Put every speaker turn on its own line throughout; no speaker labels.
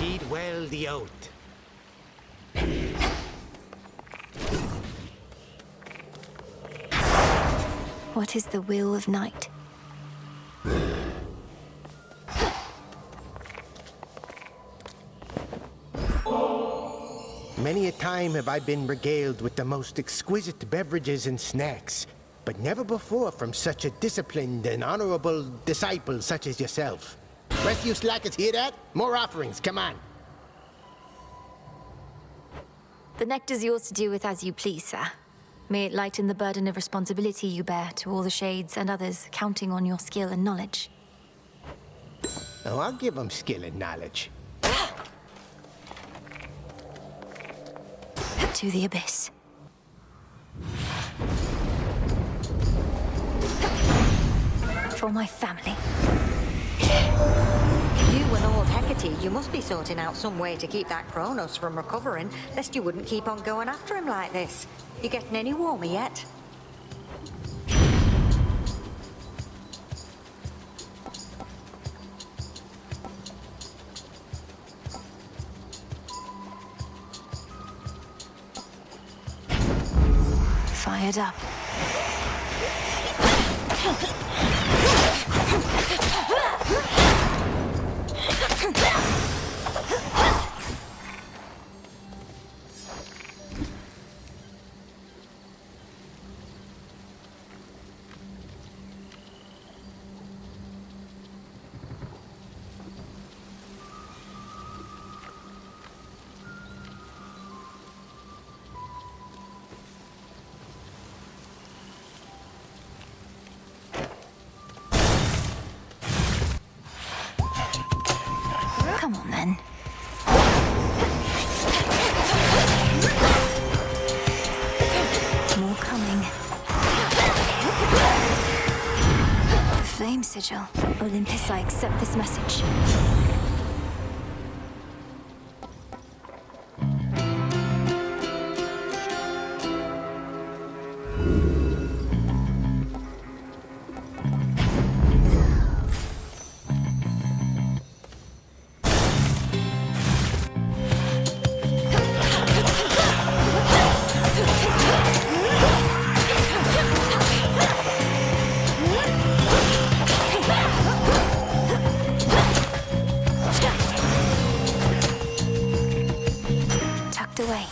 Heed well the oath.
What is the will of night?
Many a time have I been regaled with the most exquisite beverages and snacks, but never before from such a disciplined and honorable disciple such as yourself. Rest of you slackers hear that? More offerings, come on.
The nectar's yours to do with as you please, sir. May it lighten the burden of responsibility you bear to all the shades and others counting on your skill and knowledge.
Oh, I'll give them skill and knowledge.
To the abyss. For my family.
You and old Hecate, you must be sorting out some way to keep that Kronos from recovering, lest you wouldn't keep on going after him like this. You getting any warmer yet?
Fired up. Come on, then. More coming. The flame sigil. Olympus, I accept this message. Away.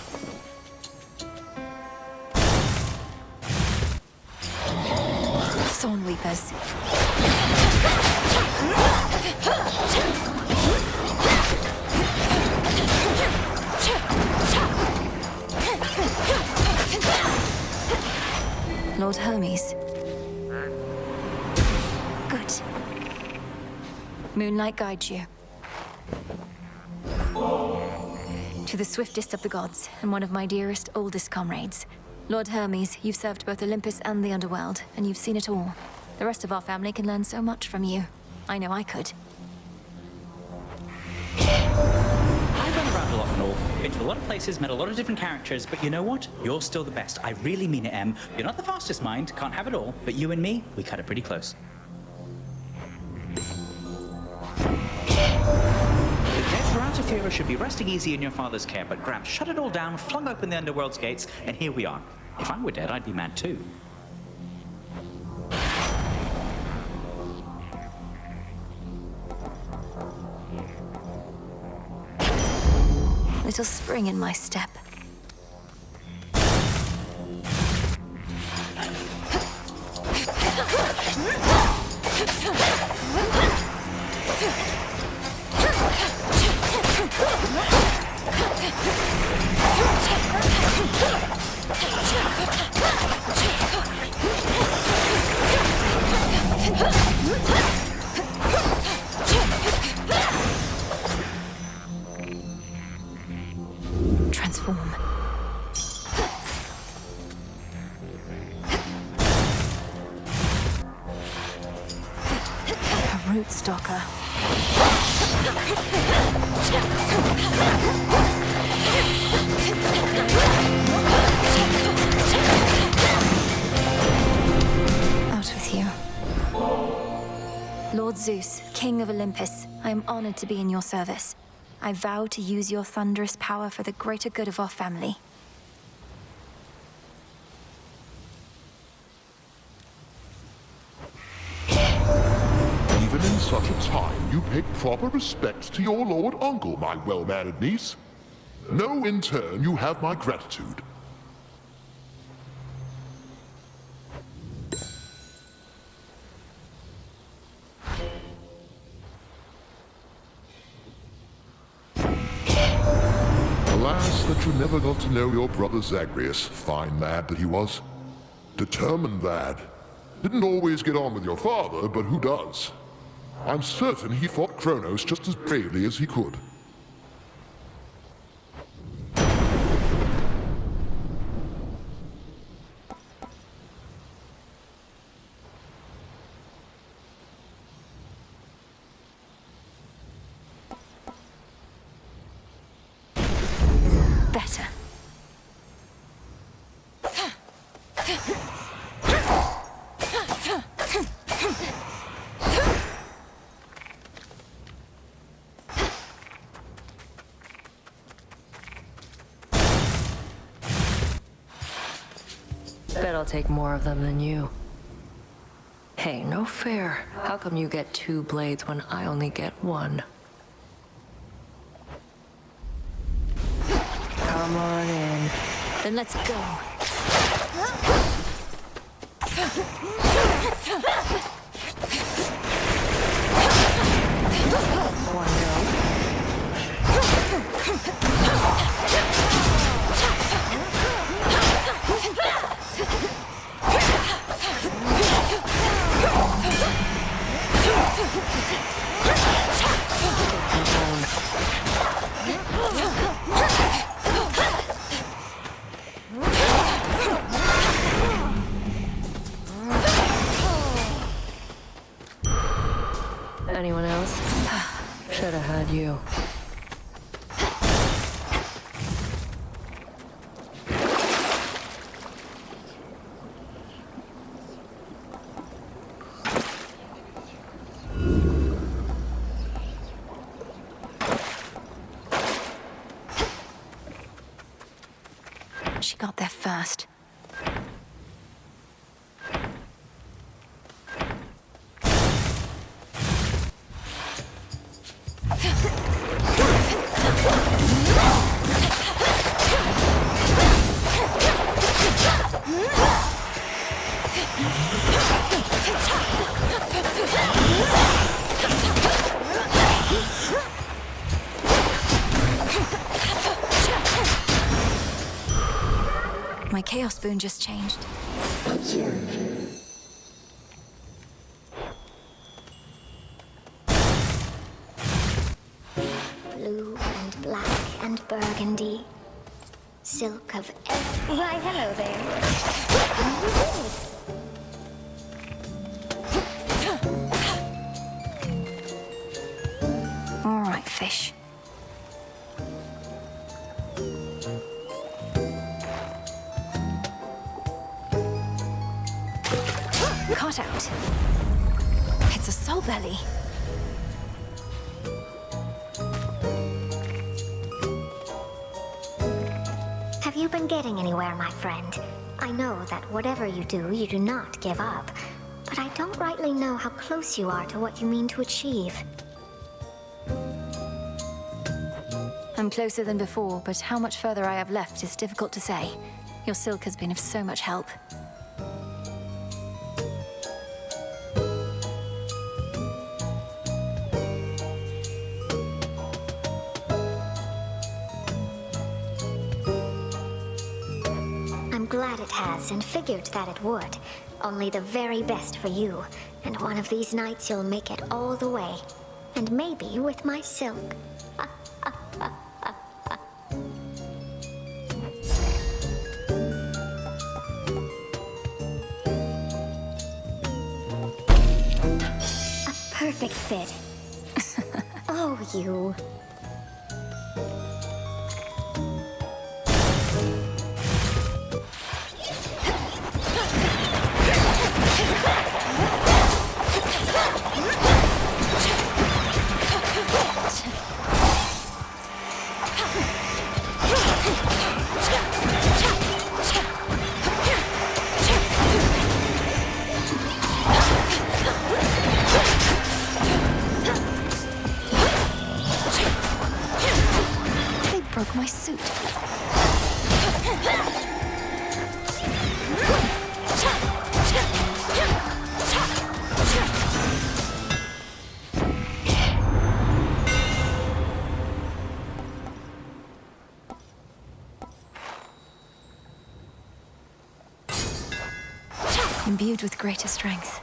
Thorn Weepers. Lord Hermes. Good. Moonlight guides you. To the swiftest of the gods, and one of my dearest, oldest comrades. Lord Hermes, you've served both Olympus and the underworld, and you've seen it all. The rest of our family can learn so much from you. I know I could.
I've run around a lot and all. Been to a lot of places, met a lot of different characters, but you know what? You're still the best. I really mean it, Em. You're not the fastest mind, can't have it all, but you and me, we cut it pretty close. Ferrara should be resting easy in your father's care, but Gramps shut it all down, flung open the underworld's gates, and here we are. If I were dead, I'd be mad too.
Little spring in my step. Transform. A root stalker. Out with you. Lord Zeus, King of Olympus, I am honored to be in your service. I vow to use your thunderous power for the greater good of our family.
Even in such a time, you pay proper respect to your lord uncle, my well-mannered niece. Know in turn you have my gratitude. Alas, that you never got to know your brother Zagreus, fine lad that he was. Determined lad. Didn't always get on with your father, but who does? I'm certain he fought Kronos just as bravely as he could.
Better.
Bet I'll take more of them than you. Hey, no fair. How come you get 2 blades when I only get 1? Come on in.
Then let's go.
One go. Anyone else? Should have had you.
She got there first. My Chaos Spoon just changed.
Blue and black and burgundy. Silk of Why, hello there.
All right, fish. Caught out. It's a soul belly.
Have you been getting anywhere, my friend? I know that whatever you do not give up. But I don't rightly know how close you are to what you mean to achieve.
I'm closer than before, but how much further I have left is difficult to say. Your silk has been of so much help.
I'm glad it has, and figured that it would. Only the very best for you. And one of these nights you'll make it all the way. And maybe with my silk. A perfect fit. Oh, you.
broke my suit. Imbued with greater strength.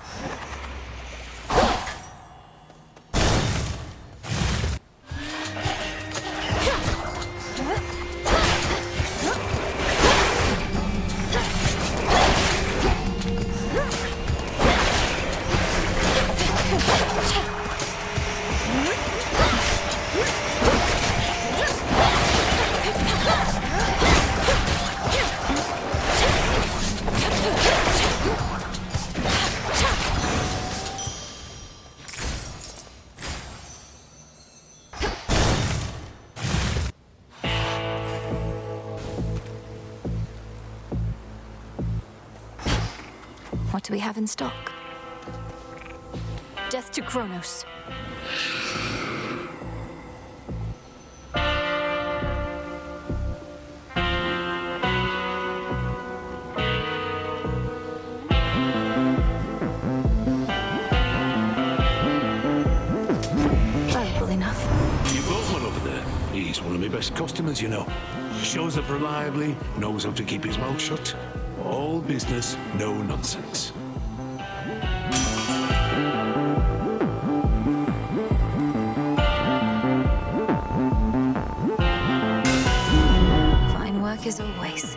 What do we have in stock? Death to Kronos. Valuable enough.
You've got one over there. He's one of my best customers, you know. Shows up reliably, knows how to keep his mouth shut. All business, no nonsense.
Fine work as always.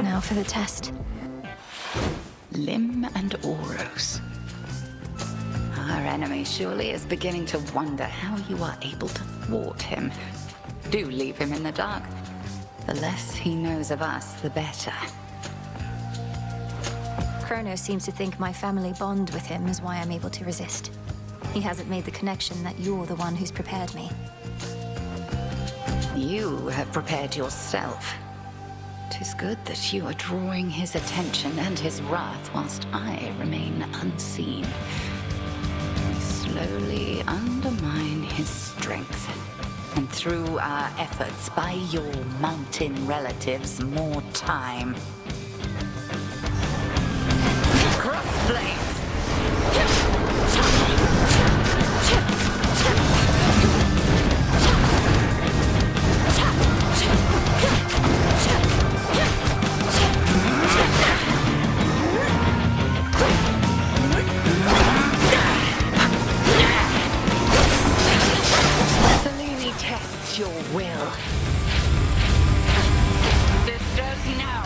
Now for the test.
Lim and Oros. Our enemy surely is beginning to wonder how you are able to thwart him. Do leave him in the dark. The less he knows of us, the better.
Kronos seems to think my family bond with him is why I'm able to resist. He hasn't made the connection that you're the one who's prepared me.
You have prepared yourself. 'Tis good that you are drawing his attention and his wrath whilst I remain unseen. We slowly undermine his strength. And through our efforts, buy your mountain relatives more time. Crossblades! Selene tests your will. This does now.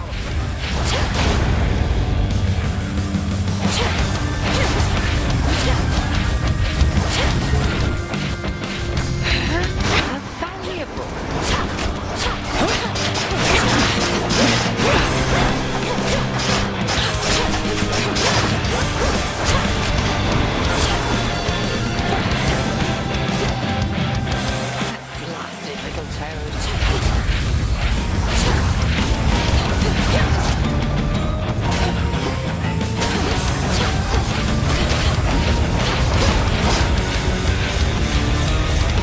Blasted little toad.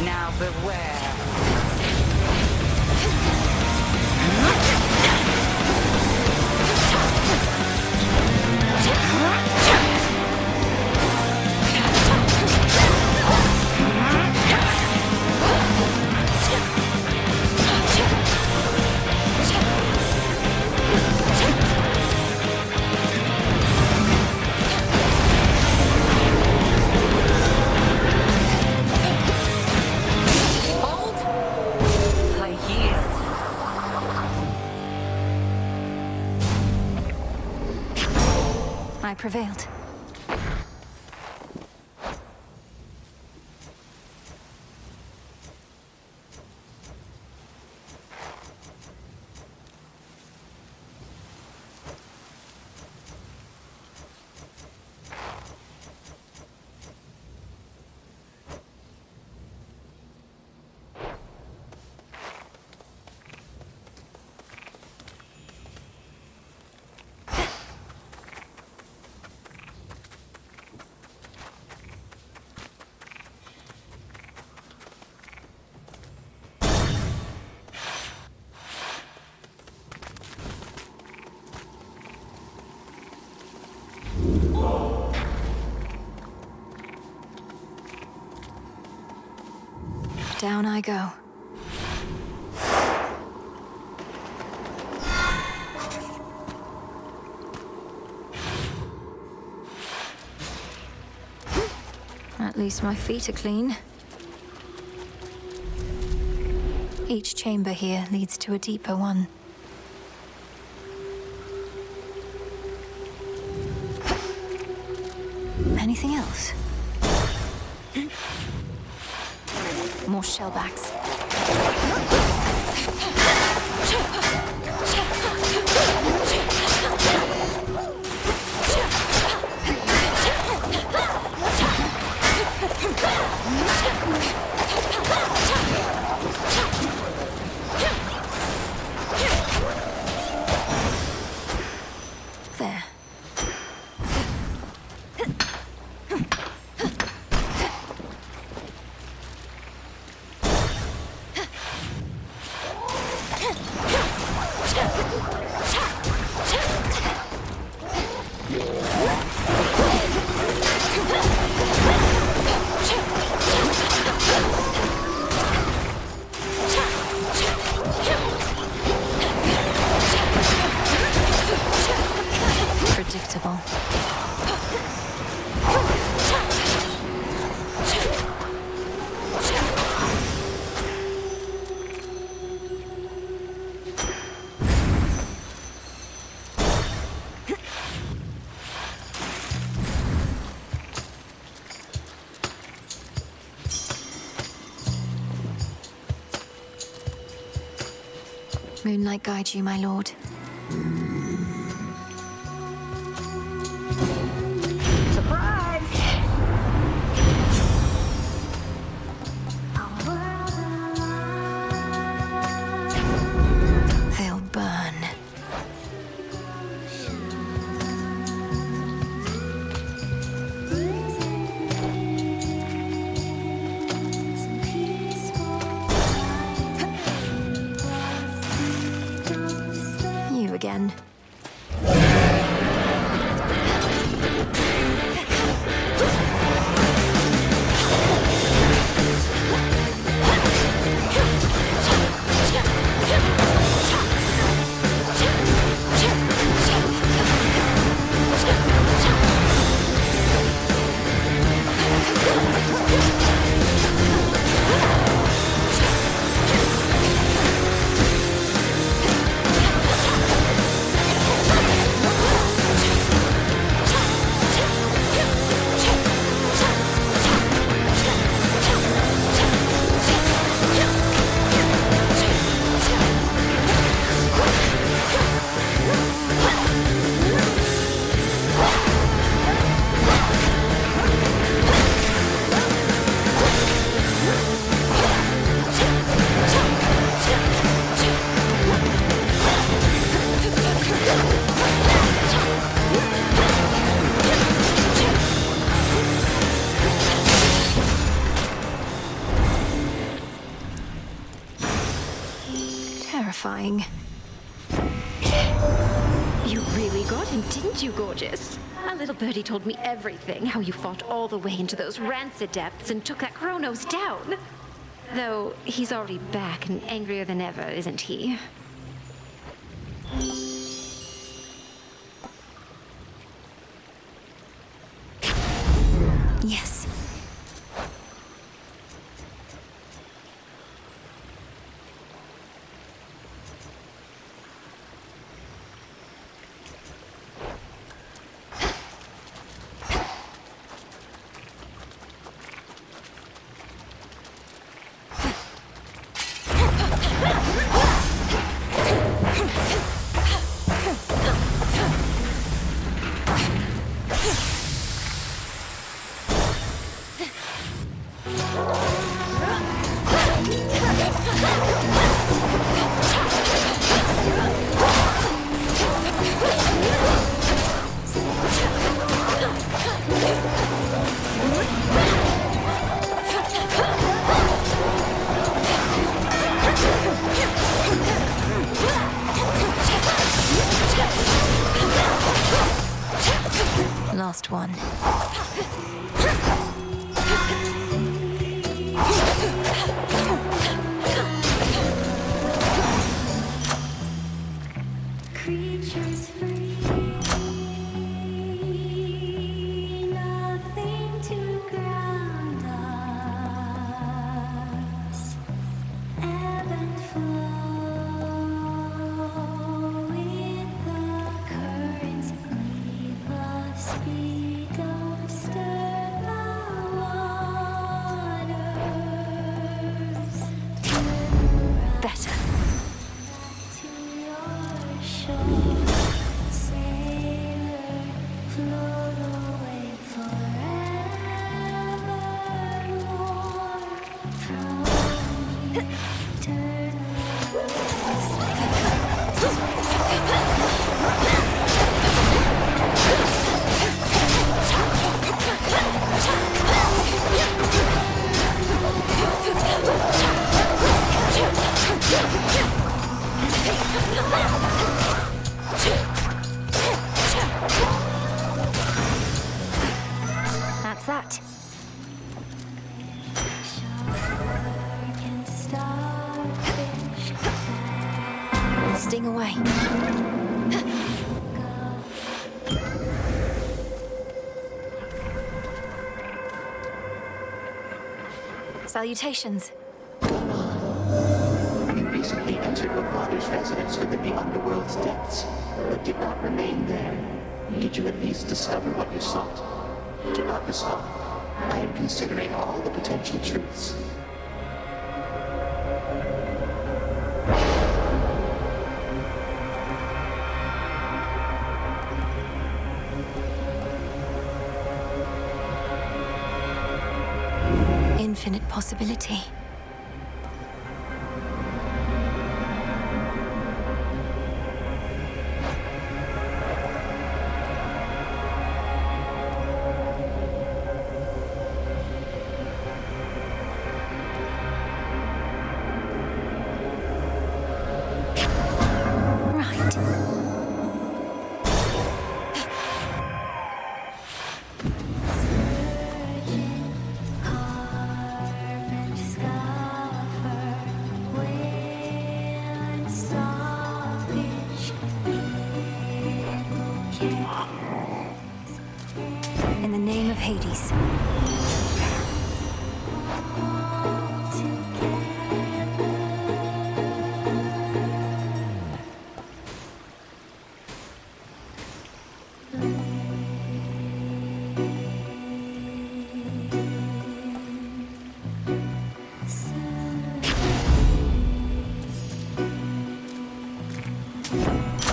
Now beware. Hold! I yield.
I prevailed. I go. At least my feet are clean. Each chamber here leads to a deeper one. Anything else? More shellbacks. There. Predictable. Moonlight guide you, my lord. They'll burn. You again. Terrifying.
You really got him, didn't you, gorgeous? A little birdie told me everything, how you fought all the way into those rancid depths and took that Kronos down. Though he's already back and angrier than ever, isn't he?
Yes. Last one. That's that. Sting away. Salutations.
You recently entered your father's residence within the underworld's depths, but did not remain there. Did you at least discover what you sought? Do not respond. I am considering all the potential truths.
Infinite possibility. In the name of Hades.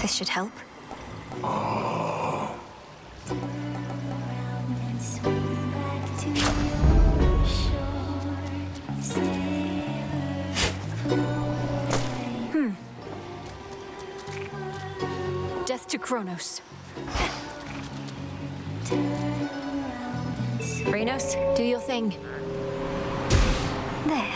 This should help. Death to Kronos. Reynos, do your thing. There.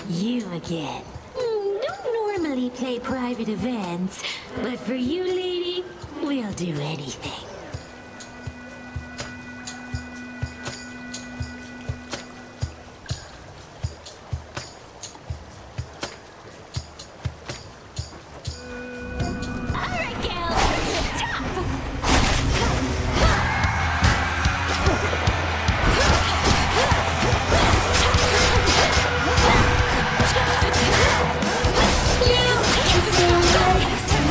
You again. Don't normally play private events, but for you, lady, we'll do anything.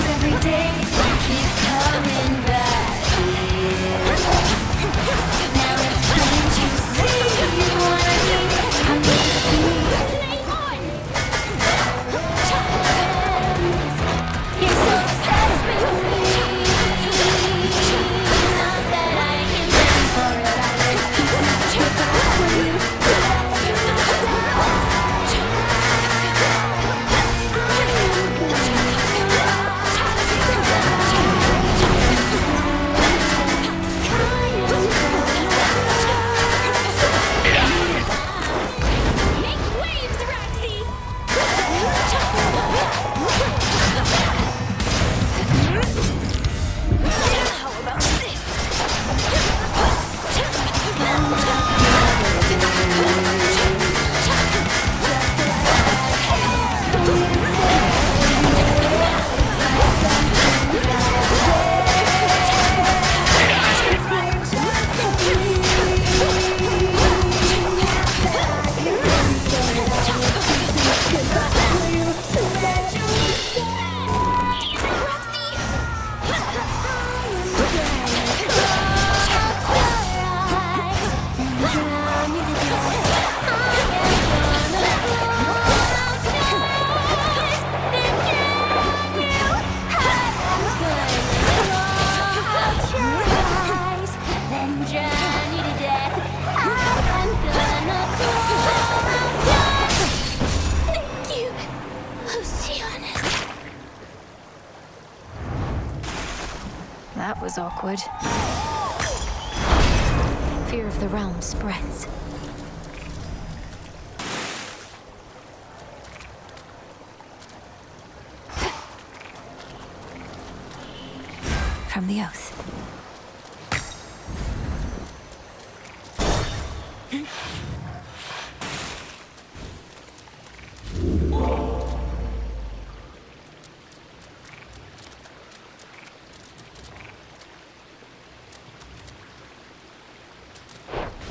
Every day, keep coming back.
That was awkward. Fear of the realm spreads. From the oath.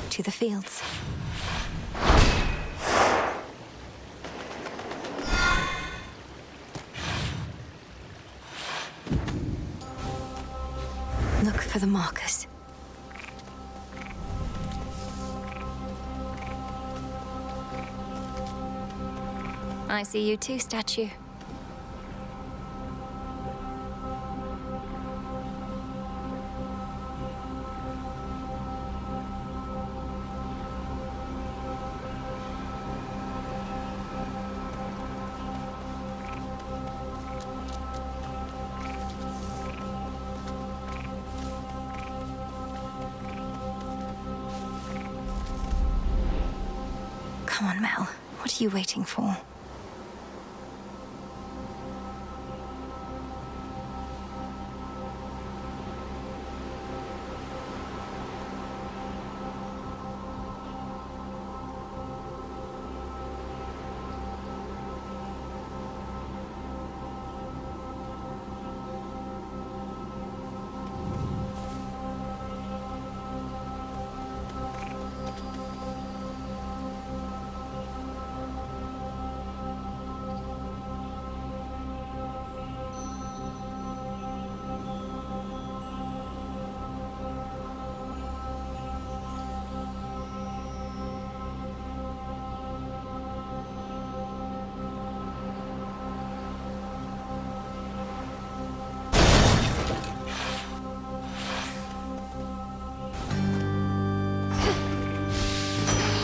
To the fields. Look for the markers. I see you too, statue. Come on, Mel. What are you waiting for?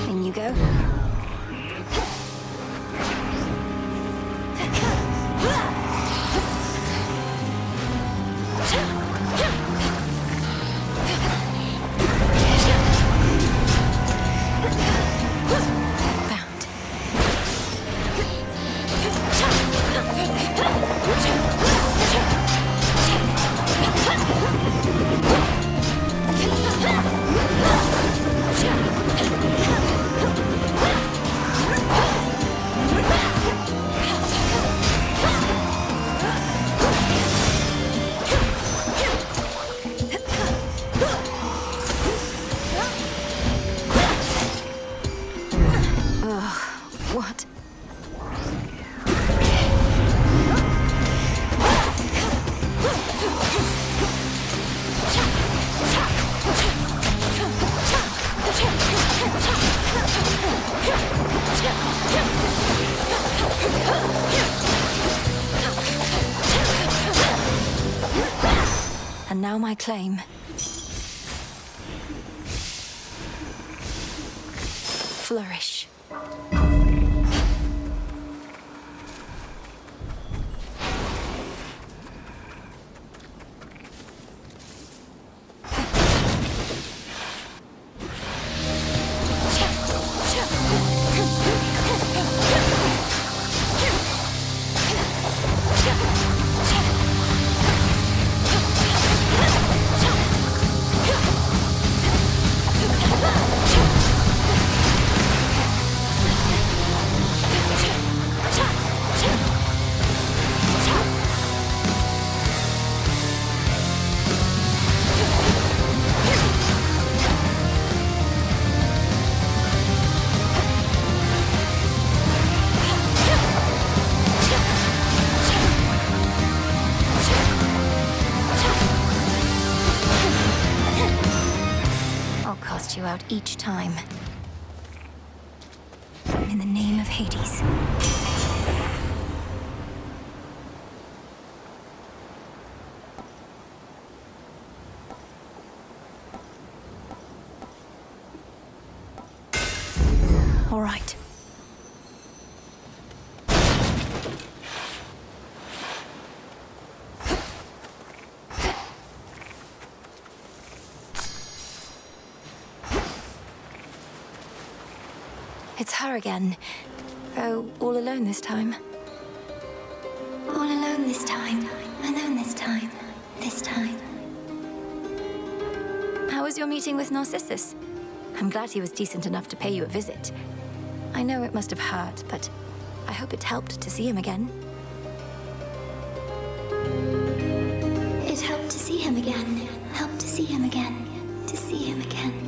In you go. What? And now my claim. Flourish. You out each time. In the name of Hades. All right. her again. Though all alone this time.
All alone this time. Alone this time. This time.
How was your meeting with Narcissus? I'm glad he was decent enough to pay you a visit. I know it must have hurt, but I hope it helped to see him again.
It helped to see him again. Helped to see him again. To see him again.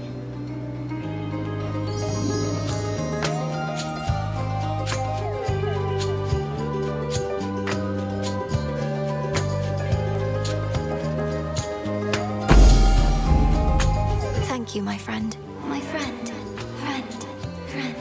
Thank you, my friend.
My friend. Friend. Friend.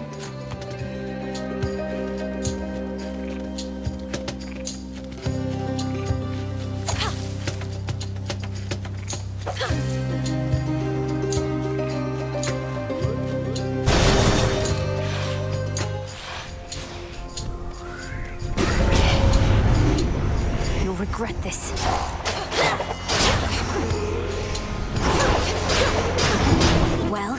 You'll regret this. Well?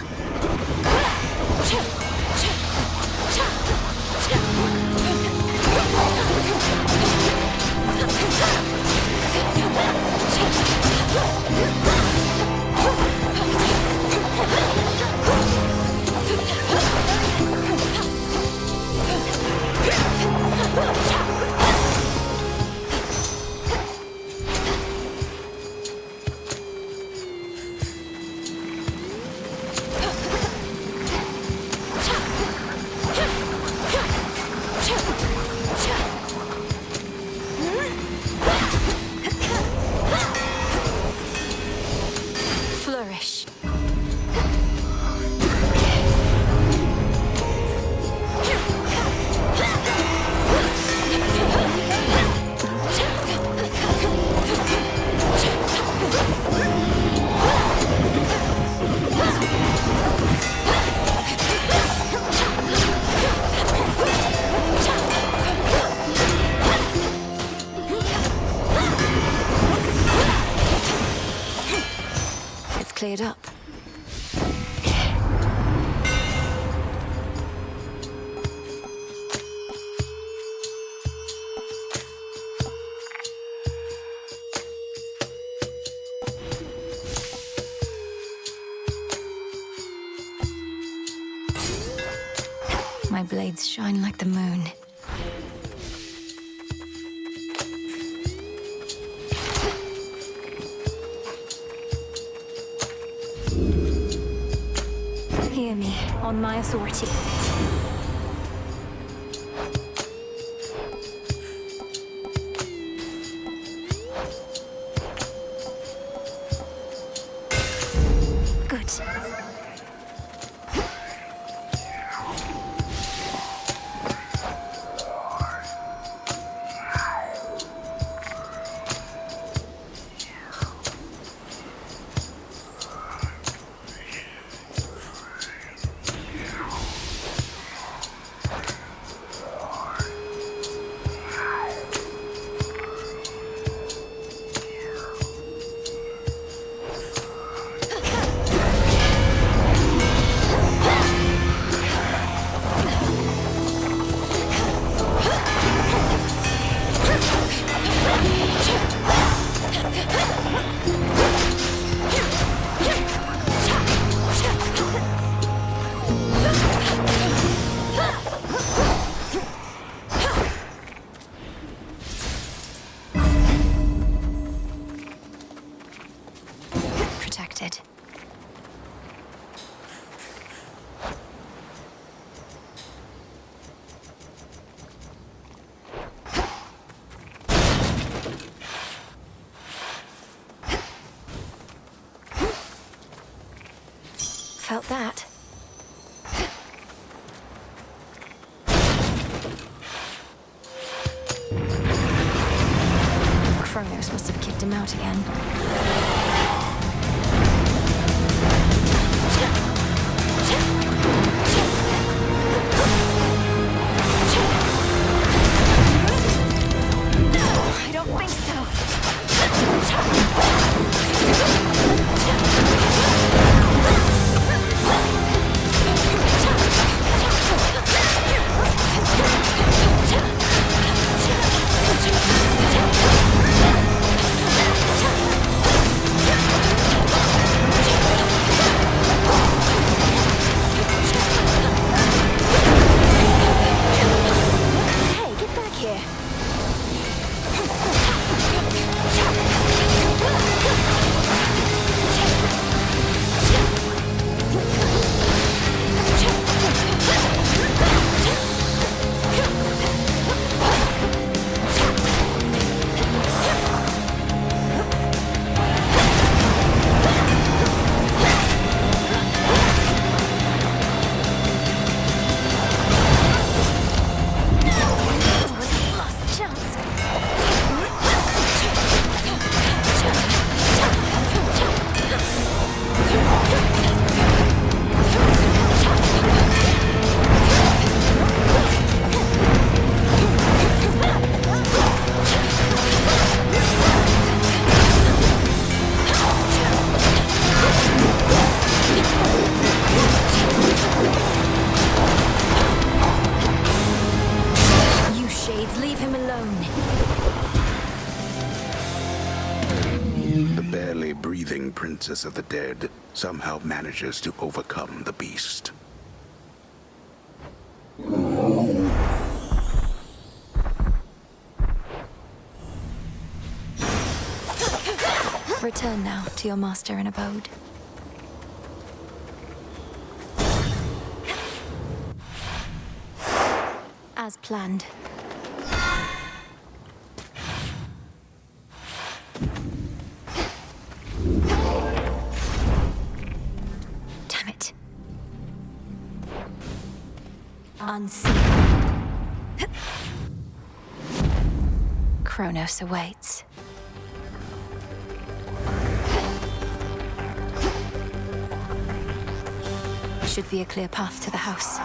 Flourish. It's cleared up. My blades shine like the moon. Hear me, on my authority. Good. Protected. Felt that. Kronos must have kicked him out again. I don't think so.
barely breathing princess of the dead somehow manages to overcome the beast.
Return now to your master and abode. As planned. Damn it. Unseen. Kronos awaits. Should be a clear path to the house.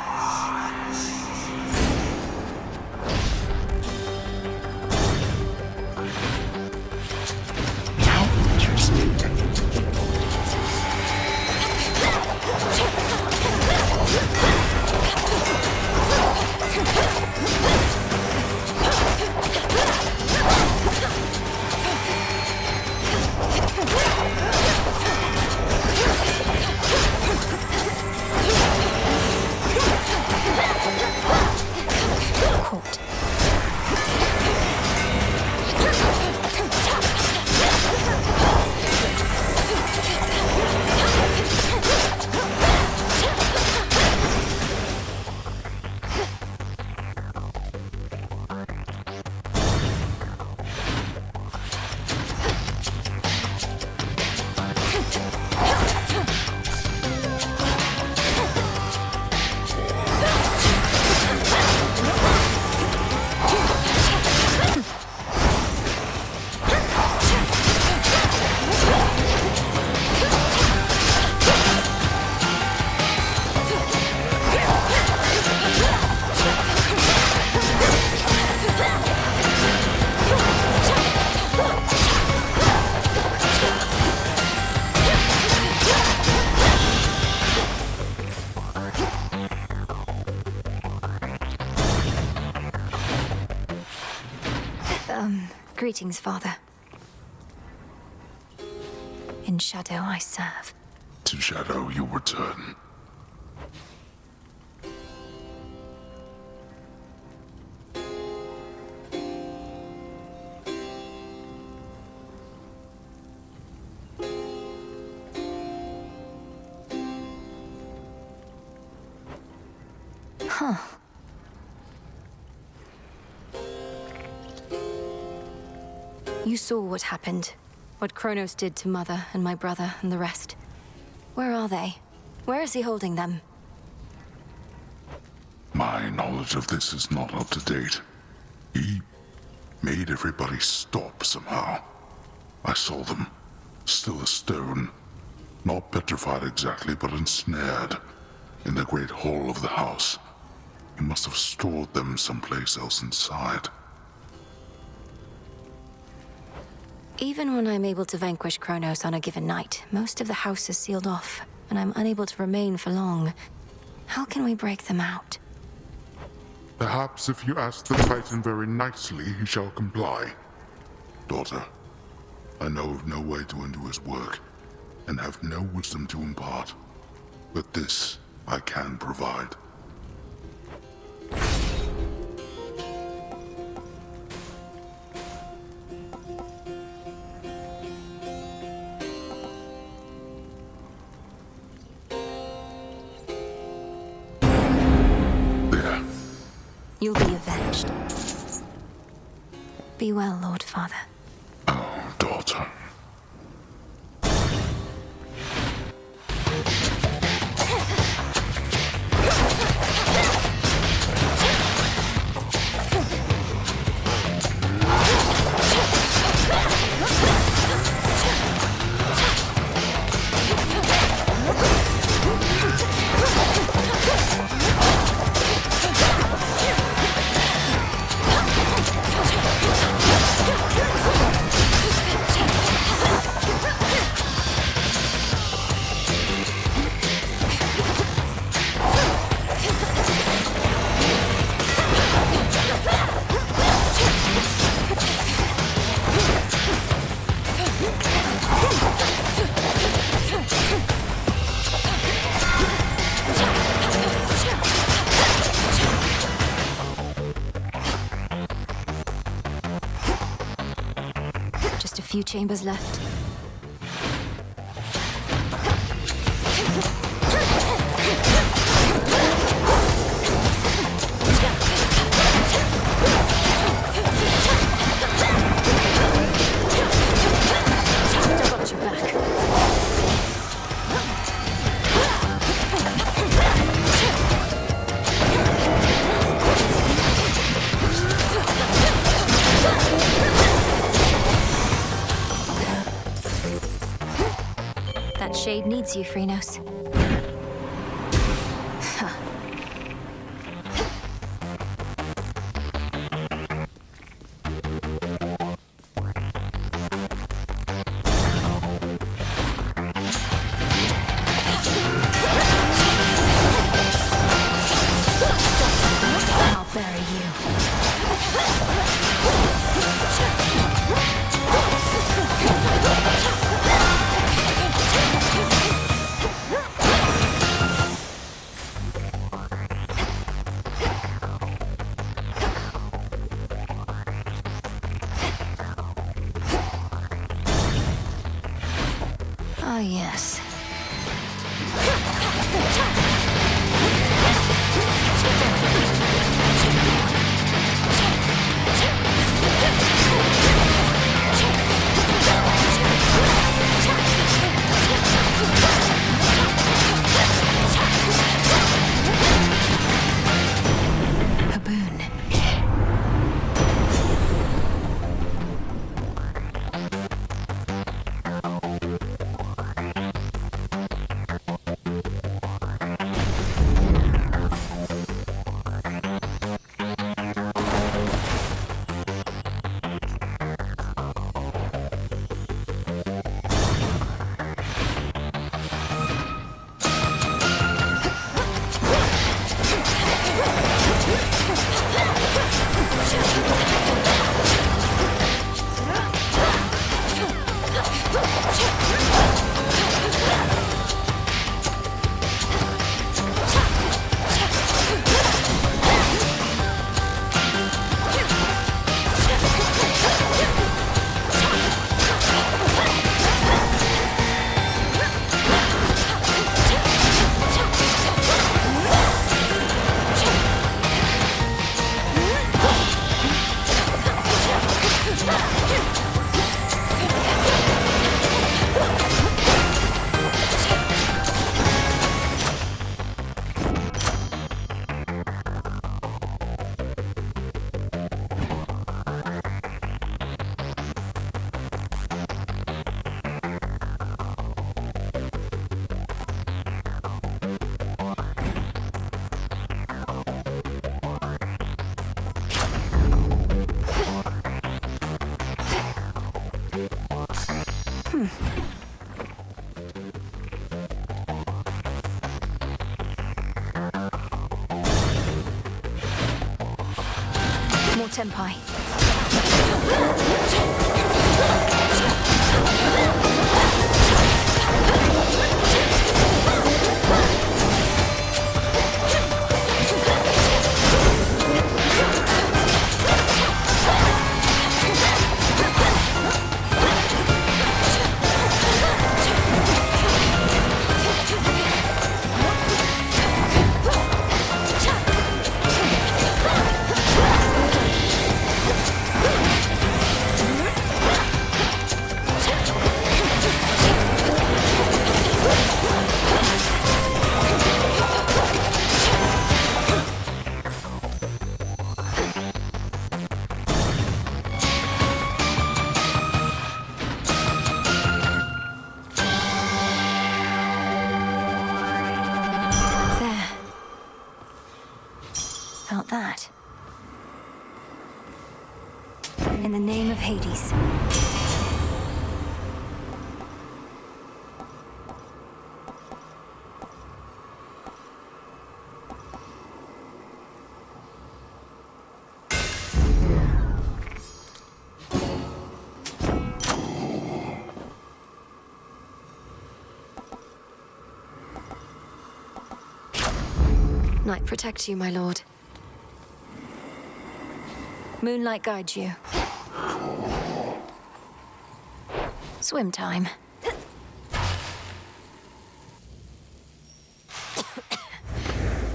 How interesting.
Caught. Greetings, Father. In shadow I serve.
To shadow you return.
Huh. You saw what happened. What Kronos did to Mother and my brother and the rest. Where are they? Where is he holding them?
My knowledge of this is not up to date. He made everybody stop somehow. I saw them, still as stone. Not petrified exactly, but ensnared in the great hall of the house. He must have stored them someplace else inside.
Even when I'm able to vanquish Kronos on a given night, most of the house is sealed off, and I'm unable to remain for long. How can we break them out?
Perhaps if you ask the Titan very nicely, he shall comply. Daughter, I know of no way to undo his work, and have no wisdom to impart. But this I can provide.
You'll be avenged. Be well, Lord Father.
Oh, daughter.
Just a few chambers left. Got your back. That shade needs you, Freenos. I'll bury you. Ah, yes. A boon. More tempi. Felt that. In the name of Hades. Night protect you, my lord. Moonlight guides you. Swim time.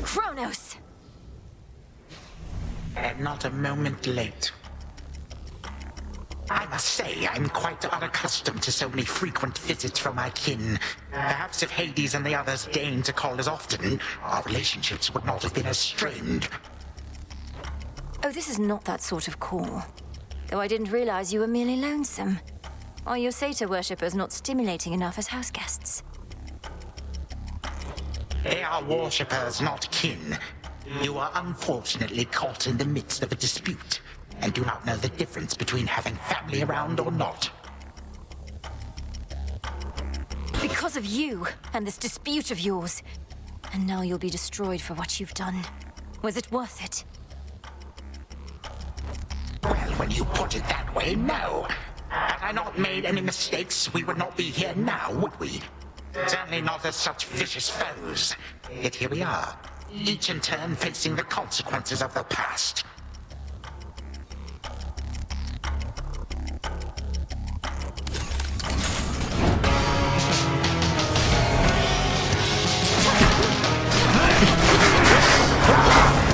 Kronos!
Not a moment late. I must say, I'm quite unaccustomed to so many frequent visits from my kin. Perhaps if Hades and the others deigned to call as often, our relationships would not have been as strained.
Oh, this is not that sort of call. Though I didn't realize you were merely lonesome. Are your satyr worshippers not stimulating enough as house guests?
They are worshippers, not kin. You are unfortunately caught in the midst of a dispute, and do not know the difference between having family around or not.
Because of you, and this dispute of yours. And now you'll be destroyed for what you've done. Was it worth it?
Well, when you put it that way, no. Had I not made any mistakes, we would not be here now, would we? Certainly not as such vicious foes. Yet here we are, each in turn facing the consequences of the past.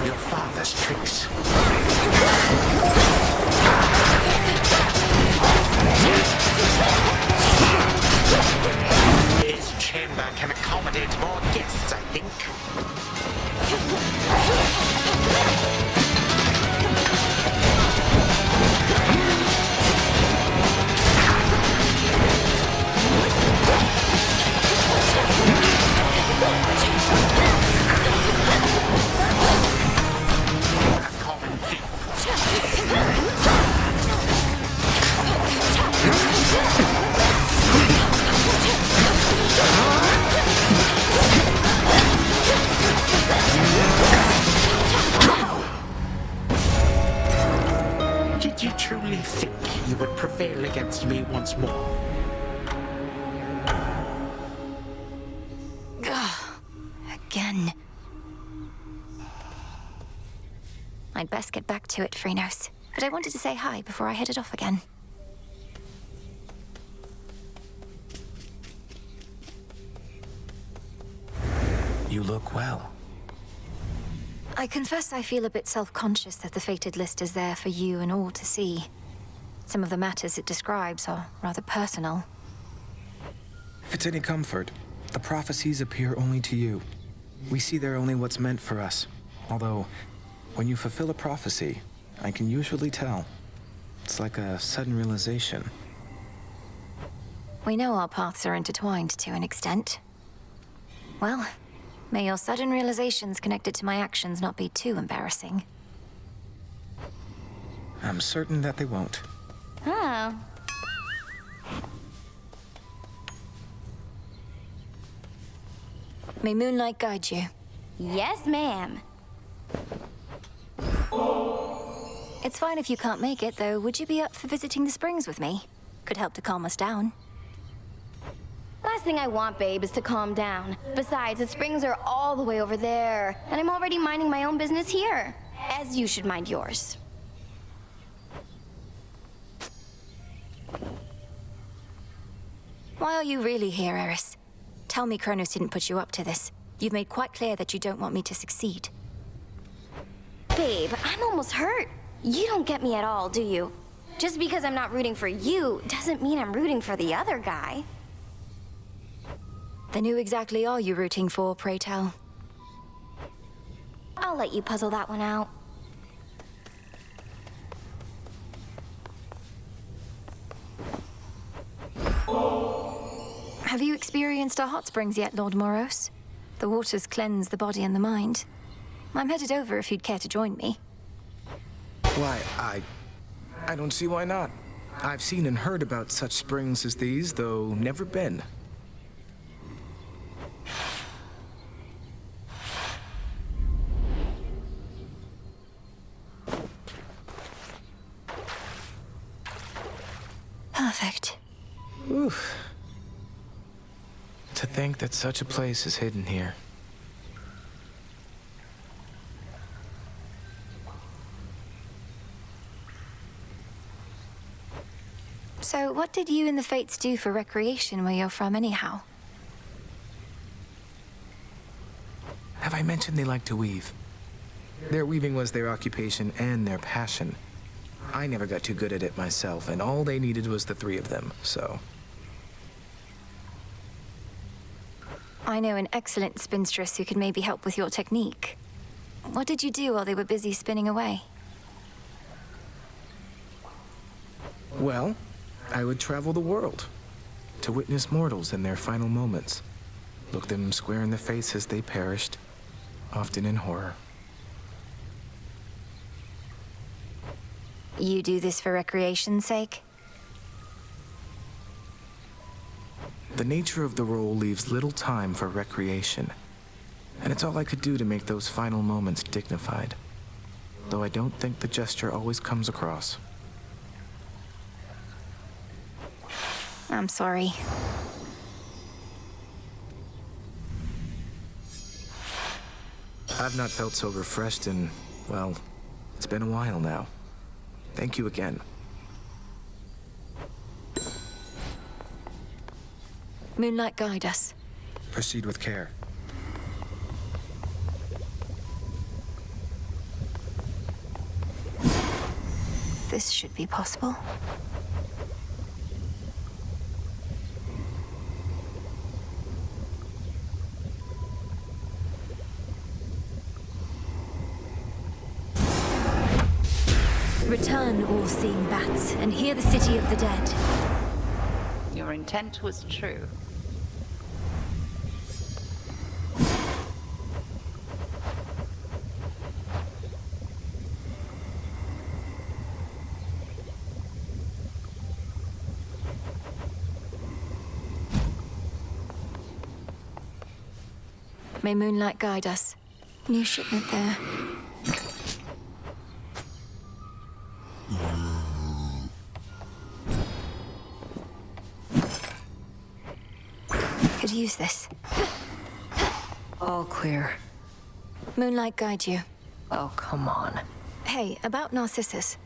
Your father's tricks. His chamber can accommodate more guests, I think. A common thief. Did you truly think you would prevail against me once more?
Again. I'd best get back to it, Phrynos. But I wanted to say hi before I headed off again.
You look well.
I confess I feel a bit self-conscious that the fated list is there for you and all to see. Some of the matters it describes are rather personal.
If it's any comfort, the prophecies appear only to you. We see there only what's meant for us. Although, when you fulfill a prophecy, I can usually tell. It's like a sudden realization.
We know our paths are intertwined to an extent. Well, may your sudden realizations connected to my actions not be too embarrassing.
I'm certain that they won't.
Oh. May moonlight guide you.
Yes, ma'am.
It's fine if you can't make it, though. Would you be up for visiting the springs with me? Could help to calm us down.
Last thing I want, babe, is to calm down. Besides, the springs are all the way over there, and I'm already minding my own business here. As you should mind yours.
Why are you really here, Eris? Tell me Kronos didn't put you up to this. You've made quite clear that you don't want me to succeed.
Babe, I'm almost hurt. You don't get me at all, do you? Just because I'm not rooting for you doesn't mean I'm rooting for the other guy.
Then who exactly are you rooting for, pray tell?
I'll let you puzzle that one out.
Have you experienced our hot springs yet, Lord Moros? The waters cleanse the body and the mind. I'm headed over if you'd care to join me.
Why, I don't see why not. I've seen and heard about such springs as these, though never been.
Perfect.
Oof. To think that such a place is hidden here.
So, what What did you and the Fates do for recreation where you're from, anyhow?
Have I mentioned they like to weave? Their weaving was their occupation and their passion. I never got too good at it myself, and all they needed was the three of them, so...
I know an excellent spinstress who could maybe help with your technique. What did you do while they were busy spinning away?
Well, I would travel the world to witness mortals in their final moments. Look them square in the face as they perished, often in horror.
You do this for recreation's sake?
The nature of the role leaves little time for recreation, and it's all I could do to make those final moments dignified. Though I don't think the gesture always comes across.
I'm sorry.
I've not felt so refreshed in, well, it's been a while now. Thank you again.
Moonlight, guide us.
Proceed with care.
This should be possible. Return, all-seeing bats, and hear the city of the dead.
Your intent was true.
May moonlight guide us. New shipment there. Could use this.
All clear.
Moonlight guide you.
Oh, come on.
Hey, about Narcissus.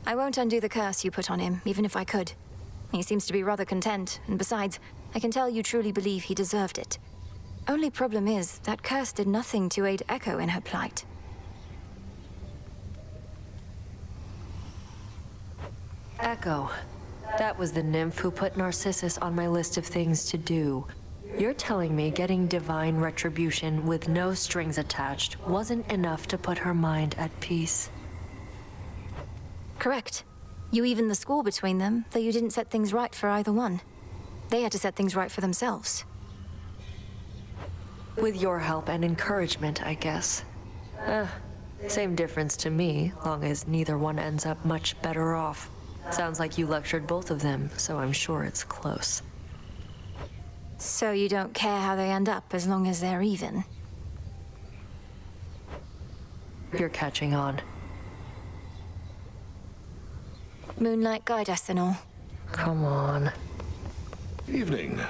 I won't undo the curse you put on him, even if I could. He seems to be rather content, and besides, I can tell you truly believe he deserved it. Only problem is, that curse did nothing to aid Echo in her plight.
Echo. That was the nymph who put Narcissus on my list of things to do. You're telling me getting divine retribution with no strings attached wasn't enough to put her mind at peace?
Correct. You evened the score between them, though you didn't set things right for either one. They had to set things right for themselves.
With your help and encouragement, I guess. Same difference to me, long as neither one ends up much better off. Sounds like you lectured both of them, so I'm sure it's close.
So you don't care how they end up, as long as they're even?
You're catching on.
Moonlight guide us and all.
Come on.
Evening,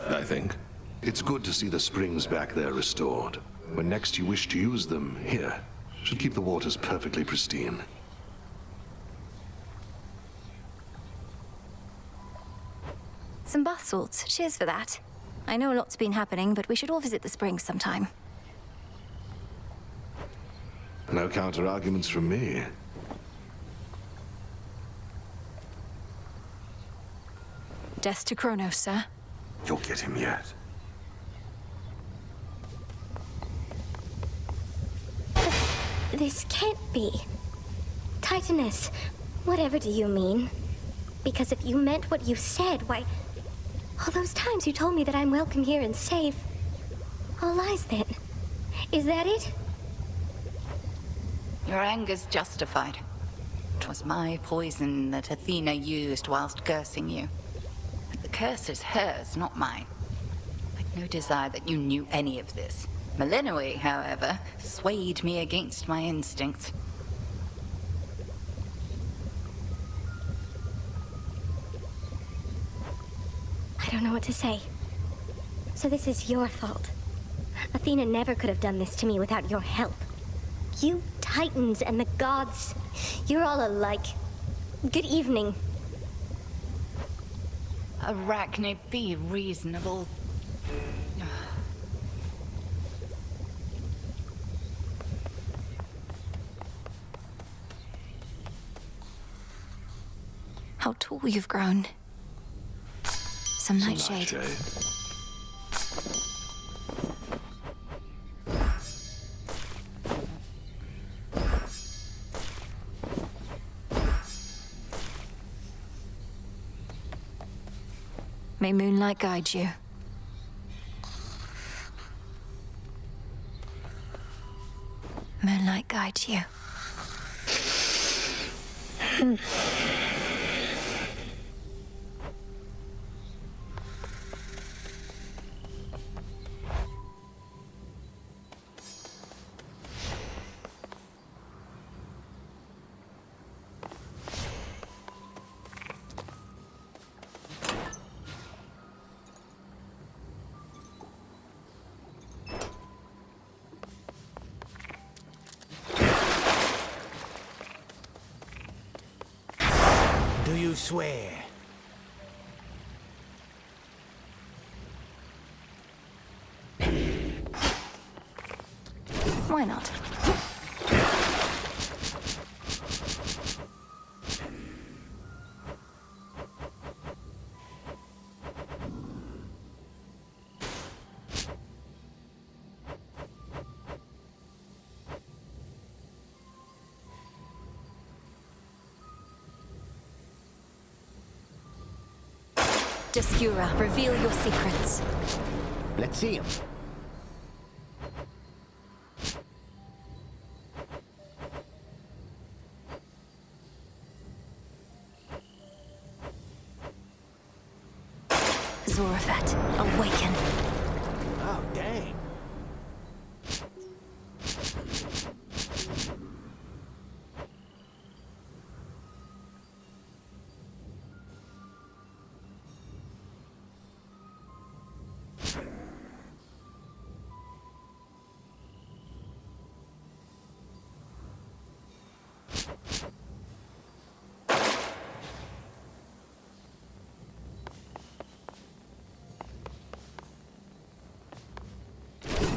I think. It's good to see the springs back there restored. When next you wish to use them, here. Should keep the waters perfectly pristine.
Some bath salts. Cheers for that. I know a lot's been happening, but we should all visit the springs sometime.
No counter-arguments from me.
Death to Kronos, sir.
You'll get him yet.
This can't be. Titaness, whatever do you mean? Because if you meant what you said, why... all those times you told me that I'm welcome here and safe... all lies then. Is that it?
Your anger's justified. It was my poison that Athena used whilst cursing you. But the curse is hers, not mine. I'd no desire that you knew any of this. Melinoi, however, swayed me against my instincts.
I don't know what to say. So this is your fault. Athena never could have done this to me without your help. You Titans and the gods, you're all alike. Good evening.
Arachne, be reasonable.
How tall you've grown. Some nightshade. May moonlight guide you. Moonlight guides you.
Do you swear?
Why not? Descura, reveal your secrets.
Let's see him.
Zorafat, awaken.
Oh, dang.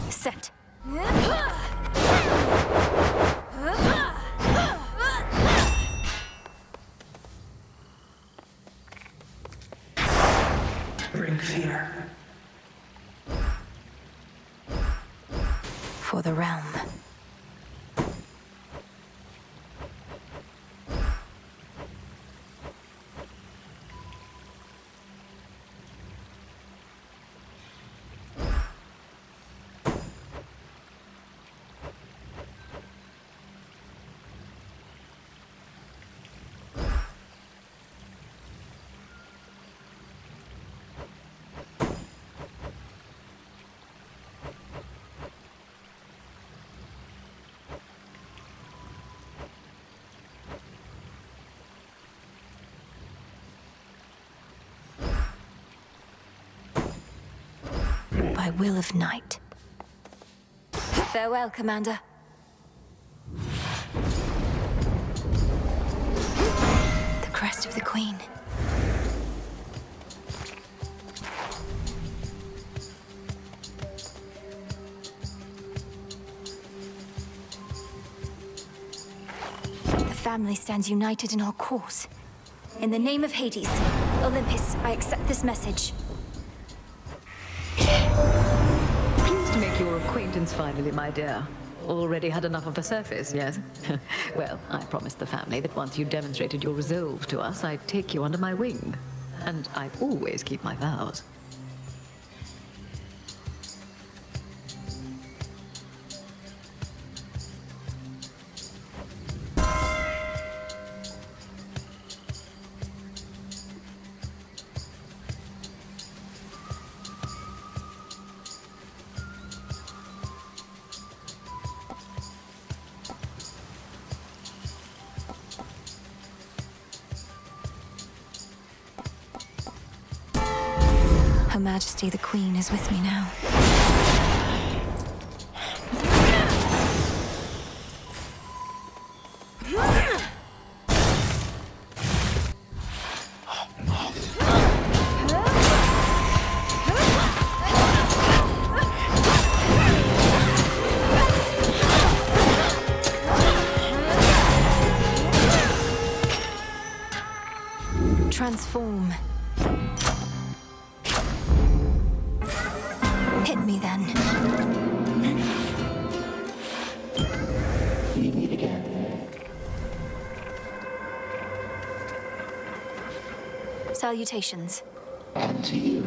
Set.
Bring fear.
For the realm. By will of night. Farewell, Commander. The crest of the Queen. The family stands united in our cause. In the name of Hades, Olympus, I accept this message.
Pleased to make your acquaintance finally, my dear. Already had enough of the surface, yes? Well, I promised the family that once you demonstrated your resolve to us, I'd take you under my wing. And I always keep my vows.
Her Majesty the Queen is with me now. Hit me then.
We meet again.
Salutations.
And to you.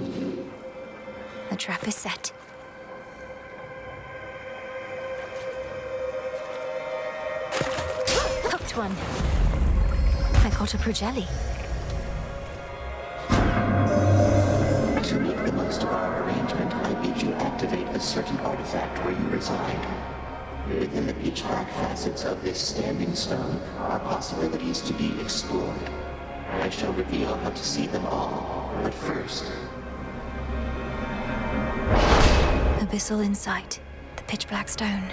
The trap is set. Hooked one. I caught a Progelli.
To make the most of our arrangement, I bid you activate a certain artifact where you reside. Within the pitch-black facets of this standing stone are possibilities to be explored. I shall reveal how to see them all, but first...
Abyssal insight. The pitch-black stone.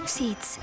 Seeds.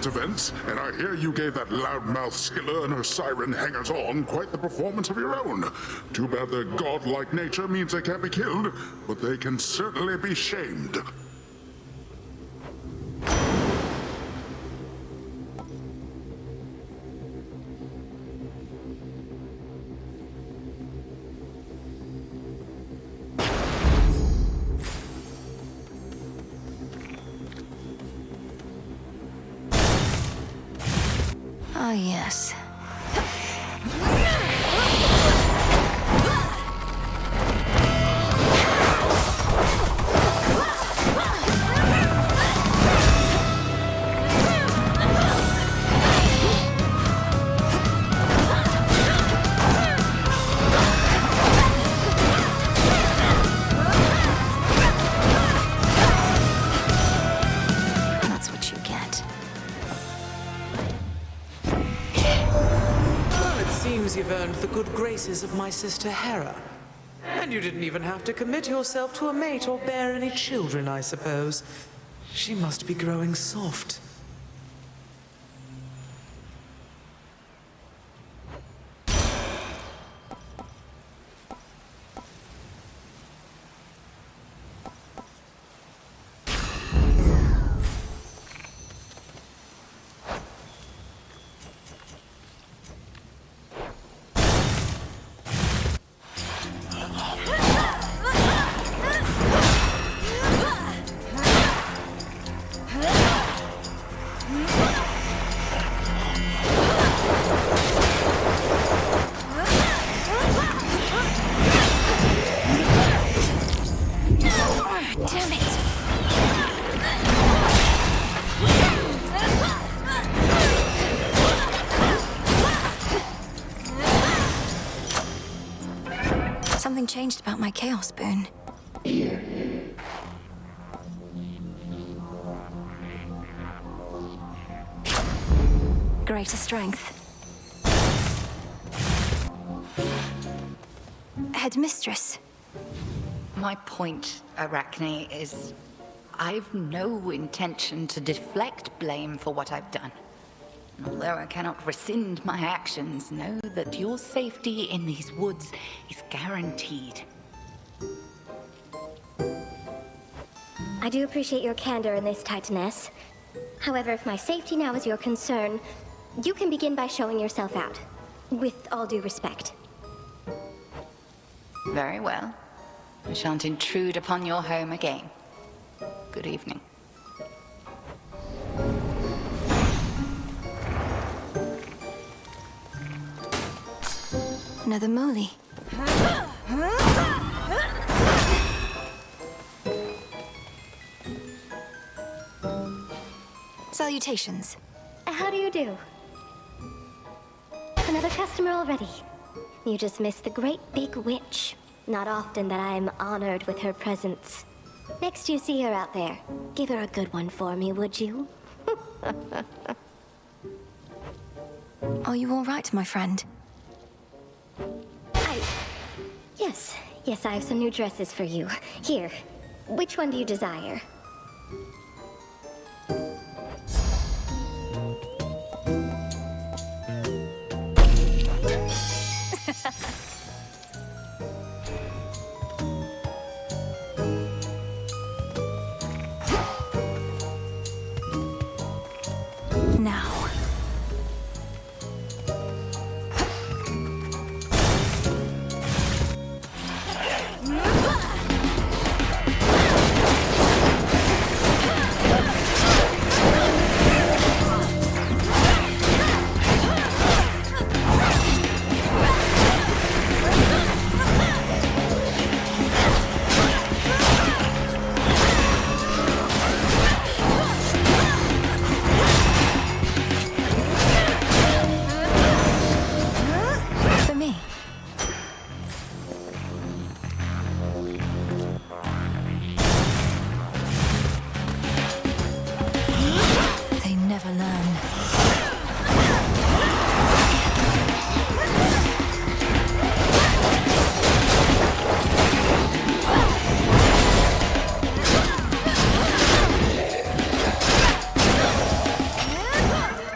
Events, and I hear you gave that loudmouth Skilla and her siren hangers-on quite the performance of your own. Too bad their godlike nature means they can't be killed, but they can certainly be shamed.
Ah, yes. That's what you get.
Seems you've earned the good graces of my sister Hera. And you didn't even have to commit yourself to a mate or bear any children, I suppose. She must be growing soft.
Something changed about my Chaos Boon.
Here.
Greater strength. Headmistress.
My point, Arachne, is I've no intention to deflect blame for what I've done. Although I cannot rescind my actions, know that your safety in these woods is guaranteed.
I do appreciate your candor in this Titaness. However, if my safety now is your concern, you can begin by showing yourself out. With all due respect.
Very well. We shan't intrude upon your home again. Good evening.
Another Moley. Salutations.
How do you do? Another customer already. You just missed the great big witch. Not often that I'm honored with her presence. Next you see her out there, give her a good one for me, would you?
Are you all right, my friend?
Yes, I have some new dresses for you. Here, which one do you desire?
Now.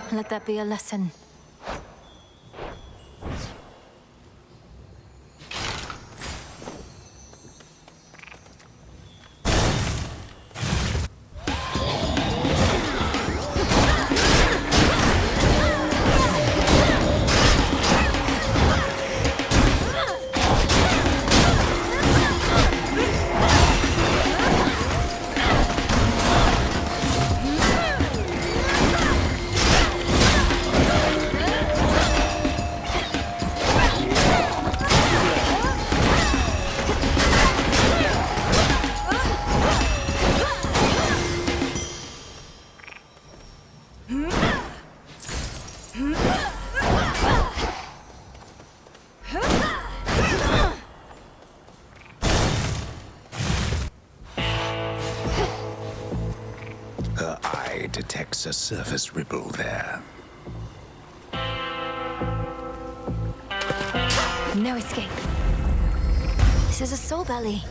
Let that be a lesson.
Her eye detects a surface ripple there.
No escape. This is a soul belly.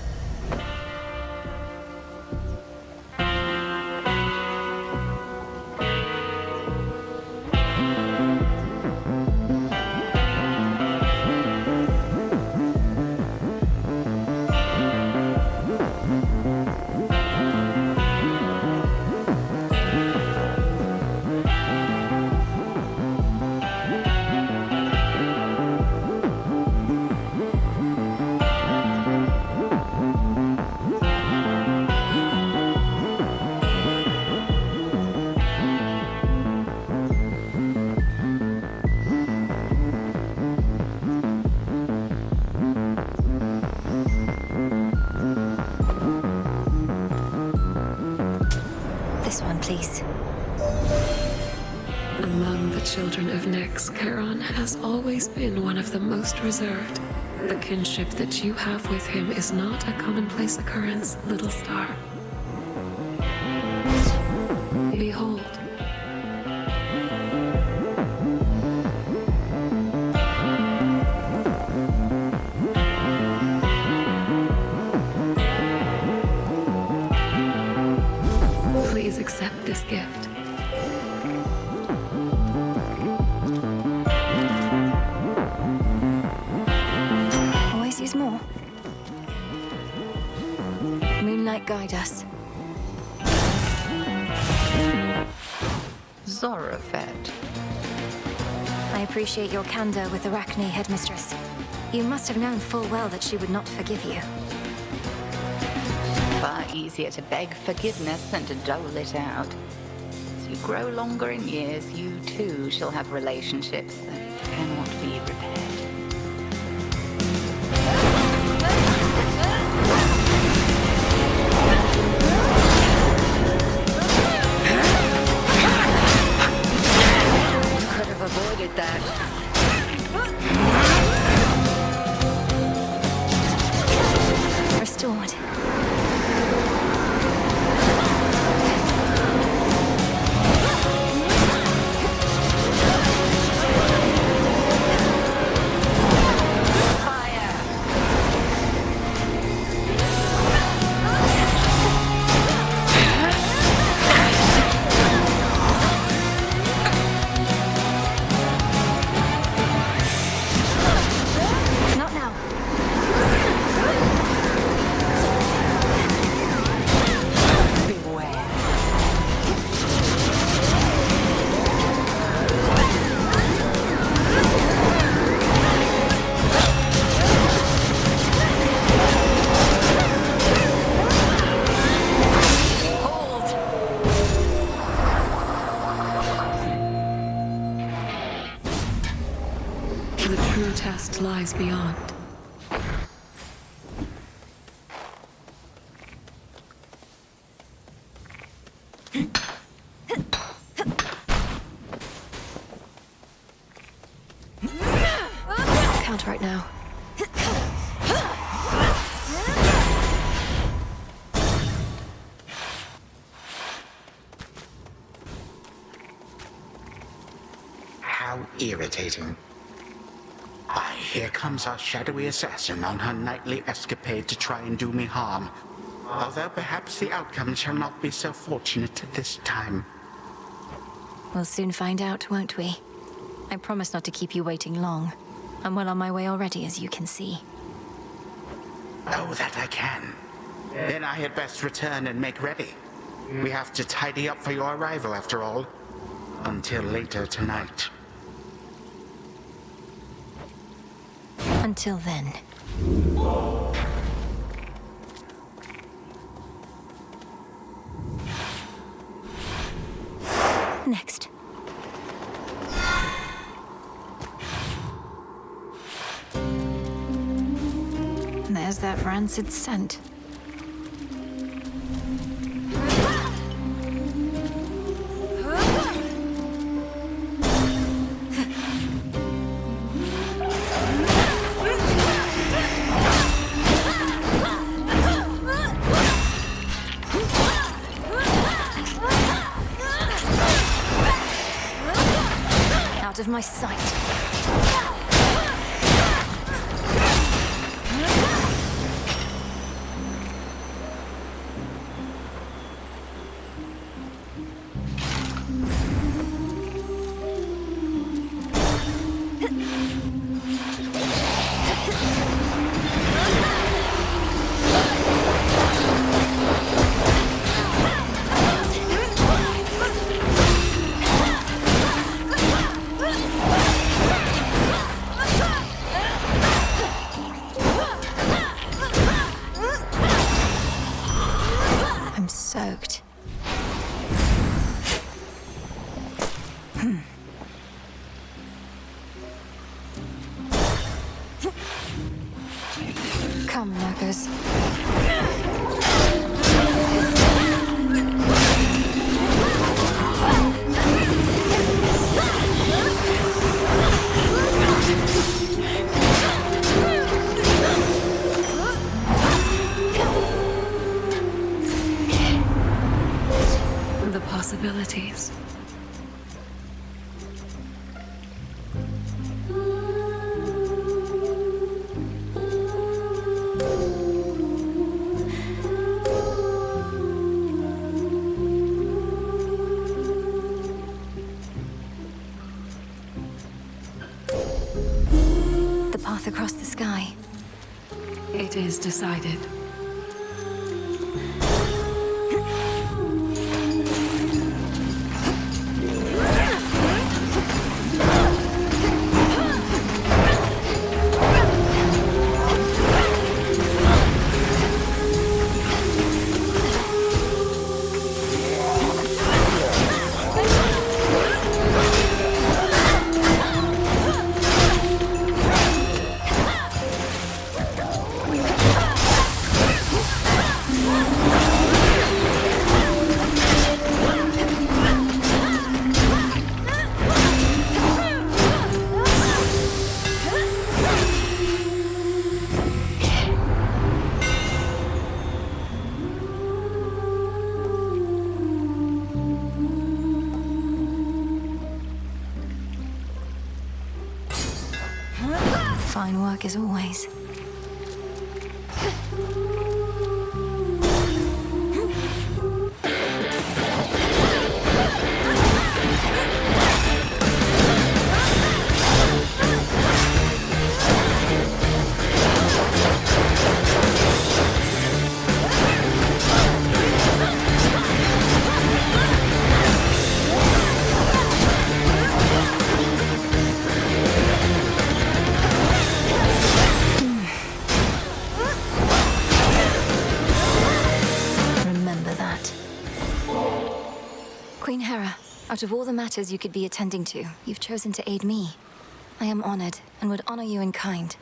This one, please.
Among the children of Nyx, Charon has always been one of the most reserved. The kinship that you have with him is not a commonplace occurrence, little star. Behold. Please accept this gift.
Always use more. Moonlight, guide us.
Zorafed.
I appreciate your candor with Arachne, Headmistress. You must have known full well that she would not forgive you.
Far easier to beg forgiveness than to dole it out. As you grow longer in years, you too shall have relationships that cannot be repaired.
Could have avoided that.
Restored. Not now.
The true test lies beyond.
Count right now.
How irritating. Why, here comes our shadowy assassin on her nightly escapade to try and do me harm. Although perhaps the outcome shall not be so fortunate this time.
We'll soon find out, won't we? I promise not to keep you waiting long. I'm well on my way already, as you can see.
Oh, that I can. Then I had best return and make ready. We have to tidy up for your arrival, after all. Until later tonight.
Until then. Next. There's that rancid scent. Out of my sight. I'm soaked. Come, Nuggers.
The possibilities.
The path across the sky.
It is decided.
Fine work as always. Queen Hera, out of all the matters you could be attending to, you've chosen to aid me. I am honored and would honor you in kind.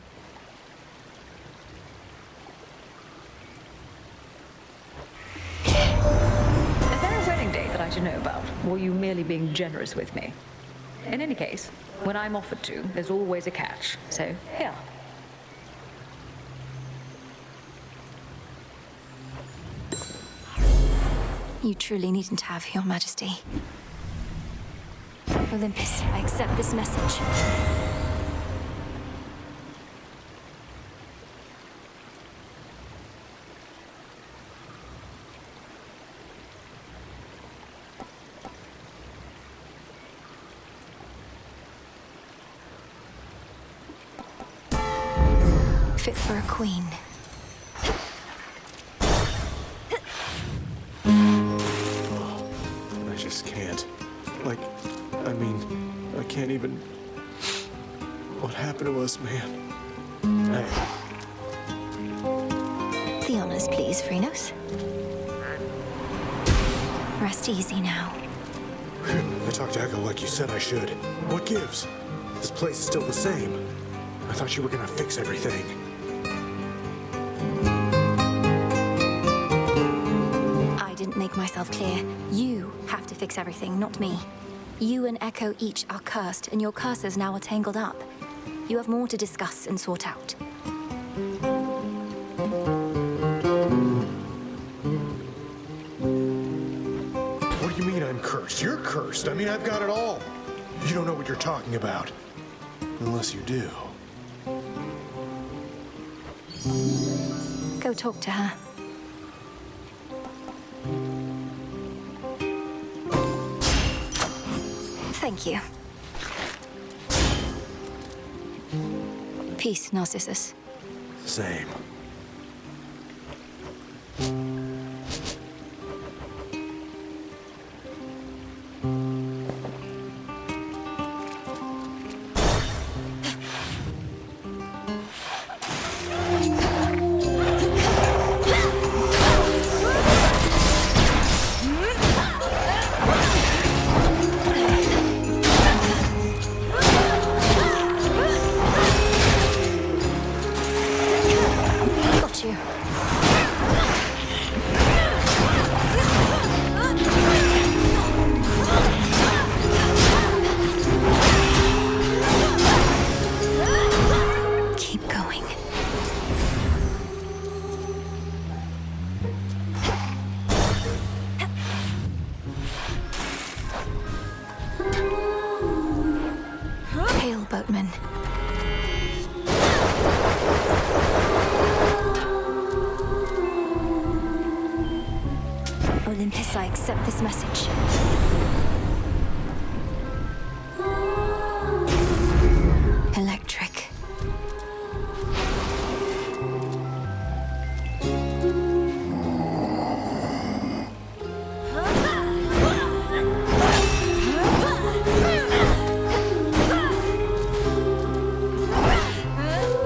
Is there a wedding date that I should know about? Or are you merely being generous with me? In any case, when I'm offered to, there's always a catch. So, here.
You truly needn't have, Your Majesty. Olympus, I accept this message. Fit for a queen.
I just can't. Like, I mean, I can't even... What happened to us, man?
The honors, please, Phrynos. Rest easy now.
I talked to Echo like you said I should. What gives? This place is still the same. I thought you were gonna fix everything.
I didn't make myself clear. You have to fix everything, not me. You and Echo each are cursed, and your curses now are tangled up. You have more to discuss and sort out.
What do you mean I'm cursed? You're cursed. I mean, I've got it all. You don't know what you're talking about. Unless you do.
Go talk to her. Thank you. Peace, Narcissus.
Same.
Boatman. Olympus, I accept this message. Electric.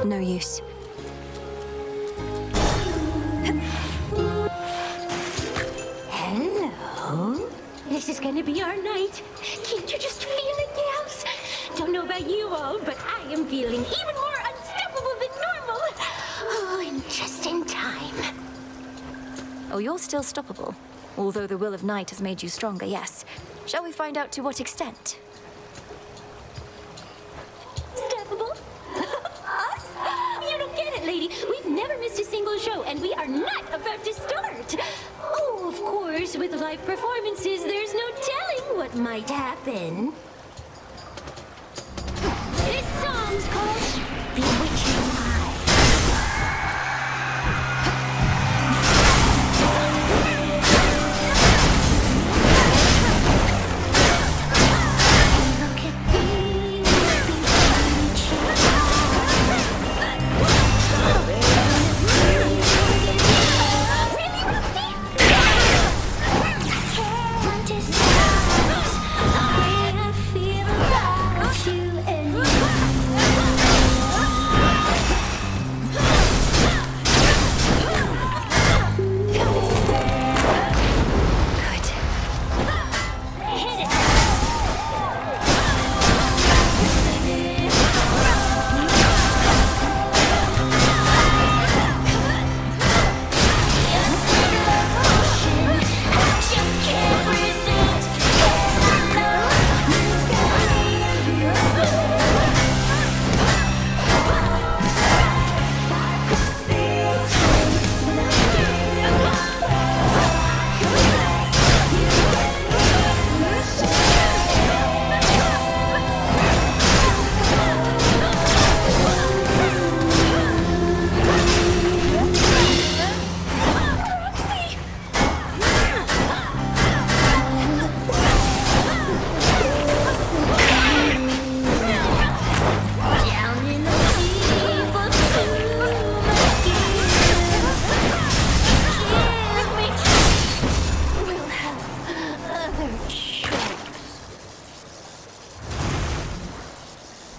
No use.
Hello? This is gonna be our night. Can't you just feel it, gals? Don't know about you all, but I am feeling even more unstoppable than normal. Oh, and just in time.
Oh, you're still stoppable. Although the will of night has made you stronger, yes. Shall we find out to what extent?
Stoppable? Us? You don't get it, lady. We've never missed a single show, and we are not about to start. Oh, of course, with live performances, there's no telling what might happen. This song's called Bewitched.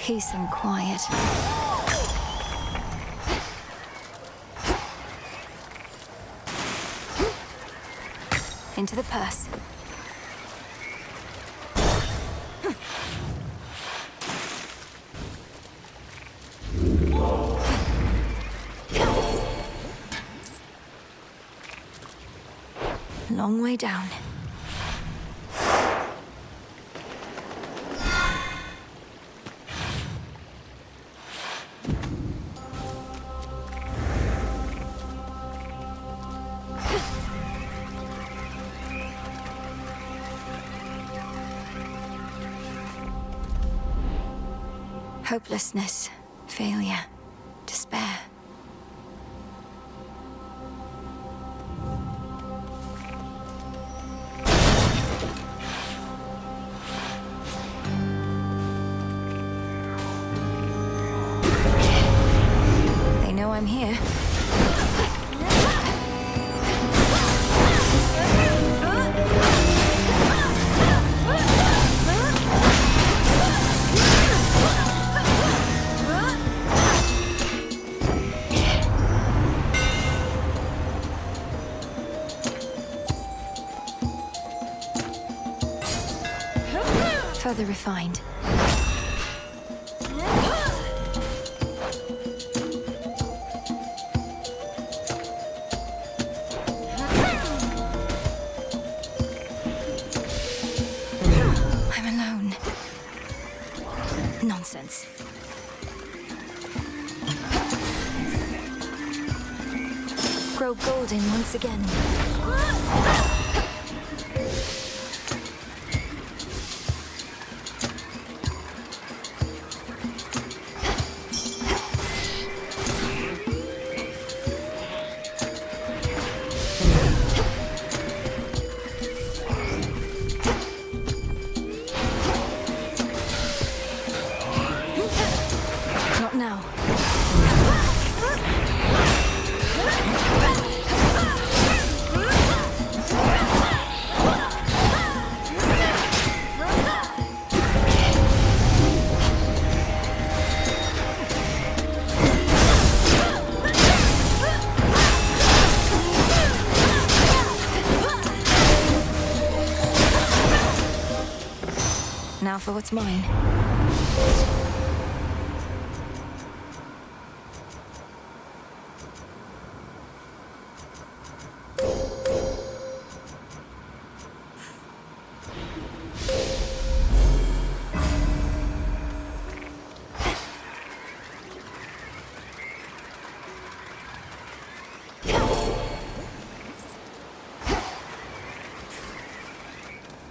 Peace and quiet. Into the purse. Long way down. Hopelessness, failure, despair. They know I'm here. Further refined. I'm alone. Nonsense. Grow golden once again. Not now. Now for what's mine.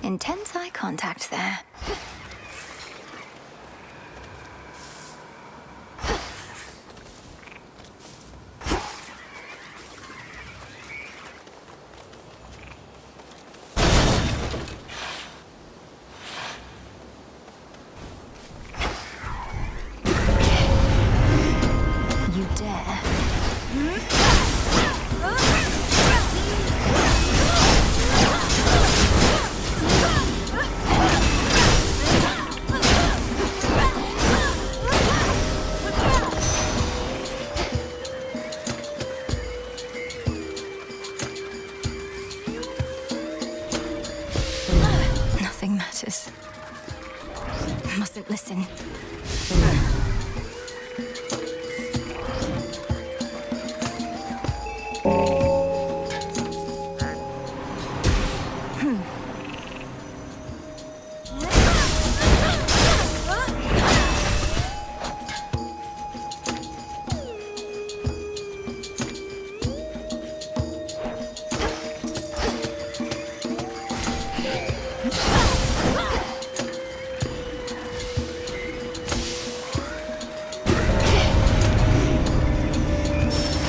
Intense eye contact there. You dare. Nothing matters. Mustn't listen.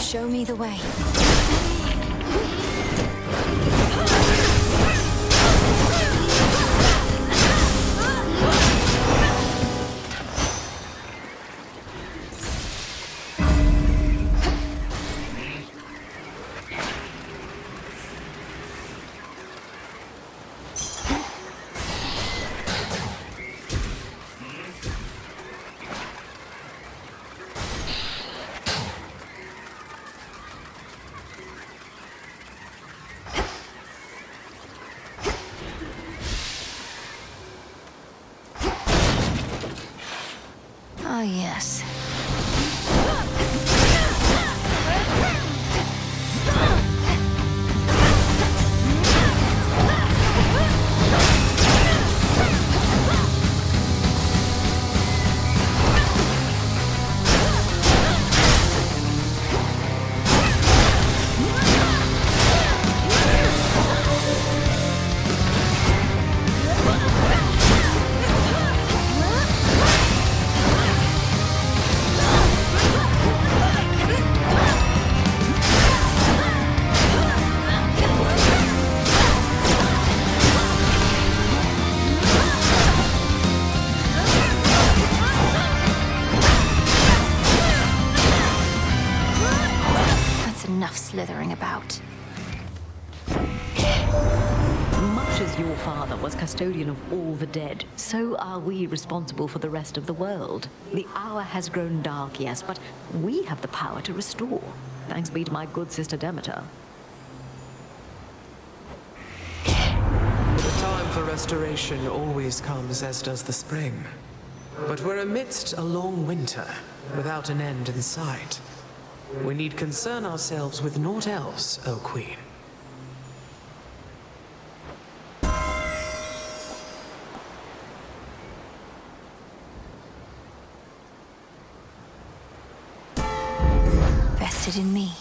Show me the way. Ah, yes. Enough slithering about.
Much as your father was custodian of all the dead, so are we responsible for the rest of the world. The hour has grown dark, yes, but we have the power to restore. Thanks be to my good sister Demeter.
The time for restoration always comes, as does the spring. But we're amidst a long winter, without an end in sight. We need concern ourselves with naught else, O Queen.
Vested in me.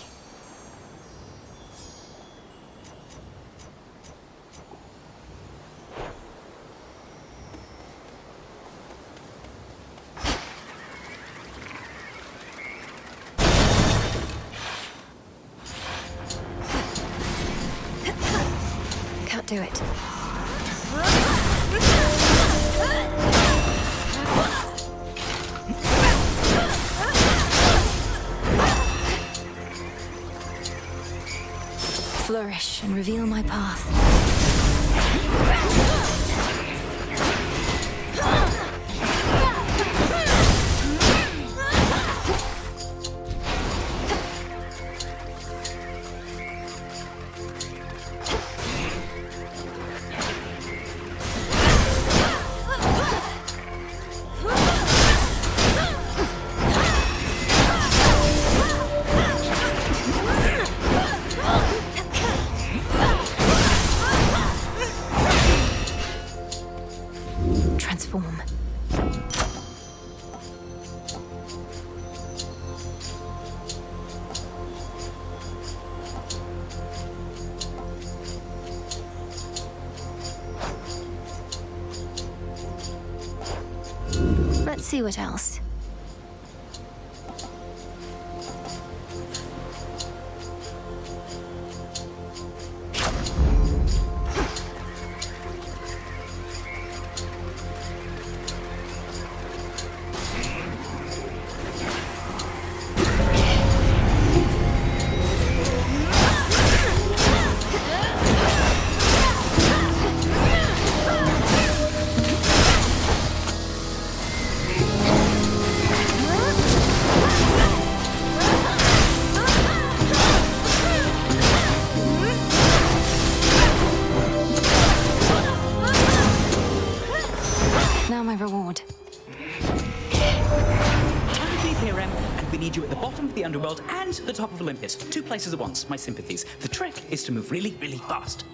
Do it. Flourish and reveal my path. Transform. Let's see what else. Now my reward.
Time to leave here, Em, and we need you at the bottom of the underworld and the top of Olympus. 2 places at once, my sympathies. The trick is to move really, really fast.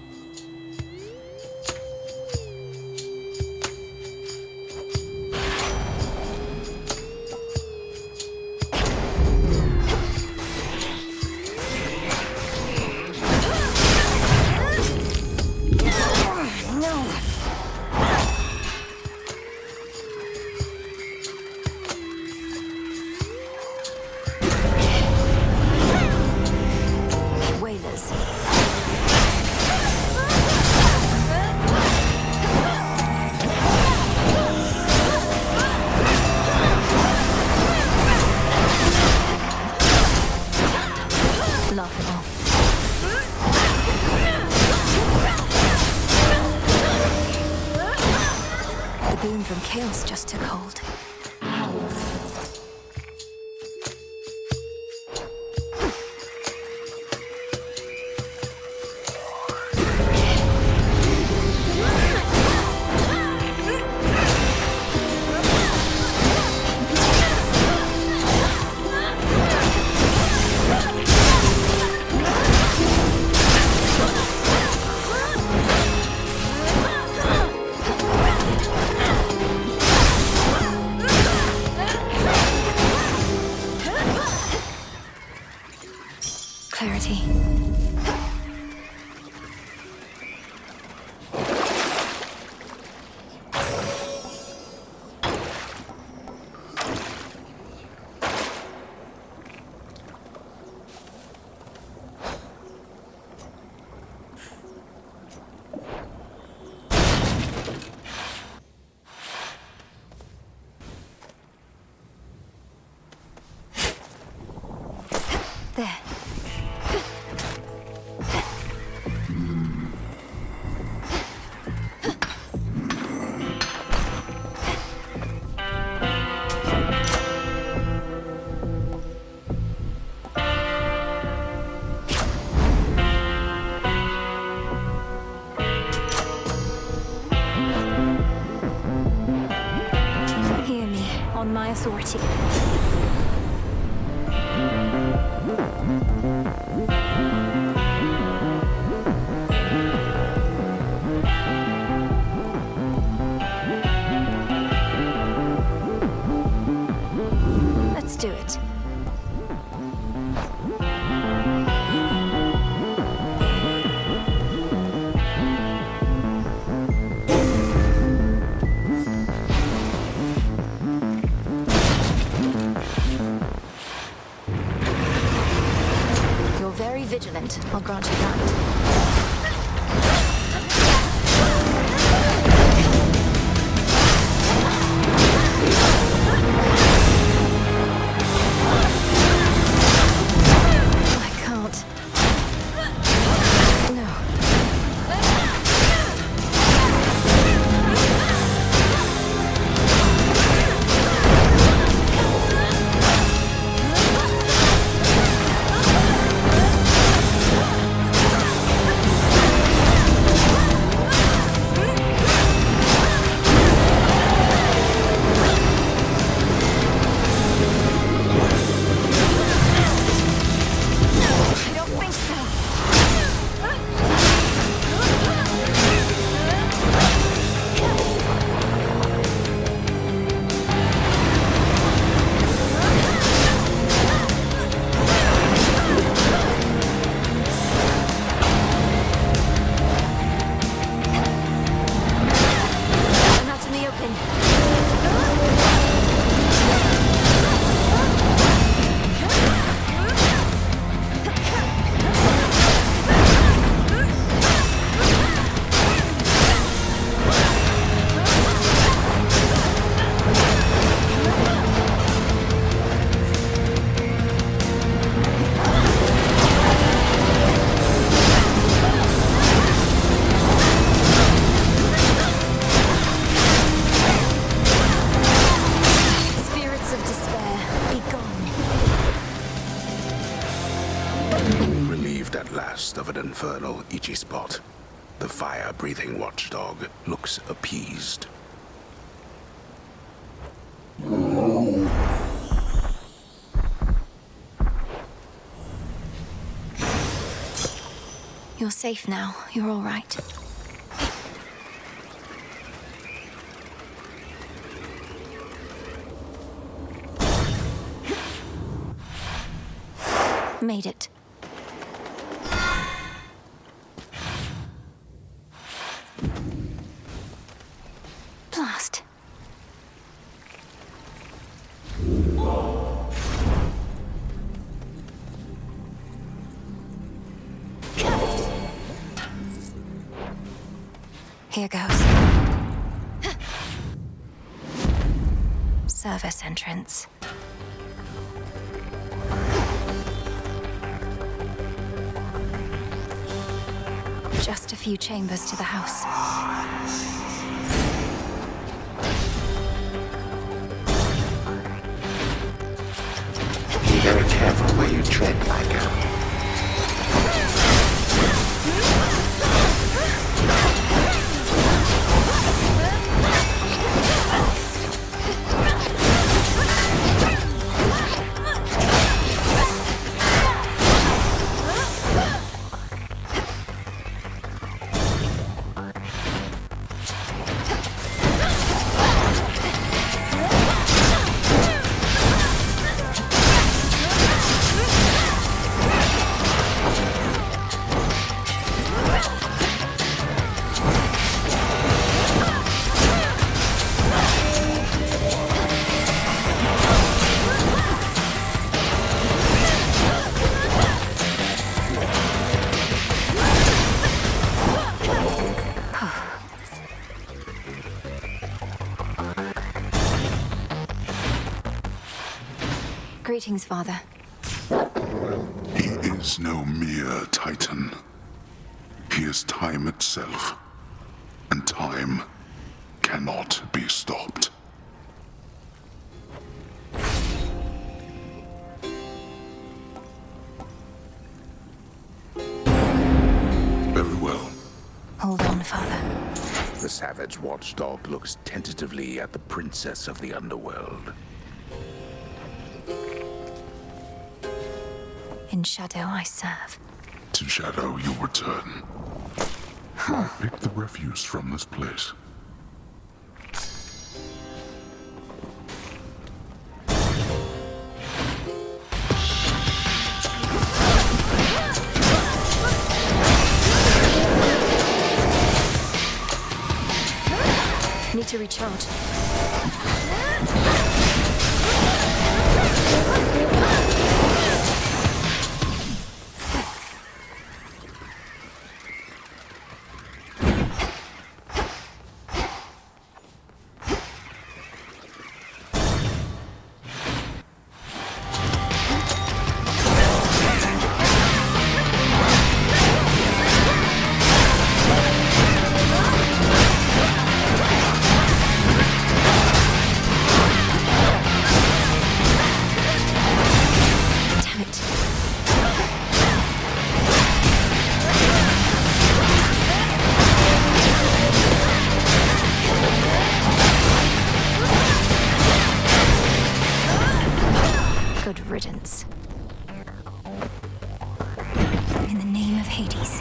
From chaos just took hold. authority. There. Hear me, on my authority. Let's do it. You're very vigilant, I'll grant you that.
Of an infernal itchy spot. The fire-breathing watchdog looks appeased.
You're safe now. You're all right. Made it. Blast. Here goes. Service entrance. Just a few chambers to the house.
Be very careful where you tread, my girl.
Greetings, Father.
He is no mere Titan. He is time itself, and time cannot be stopped. Very well.
Hold on, Father.
The savage watchdog looks tentatively at the princess of the underworld.
In shadow I serve.
To shadow you return. I picked the refuse from this place.
Need to recharge. Good riddance. In the name of Hades.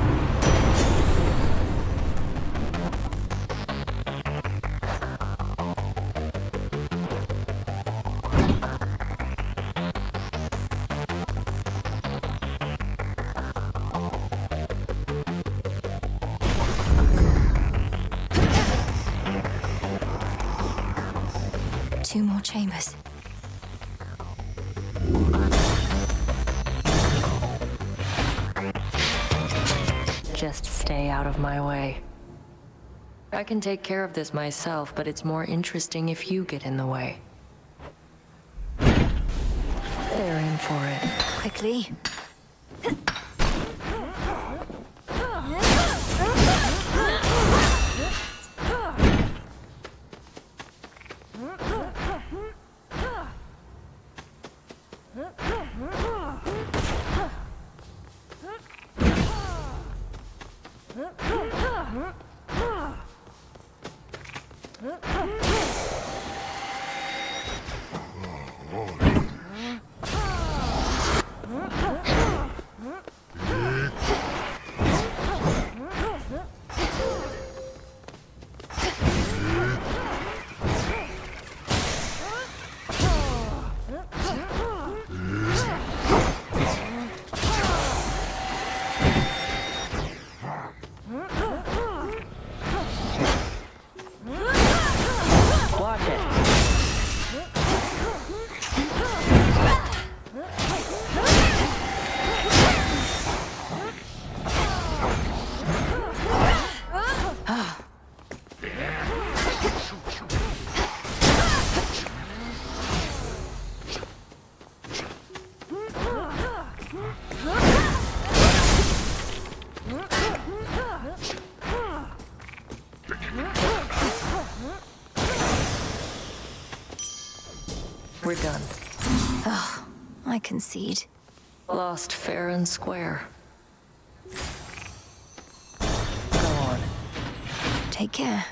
Two more chambers.
Just stay out of my way. I can take care of this myself, but it's more interesting if you get in the way. They're in for it.
Quickly.
We're done.
Oh, I concede.
Lost fair and square. Go on.
Take care.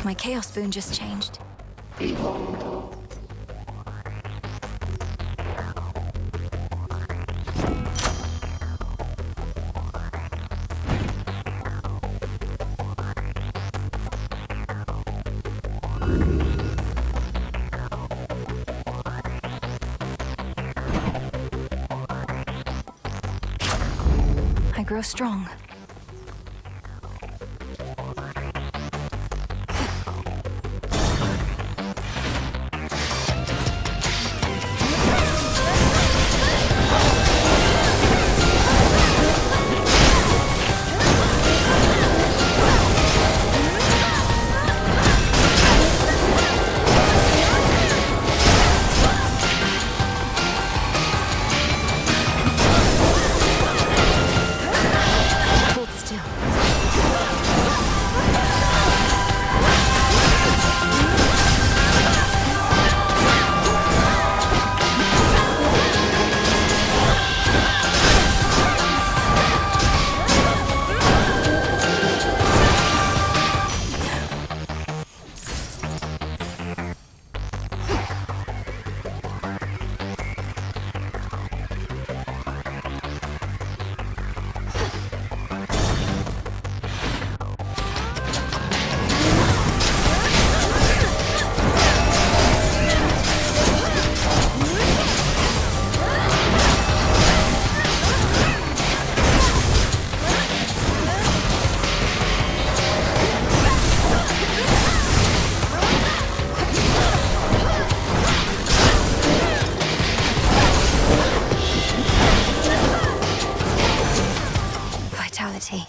My Chaos Spoon just changed. grow strong. Vitality.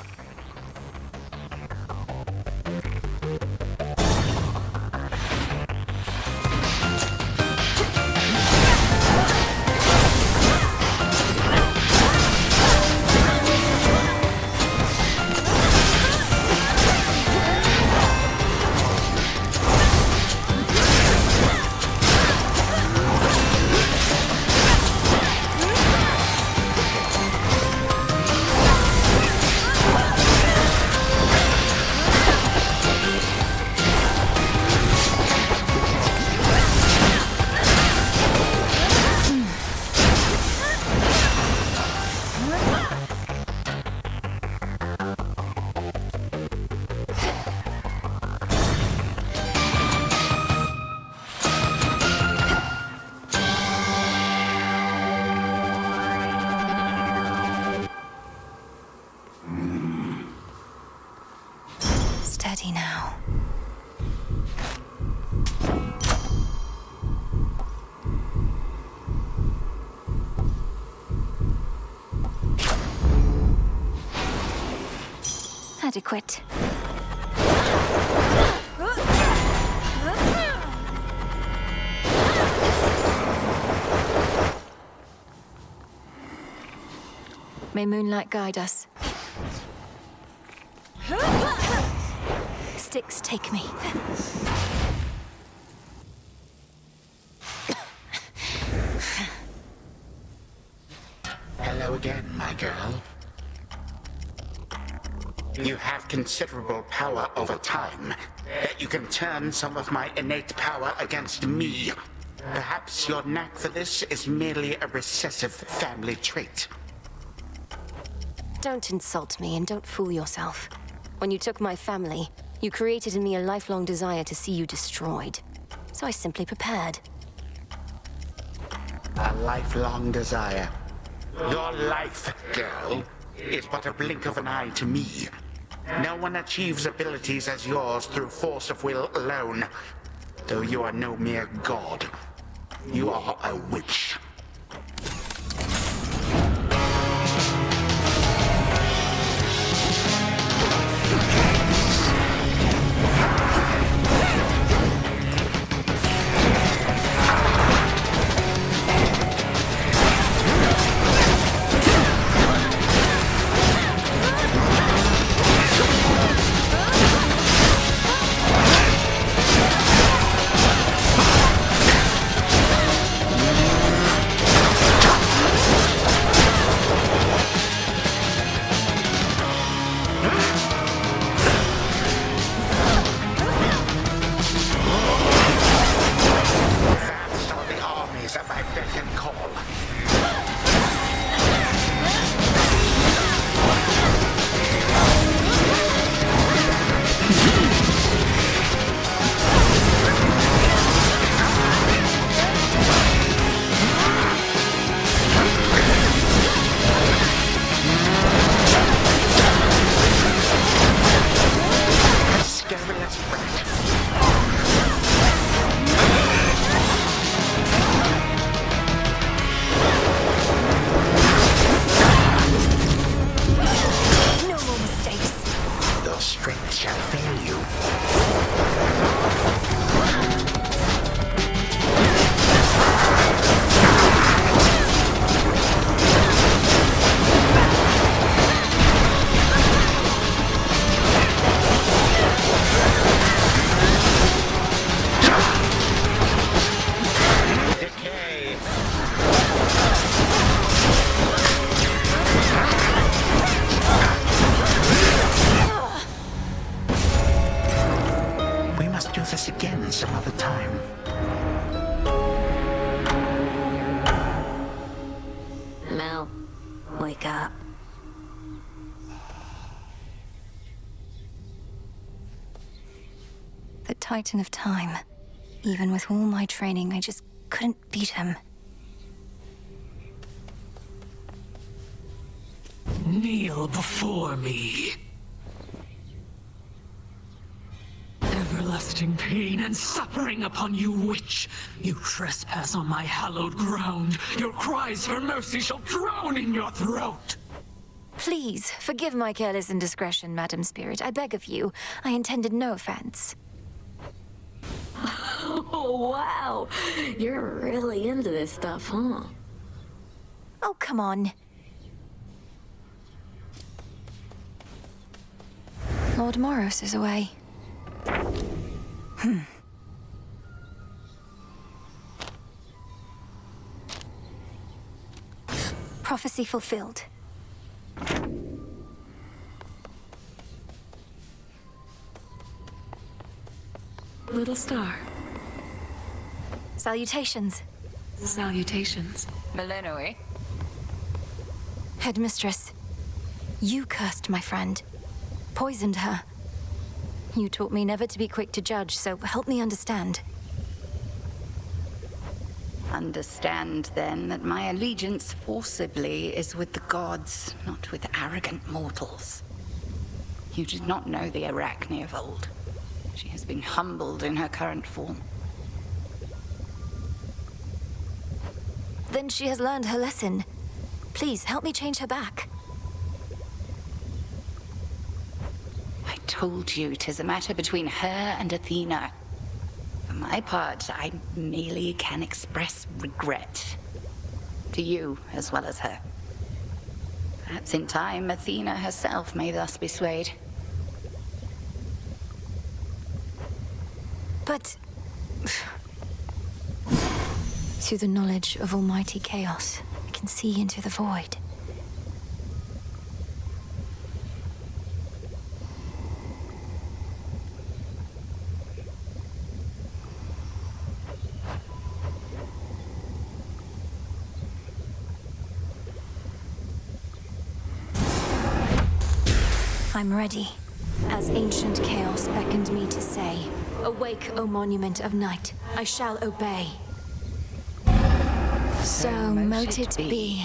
Steady now. Adequate. May moonlight guide us. Sticks take me.
Hello again, my girl. You have considerable power over time, yet you can turn some of my innate power against me. Perhaps your knack for this is merely a recessive family trait.
Don't insult me and don't fool yourself. When you took my family, you created in me a lifelong desire to see you destroyed. So I simply prepared.
A lifelong desire. Your life, girl, is but a blink of an eye to me. No one achieves abilities as yours through force of will alone. Though you are no mere god. You are a witch.
Mel, wake up.
The Titan of Time. Even with all my training, I just couldn't beat him.
Kneel before me. Everlasting pain and suffering upon you, witch! You trespass on my hallowed ground. Your cries for mercy shall drown in your throat!
Please, forgive my careless indiscretion, Madam Spirit. I beg of you. I intended no offense.
Oh, wow. You're really into this stuff, huh?
Oh, come on. Lord Moros is away. Prophecy fulfilled.
Little star.
Salutations.
Salutations.
Melenoe?
Headmistress, you cursed my friend. Poisoned her. You taught me never to be quick to judge, so help me understand.
Understand, then, that my allegiance forcibly is with the gods, not with arrogant mortals. You did not know the Arachne of old. She has been humbled in her current form.
Then she has learned her lesson. Please, help me change her back.
I told you 'tis a matter between her and Athena. For my part, I merely can express regret. To you as well as her. Perhaps in time, Athena herself may thus be swayed.
But... through the knowledge of almighty chaos, I can see into the void. I'm ready, as ancient chaos beckoned me to say. Awake, O monument of night, I shall obey. So mote it be.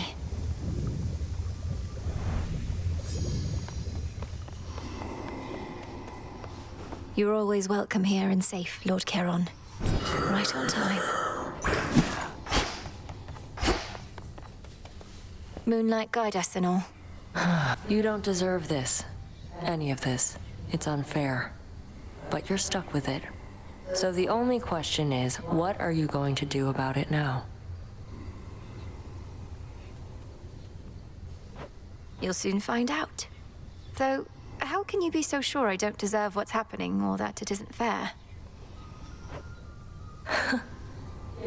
You're always welcome here and safe, Lord Charon. Right on time. Moonlight guide us and all.
You don't deserve this. Any of this. It's unfair. But you're stuck with it. So the only question is, what are you going to do about it now?
You'll soon find out. Though, how can you be so sure I don't deserve what's happening or that it isn't fair?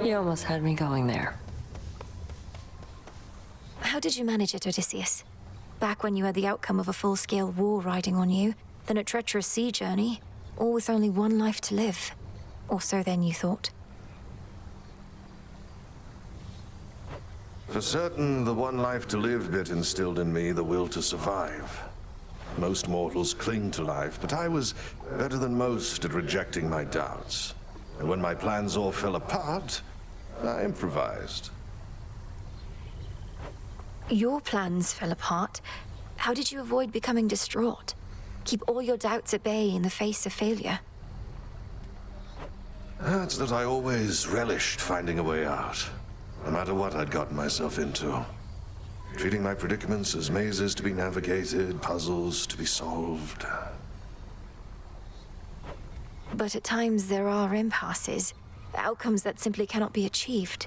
You almost had me going there.
How did you manage it, Odysseus? Back when you had the outcome of a full-scale war riding on you, then a treacherous sea journey, all with only one life to live. Or so then you thought.
For certain, the one life to live bit instilled in me the will to survive. Most mortals cling to life, but I was better than most at rejecting my doubts. And when my plans all fell apart, I improvised.
Your plans fell apart. How did you avoid becoming distraught? Keep all your doubts at bay in the face of failure?
It's that I always relished finding a way out, no matter what I'd gotten myself into. Treating my predicaments as mazes to be navigated, puzzles to be solved.
But at times there are impasses, outcomes that simply cannot be achieved.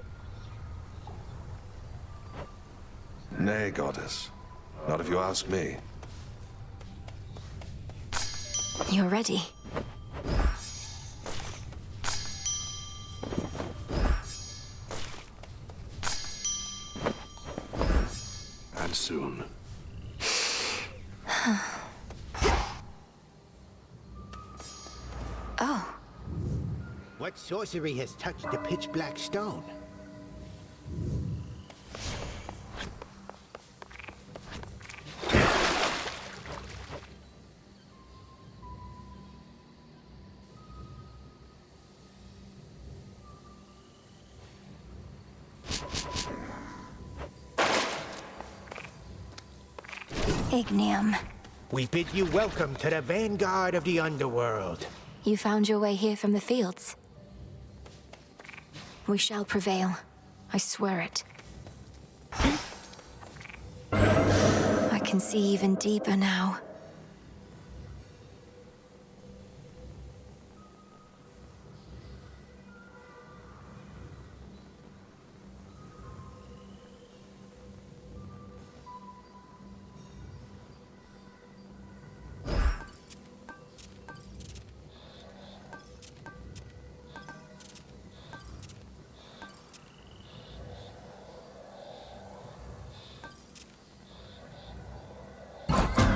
Nay, goddess. Not if you ask me.
You're ready.
And soon.
Oh.
What sorcery has touched the pitch-black stone?
Ignium.
We bid you welcome to the vanguard of the underworld.
You found your way here from the fields. We shall prevail. I swear it. I can see even deeper now.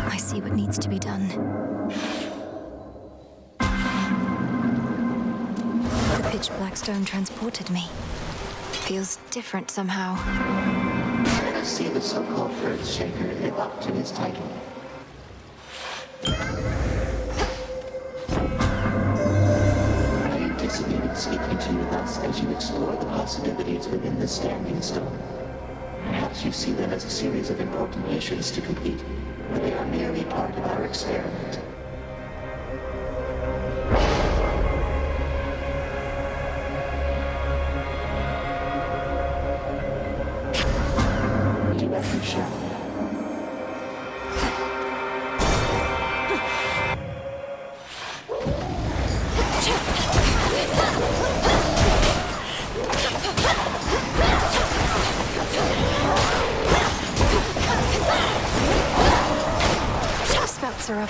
I see what needs to be done. The pitch black stone transported me. Feels different somehow.
I see the so-called Earthshaker live up to his title. I anticipated speaking to you thus as you explore the possibilities within the Standing Stone. Perhaps you see them as a series of important missions to complete, but they are merely part of our experiment. Do as you shall.
Spouts are up.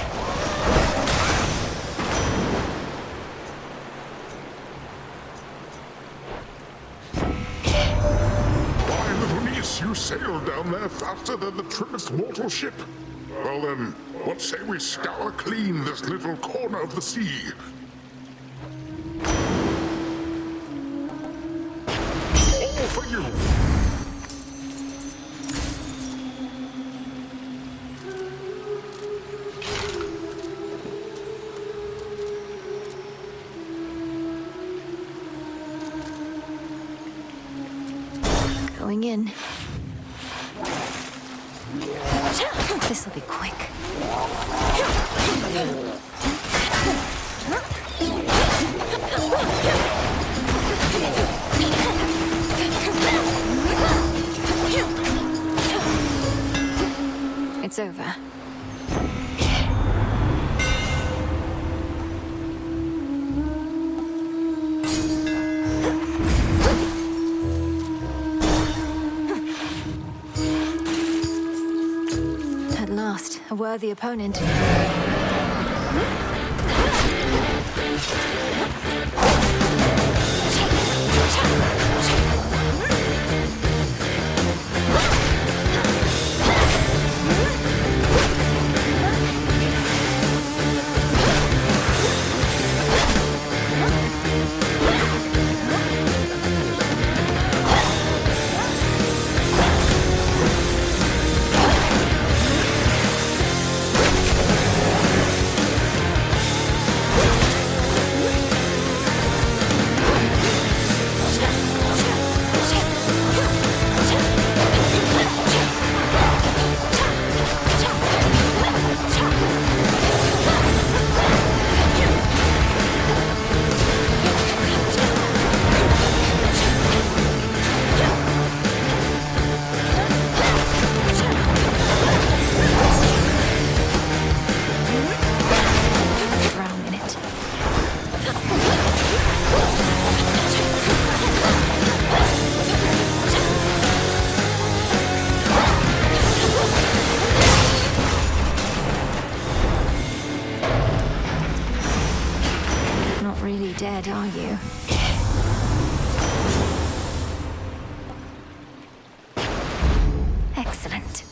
My little niece, you sailed down there faster than the trimmest mortal ship. Well then, what say we scour clean this little corner of the sea? All for you!
Going in. This'll be quick. It's over. At last, a worthy opponent. Dead, are you? Excellent.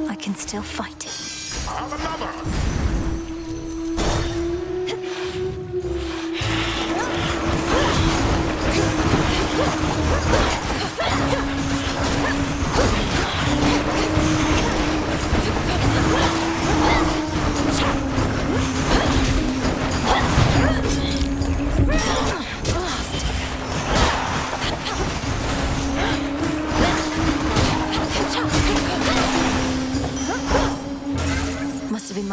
I can still fight.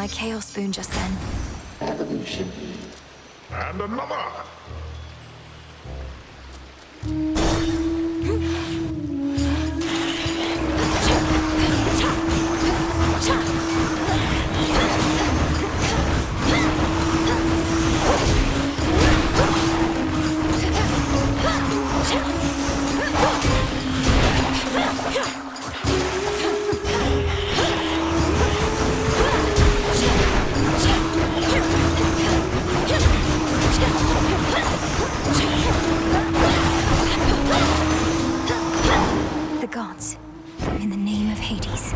my chaos boon just then.
Evolution.
And another!
The gods, in the name of Hades.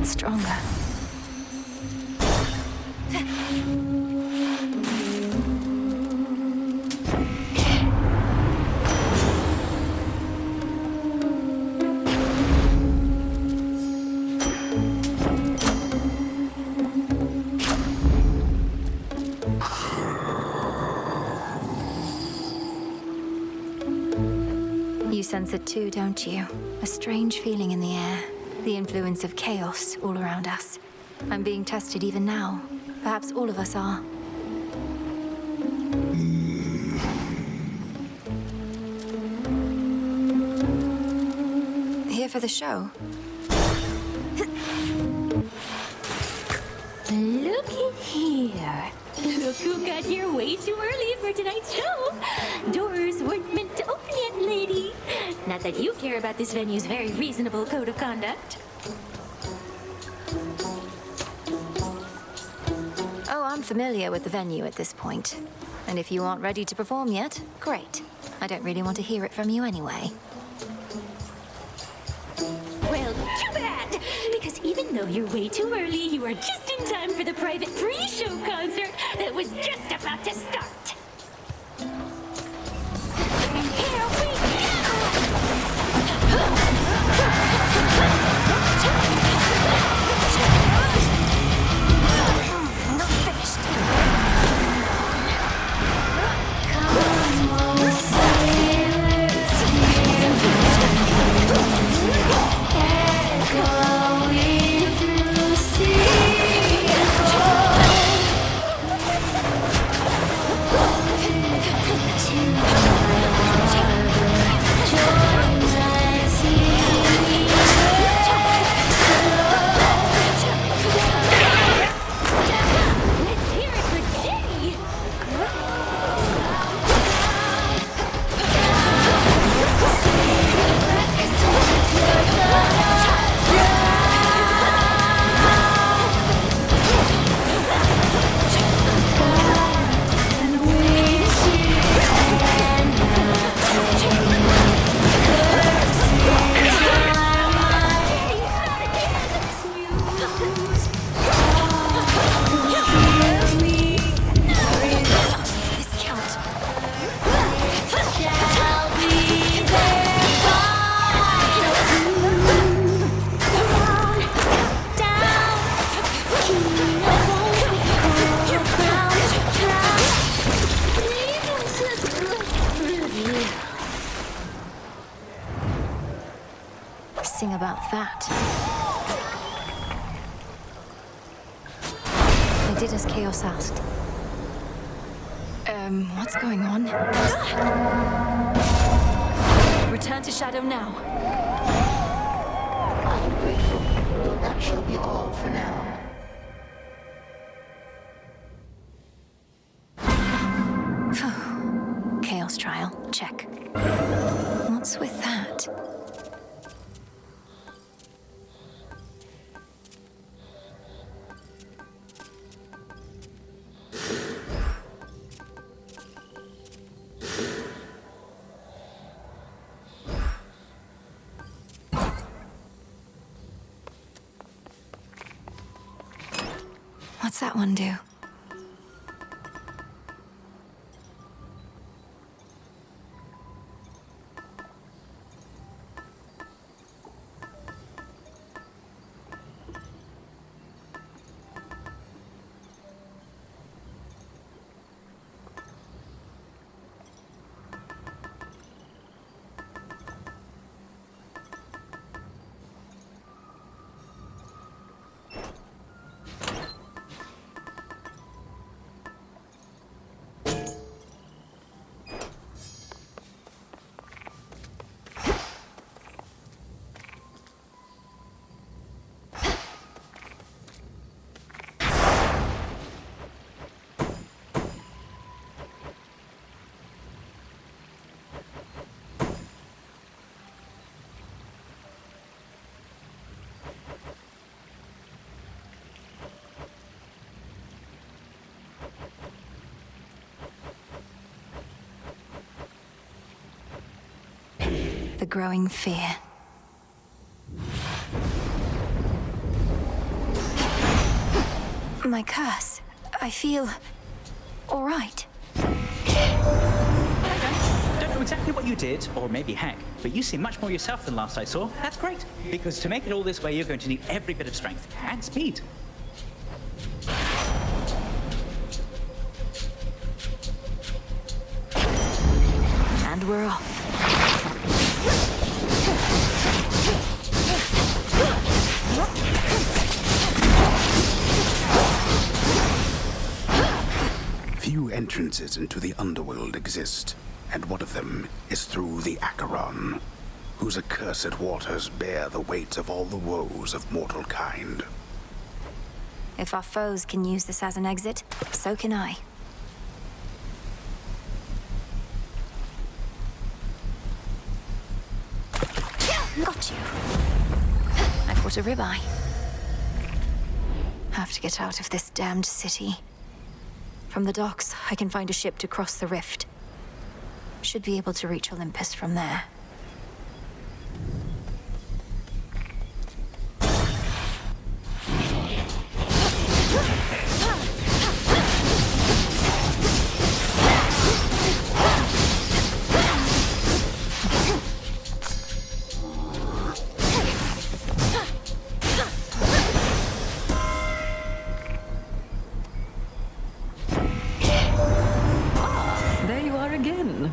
Stronger. You sense it too, don't you? A strange feeling in the air. The influence of chaos all around us. I'm being tested even now. Perhaps all of us are. Here for the show?
Look in here. Look who got here way too early for tonight's show. Doors weren't meant to open yet, lady. Not that you care about this venue's very reasonable code of conduct.
Oh, I'm familiar with the venue at this point. And if you aren't ready to perform yet, great. I don't really want to hear it from you anyway.
Well, too bad! Because even though you're way too early, you are just in time for the private pre-show concert that was just about to start. Here we
go! Not finished. Sing about that. I did as Chaos asked. What's going on? Return to Shadow now.
I'm grateful. That shall be all for now.
Chaos trial, check. What's with that? What's that one do? the growing fear. My curse. I feel all right.
Don't know exactly what you did, or maybe heck, but you seem much more yourself than last I saw. That's great, because to make it all this way, you're going to need every bit of strength and speed.
And we're off.
Few entrances into the underworld exist, and one of them is through the Acheron, whose accursed waters bear the weight of all the woes of mortal kind.
If our foes can use this as an exit, so can I. Got you. I caught a ribeye. Have to get out of this damned city. From the docks, I can find a ship to cross the rift. Should be able to reach Olympus from there.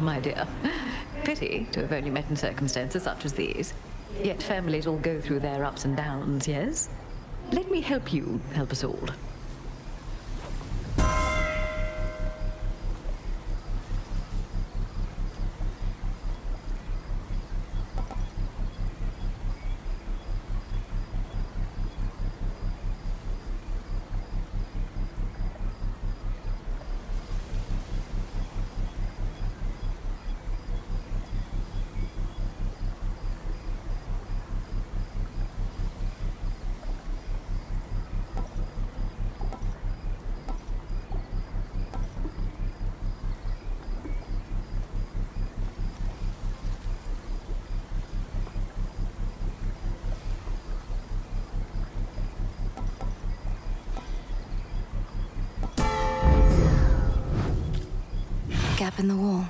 My dear. Pity to have only met in circumstances such as these. Yet families all go through their ups and downs, yes? Let me help you help us all.
Gap in the wall.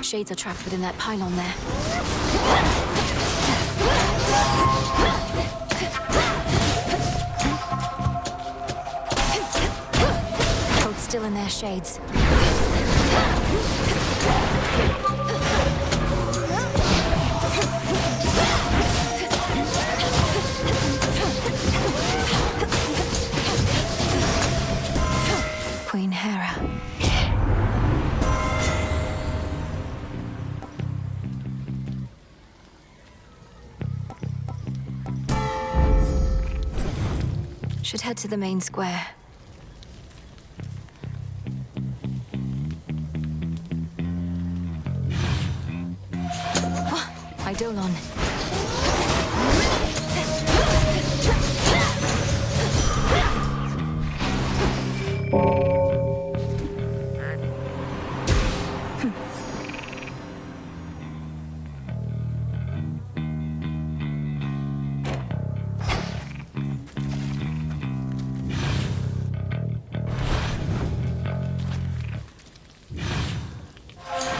Shades are trapped within that pylon there. Hold still in their shades. Queen Hera. Should head to the main square. Eidolon.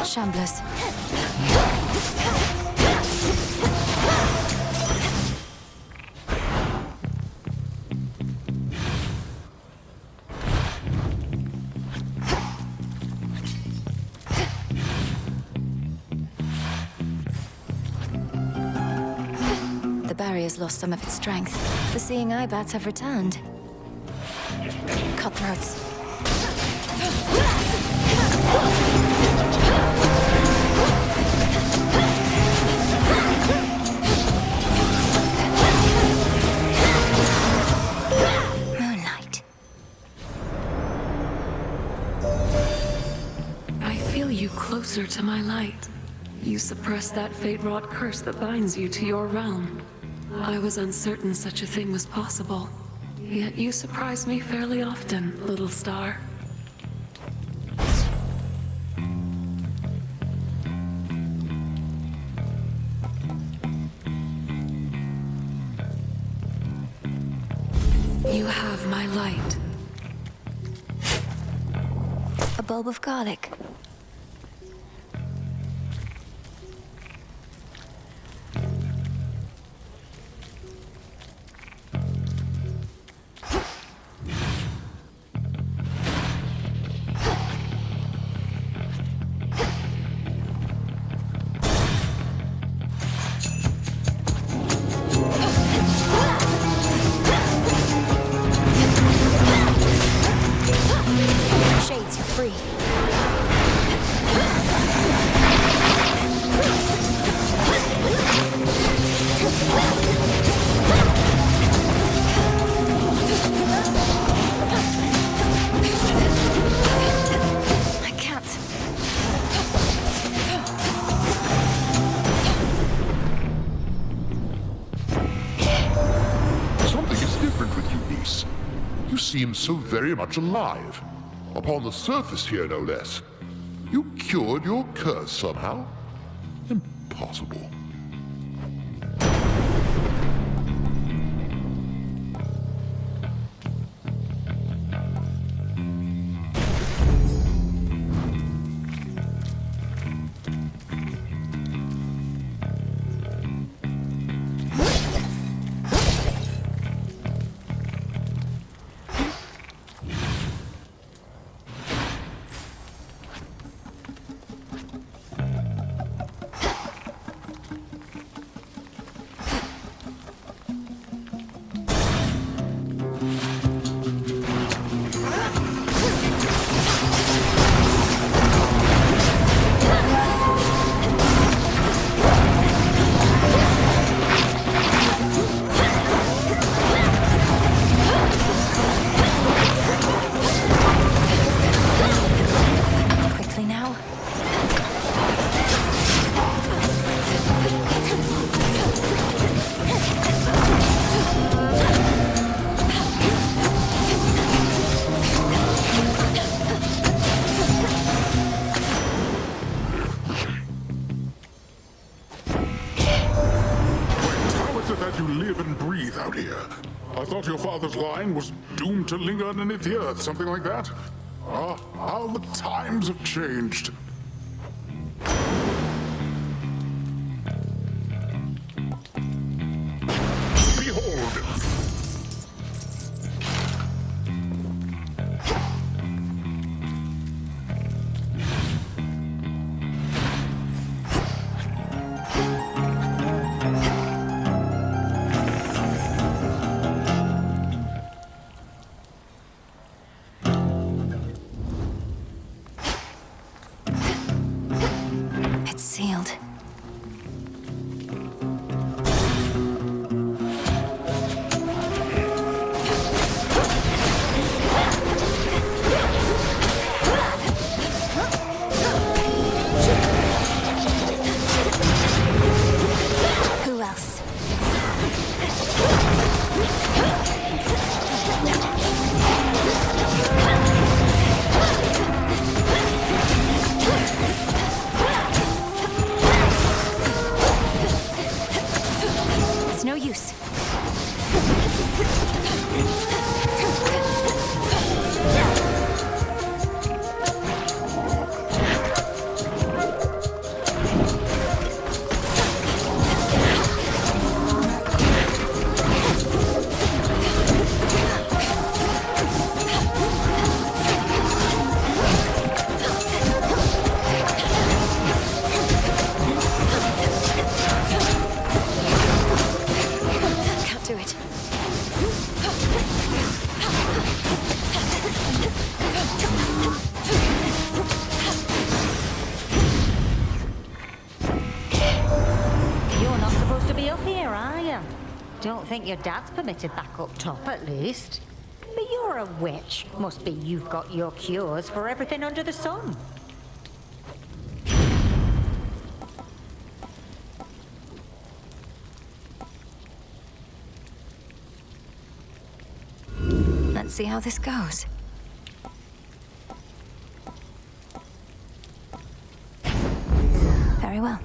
Shamblers. The barrier's lost some of its strength. The seeing eye bats have returned. Cutthroats. Moonlight.
I feel you closer to my light. You suppress that fate-wrought curse that binds you to your realm. I was uncertain such a thing was possible. Yet you surprise me fairly often, little star. You have my light.
A bulb of garlic. Shades, you're free. I can't.
Something is different with you, niece. You seem so very much alive. Upon the surface here, no less. You cured your curse somehow? Impossible.
Quickly now.
How is it that you live and breathe out here? I thought your father's line was doomed to linger underneath the earth, something like that. Ah, how the times have changed. Behold!
It's sealed. Who else? It's no use. Can't do it.
You're not supposed to be up here, are you? Don't think your dad's permitted back up top, at least. But you're a witch. Must be you've got your cures for everything under the sun.
Let's see how this goes. Very well.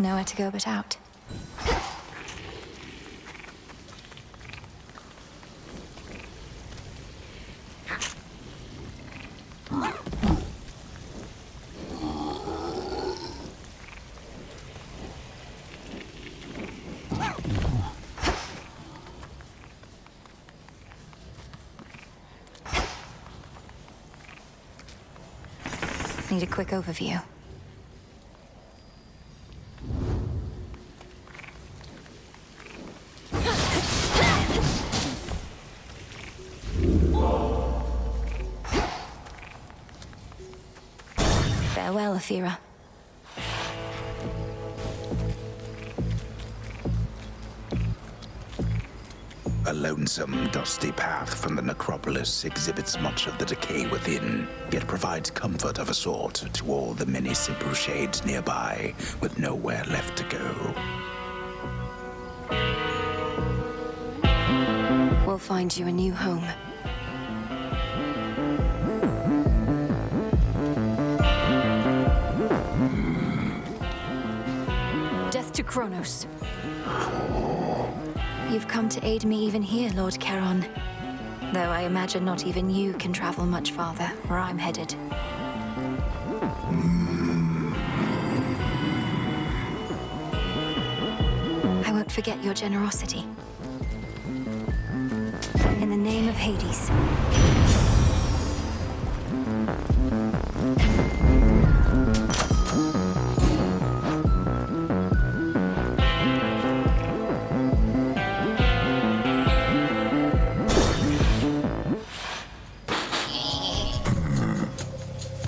Nowhere to go but out. Need a quick overview. Farewell, Athera.
A lonesome, dusty path from the necropolis exhibits much of the decay within, yet provides comfort of a sort to all the many simple shades nearby, with nowhere left to go.
We'll find you a new home. Death to Kronos. You've come to aid me even here, Lord Charon. Though I imagine not even you can travel much farther where I'm headed. I won't forget your generosity. In the name of Hades.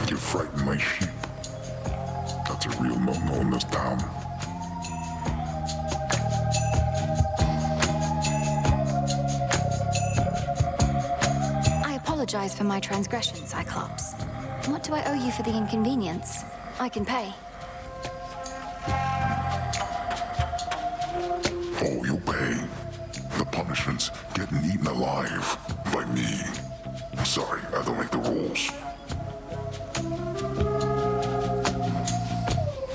You frighten my sheep. That's a real no-no in this town.
I apologize for my transgression, Cyclops. What do I owe you for the inconvenience? I can pay.
Oh, you'll pay. The punishment's getting eaten alive by me. Sorry, I don't make the rules.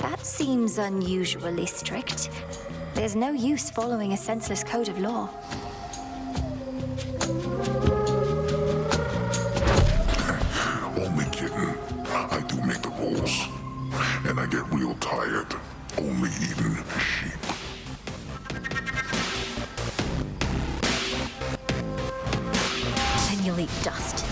That seems unusually strict. There's no use following a senseless code of law.
Only kidding. I do make the rules. And I get real tired only eating sheep.
Then you'll eat dust.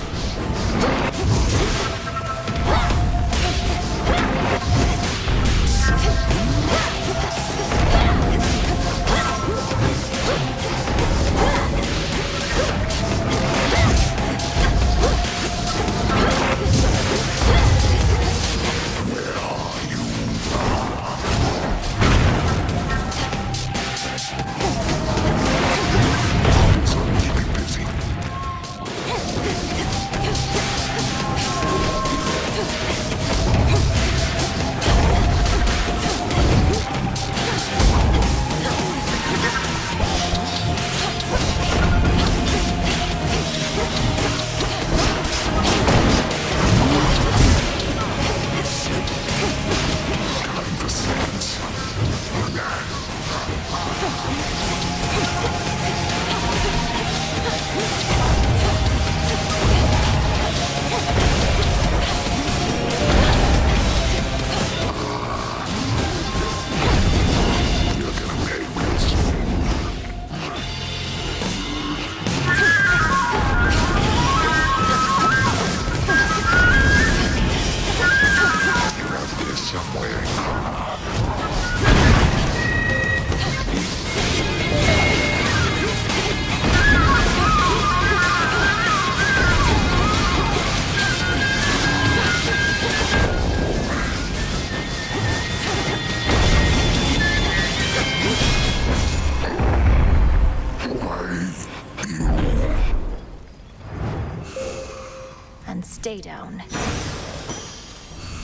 And stay down.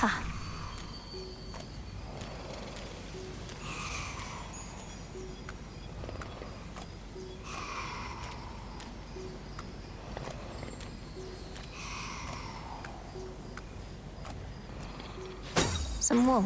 Ah. Some wool.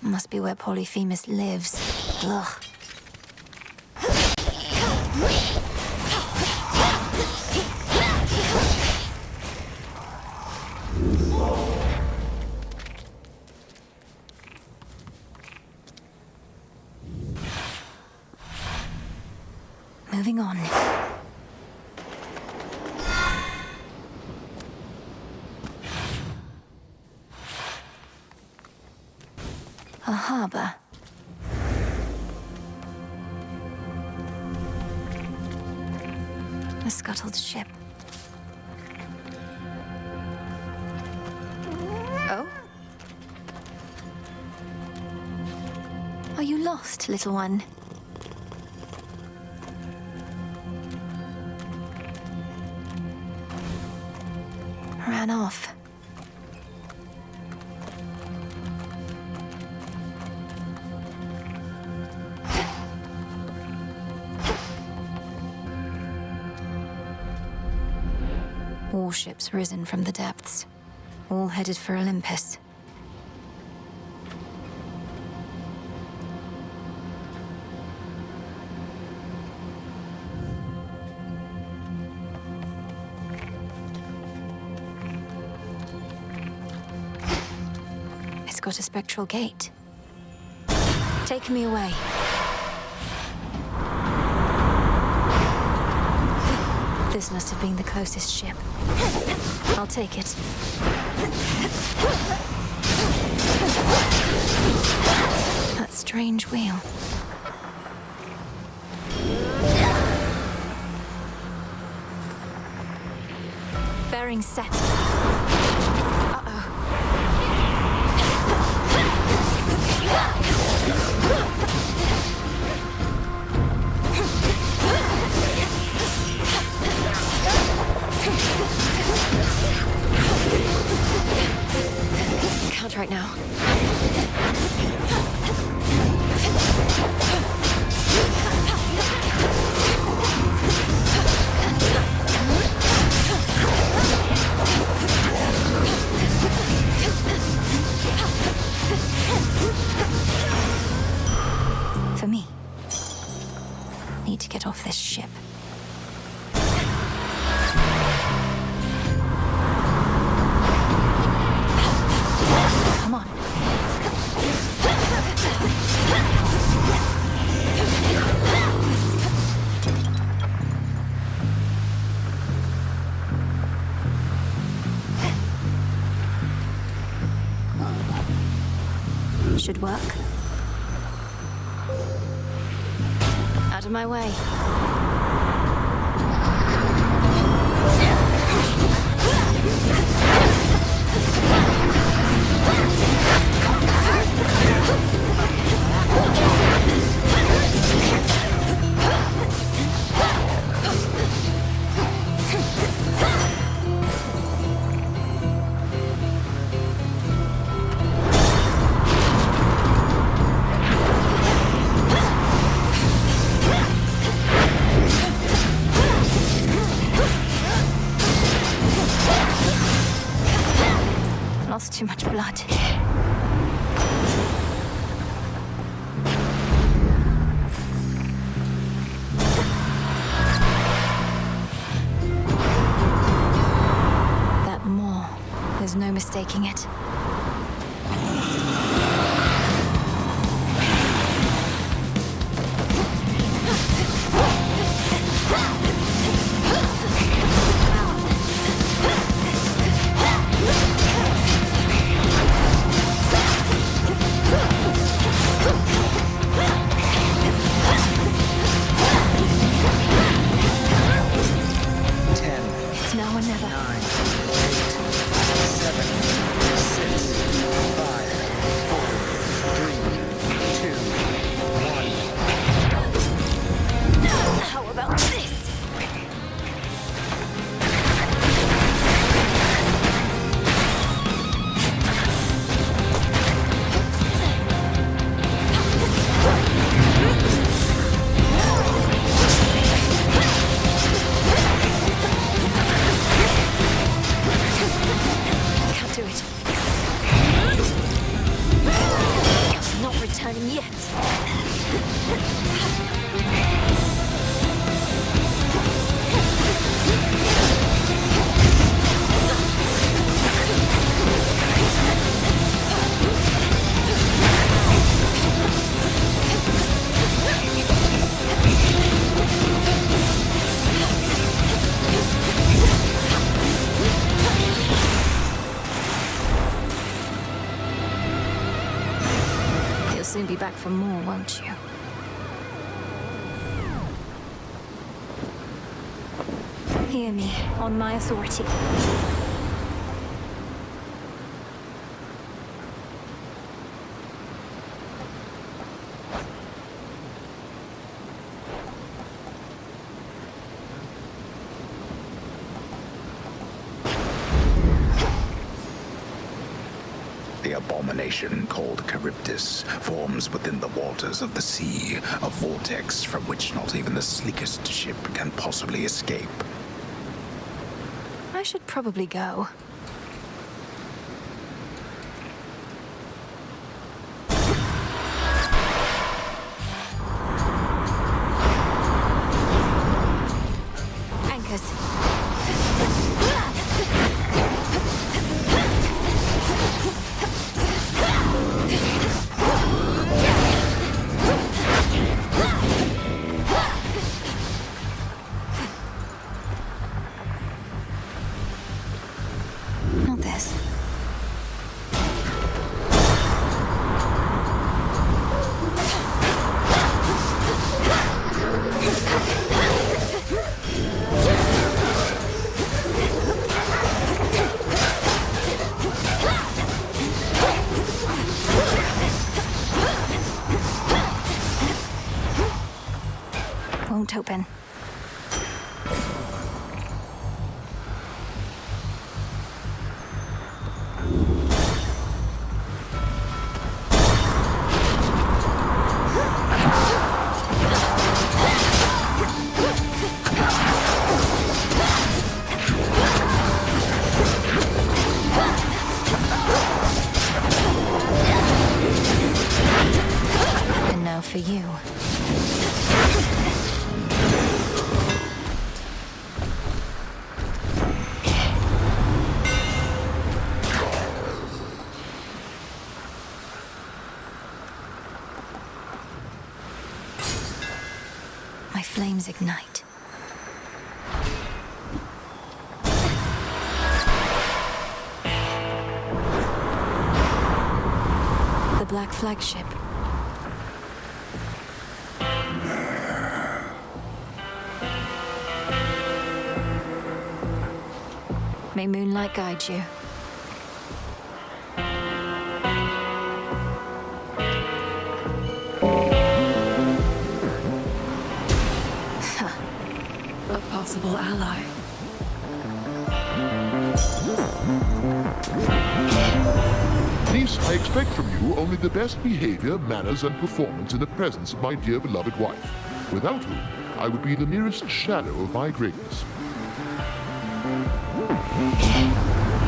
Must be where Polyphemus lives. Ugh. Moving on. A harbor. A scuttled ship. Oh? Are you lost, little one? Ran off. Warships risen from the depths, all headed for Olympus. It's got a spectral gate. Take me away. This must have been the closest ship. I'll take it. That strange wheel. Bearing set. Can't right now. For me. Need to get off this ship. Come on. Should work. Out of my way. Lost too much blood. That maw, there's no mistaking it. It's now or never.
9, 8, 7, 6, 5,
find him yet. You'll soon be back for more, won't you? Hear me, on my authority.
The abomination called Charybdis forms within the waters of the sea, a vortex from which not even the sleekest ship can possibly escape.
I should probably go. Anchors. Not this. Won't open. And now for you. My flames ignite. The Black Flagship. May moonlight guide you.
A possible ally.
Niece, I expect from you only the best behavior, manners, and performance in the presence of my dear beloved wife, without whom I would be the merest shadow of my greatness.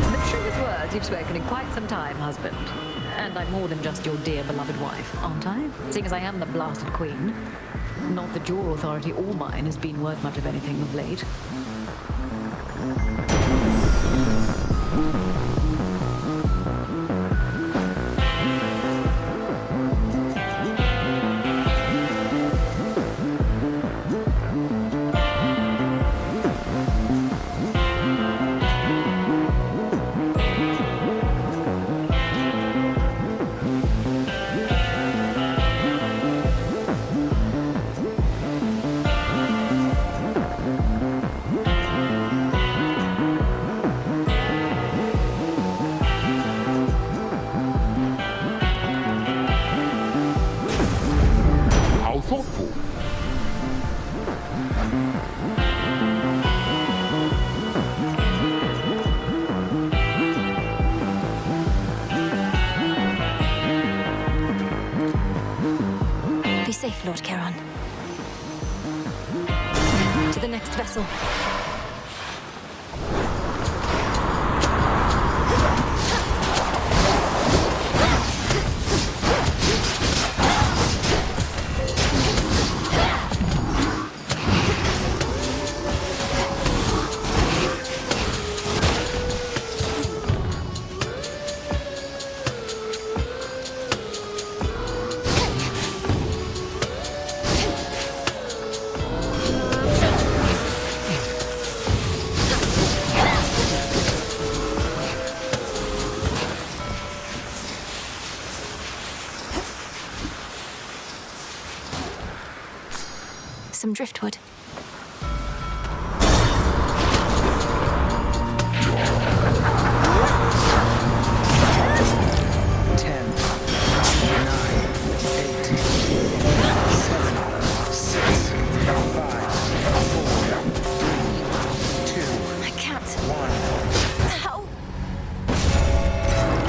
The truest words you've spoken in quite some time, husband. And I'm more than just your dear beloved wife, aren't I? Seeing as I am the blasted queen. Not that your authority or mine has been worth much of anything of late.
Thoughtful.
Be safe, Lord Charon. To the next vessel. some driftwood.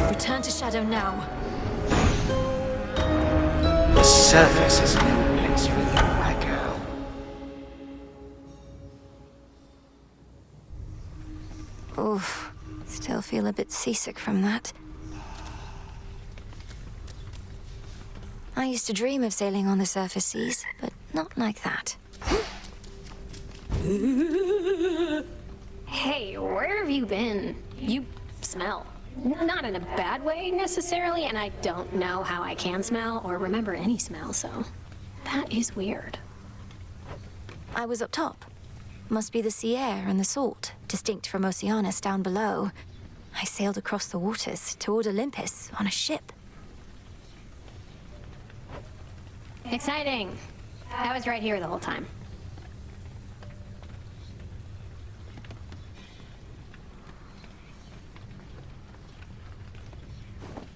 Return to Shadow now.
The surface is no place for you, my girl.
Oof. Still feel a bit seasick from that. I used to dream of sailing on the surface seas, but not like that.
Hey, where have you been? You smell. Not in a bad way, necessarily, and I don't know how I can smell or remember any smell, so that is weird.
I was up top. Must be the sea air and the salt, distinct from Oceanus down below. I sailed across the waters toward Olympus on a ship.
Exciting. I was right here the whole time.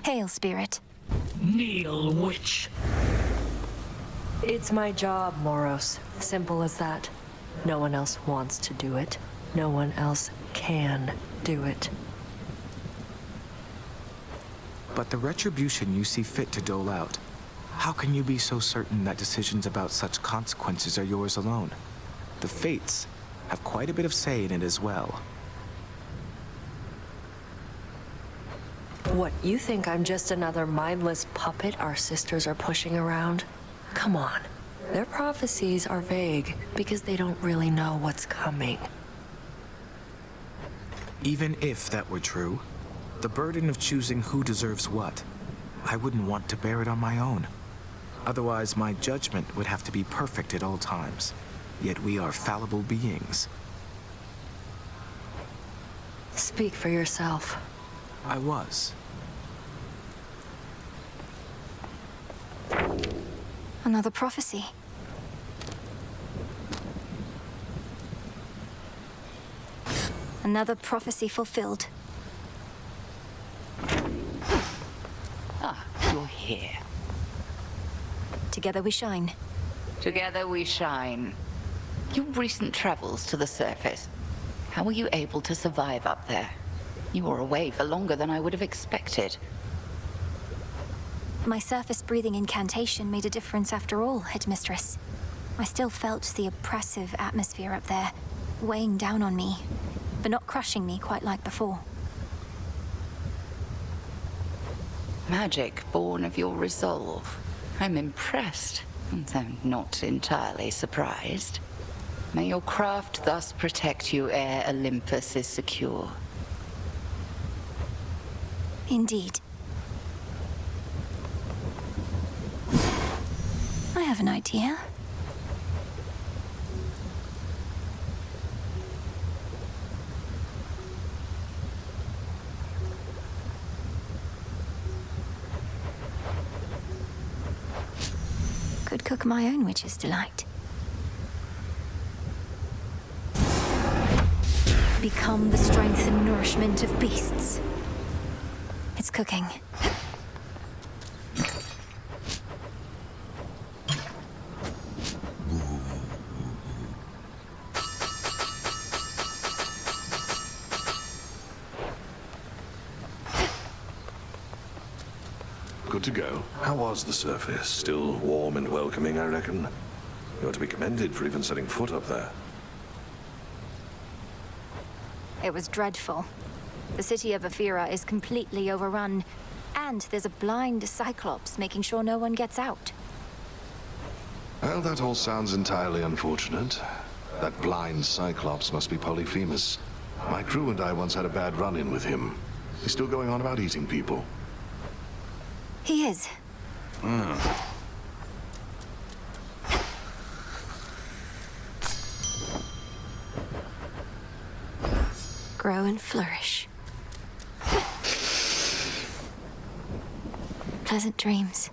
Hail, spirit.
Kneel, witch.
It's my job, Moros. Simple as that. No one else wants to do it. No one else can do it.
But the retribution you see fit to dole out, how can you be so certain that decisions about such consequences are yours alone? The Fates have quite a bit of say in it as well.
What, you think I'm just another mindless puppet our sisters are pushing around? Come on. Their prophecies are vague because they don't really know what's coming.
Even if that were true, the burden of choosing who deserves what, I wouldn't want to bear it on my own. Otherwise, my judgment would have to be perfect at all times. Yet we are fallible beings.
Speak for yourself.
I was.
Another prophecy. Another prophecy fulfilled.
Ah, you're here.
Together we shine.
Together we shine. Your recent travels to the surface. How were you able to survive up there? You were away for longer than I would have expected.
My surface-breathing incantation made a difference after all, Headmistress. I still felt the oppressive atmosphere up there, weighing down on me, but not crushing me quite like before.
Magic born of your resolve. I'm impressed, though not entirely surprised. May your craft thus protect you ere Olympus is secure.
Indeed. I have an idea. Could cook my own witch's delight. Become the strength and nourishment of beasts. It's cooking.
Good to go. How was the surface? Still warm and welcoming, I reckon. You ought to be commended for even setting foot up there.
It was dreadful. The city of Aphira is completely overrun, and there's a blind Cyclops making sure no one gets out.
Well, that all sounds entirely unfortunate. That blind Cyclops must be Polyphemus. My crew and I once had a bad run-in with him. He's still going on about eating people.
He is. Grow and flourish. Pleasant dreams.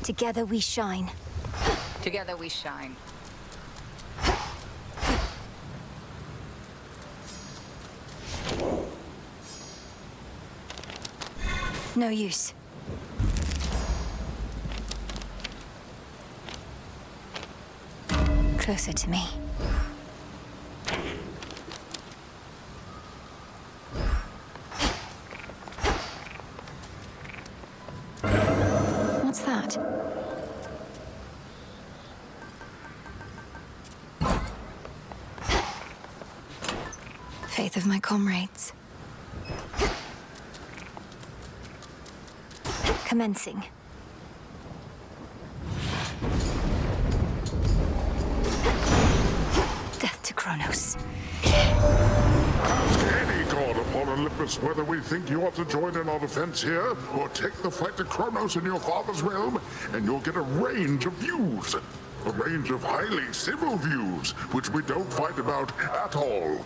Together we shine.
Together we shine.
No use. Closer to me. What's that? Faith of my comrades. Commencing. Death to Kronos.
Ask any god upon Olympus whether we think you ought to join in our defense here, or take the fight to Kronos in your father's realm, and you'll get a range of views. A range of highly civil views, which we don't fight about at all.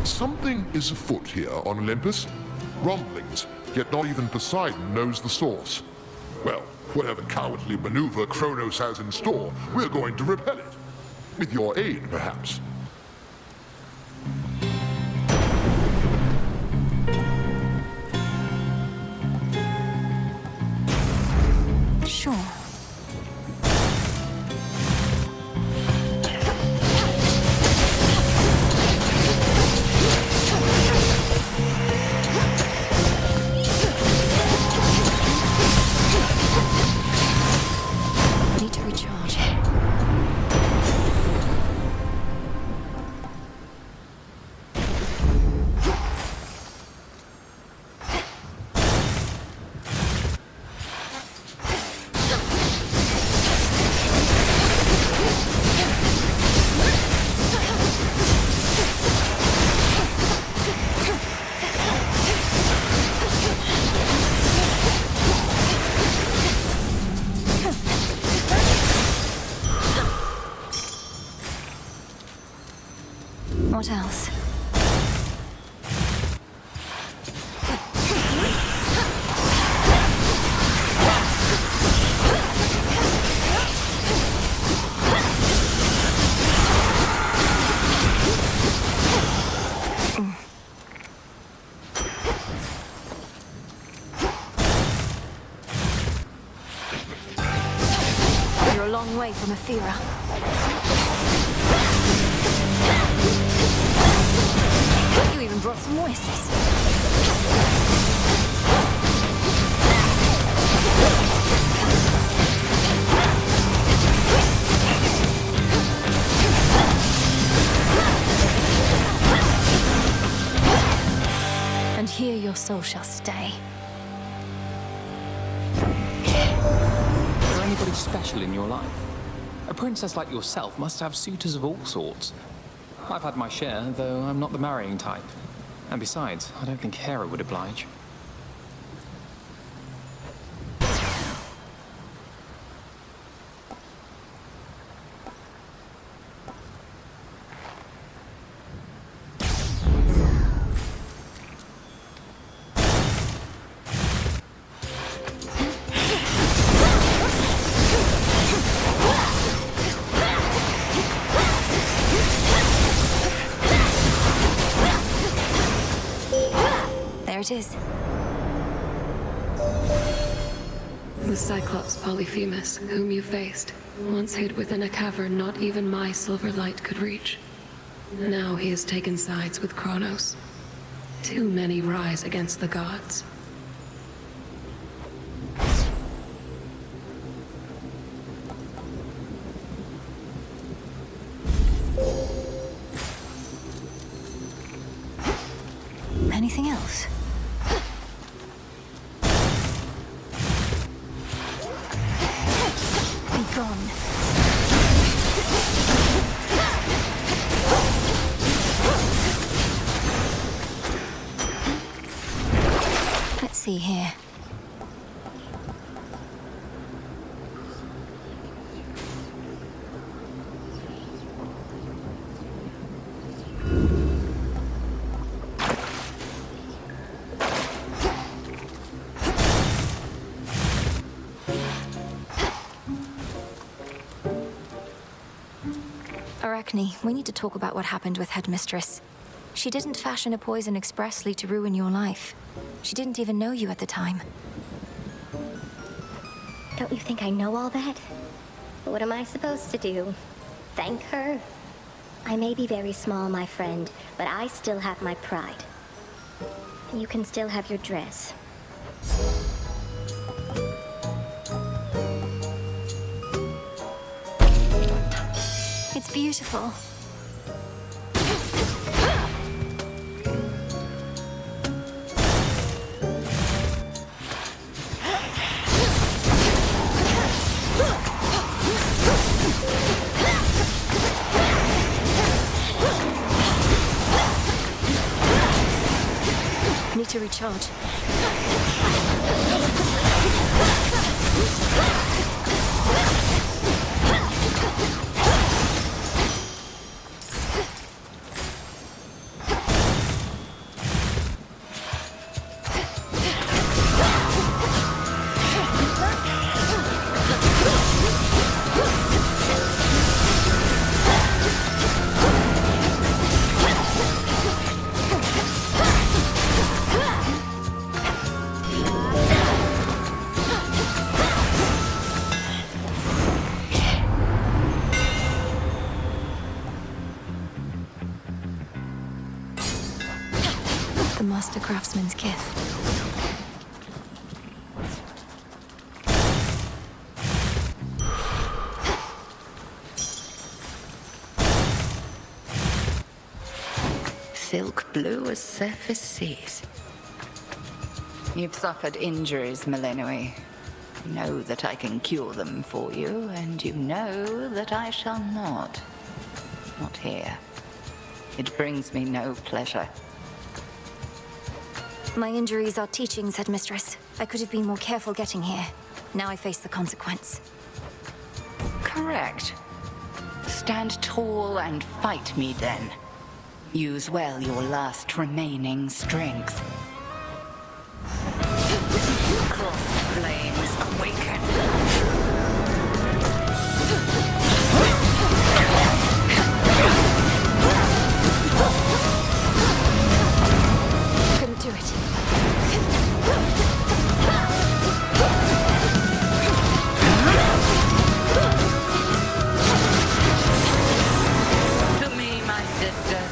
Something is afoot here on Olympus. Rumblings, yet not even Poseidon knows the source. Well, whatever cowardly maneuver Kronos has in store, we're going to repel it. With your aid, perhaps.
Sure. What else? You're a long way from Athera. You even brought some oasis. And here your soul shall stay.
Is there anybody special in your life? A princess like yourself must have suitors of all sorts. I've had my share, though I'm not the marrying type. And besides, I don't think Hera would oblige.
It is.
The Cyclops Polyphemus, whom you faced, once hid within a cavern not even my silver light could reach. Now he has taken sides with Kronos. Too many rise against the gods.
Anything else? see here. Arachne, we need to talk about what happened with Headmistress. She didn't fashion a poison expressly to ruin your life. She didn't even know you at the time.
Don't you think I know all that? What am I supposed to do? Thank her? I may be very small, my friend, but I still have my pride. You can still have your dress.
It's beautiful. Need to recharge. The Master Craftsman's gift.
Silk blue as surface seas. You've suffered injuries, Melenoi. You know that I can cure them for you, and you know that I shall not. Not here. It brings me no pleasure.
My injuries are teachings, Headmistress. I could have been more careful getting here. Now I face the consequence.
Correct. Stand tall and fight me then. Use well your last remaining strength. Crossed flames awaken.
Couldn't do it.
To me, my sisters.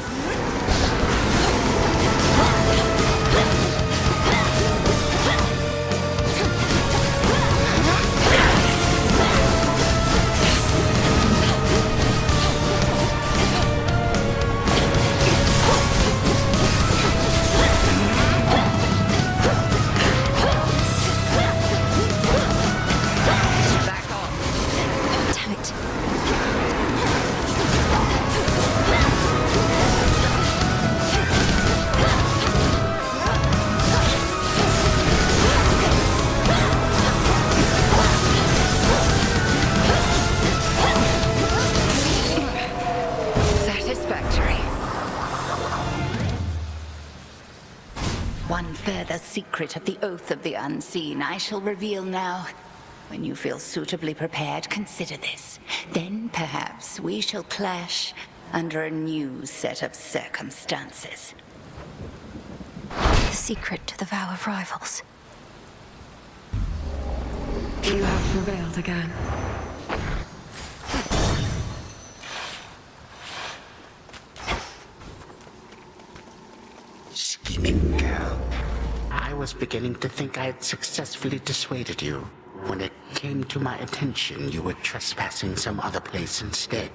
Damn it.
Satisfactory. One further secret of the Oath of the Unseen I shall reveal now. When you feel suitably prepared, consider this. Then perhaps we shall clash under a new set of circumstances.
The secret to the vow of rivals.
You have prevailed again.
Scheming girl. I was beginning to think I had successfully dissuaded you. When it came to my attention, you were trespassing some other place instead.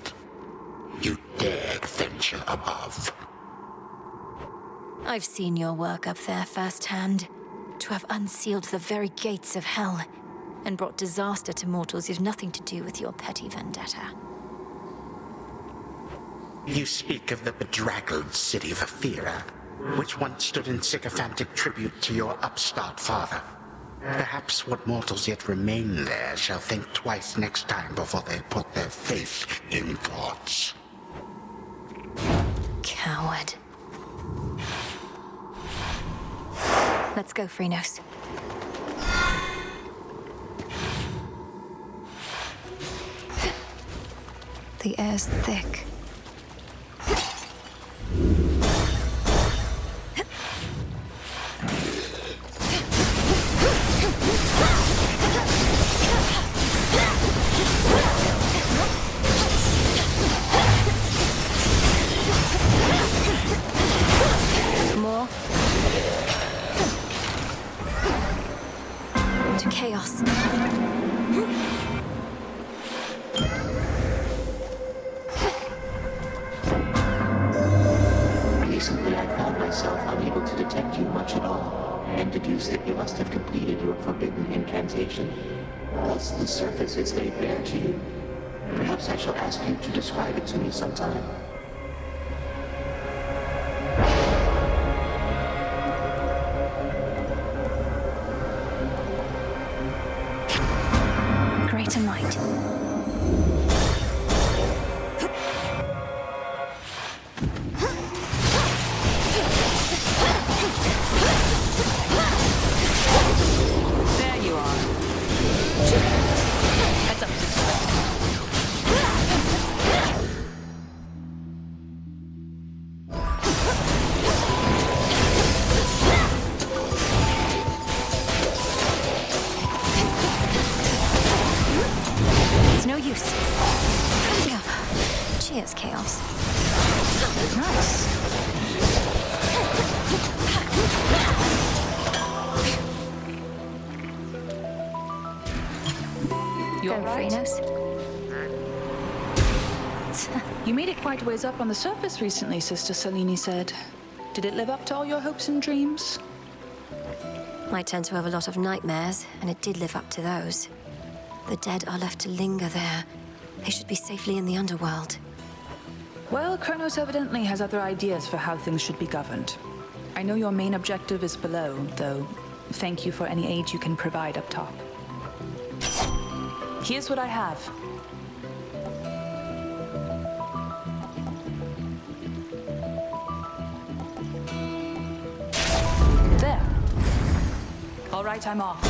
You dared venture above.
I've seen your work up there firsthand. To have unsealed the very gates of hell and brought disaster to mortals you've nothing to do with your petty vendetta.
You speak of the bedraggled city of Aphira. which once stood in sycophantic tribute to your upstart father. Perhaps what mortals yet remain there shall think twice next time before they put their faith in gods.
Coward. Let's go, Freenos. The air's thick. More. To chaos.
Recently, I found myself unable to detect you much at all, and deduced that you must have completed your forbidden incantation. Thus, the surface is laid bare to you. Perhaps I shall ask you to describe it to me sometime.
Great and light.
There you are. Heads up.
It's no use. Yeah. Cheers, chaos.
Nice. You all right?
You made it quite a ways up on the surface recently, Sister Selene said. Did it live up to all your hopes and dreams?
I tend to have a lot of nightmares, and it did live up to those. The dead are left to linger there. They should be safely in the underworld.
Well, Kronos evidently has other ideas for how things should be governed. I know your main objective is below, though. Thank you for any aid you can provide up top. Here's what I have. There. All right, I'm off.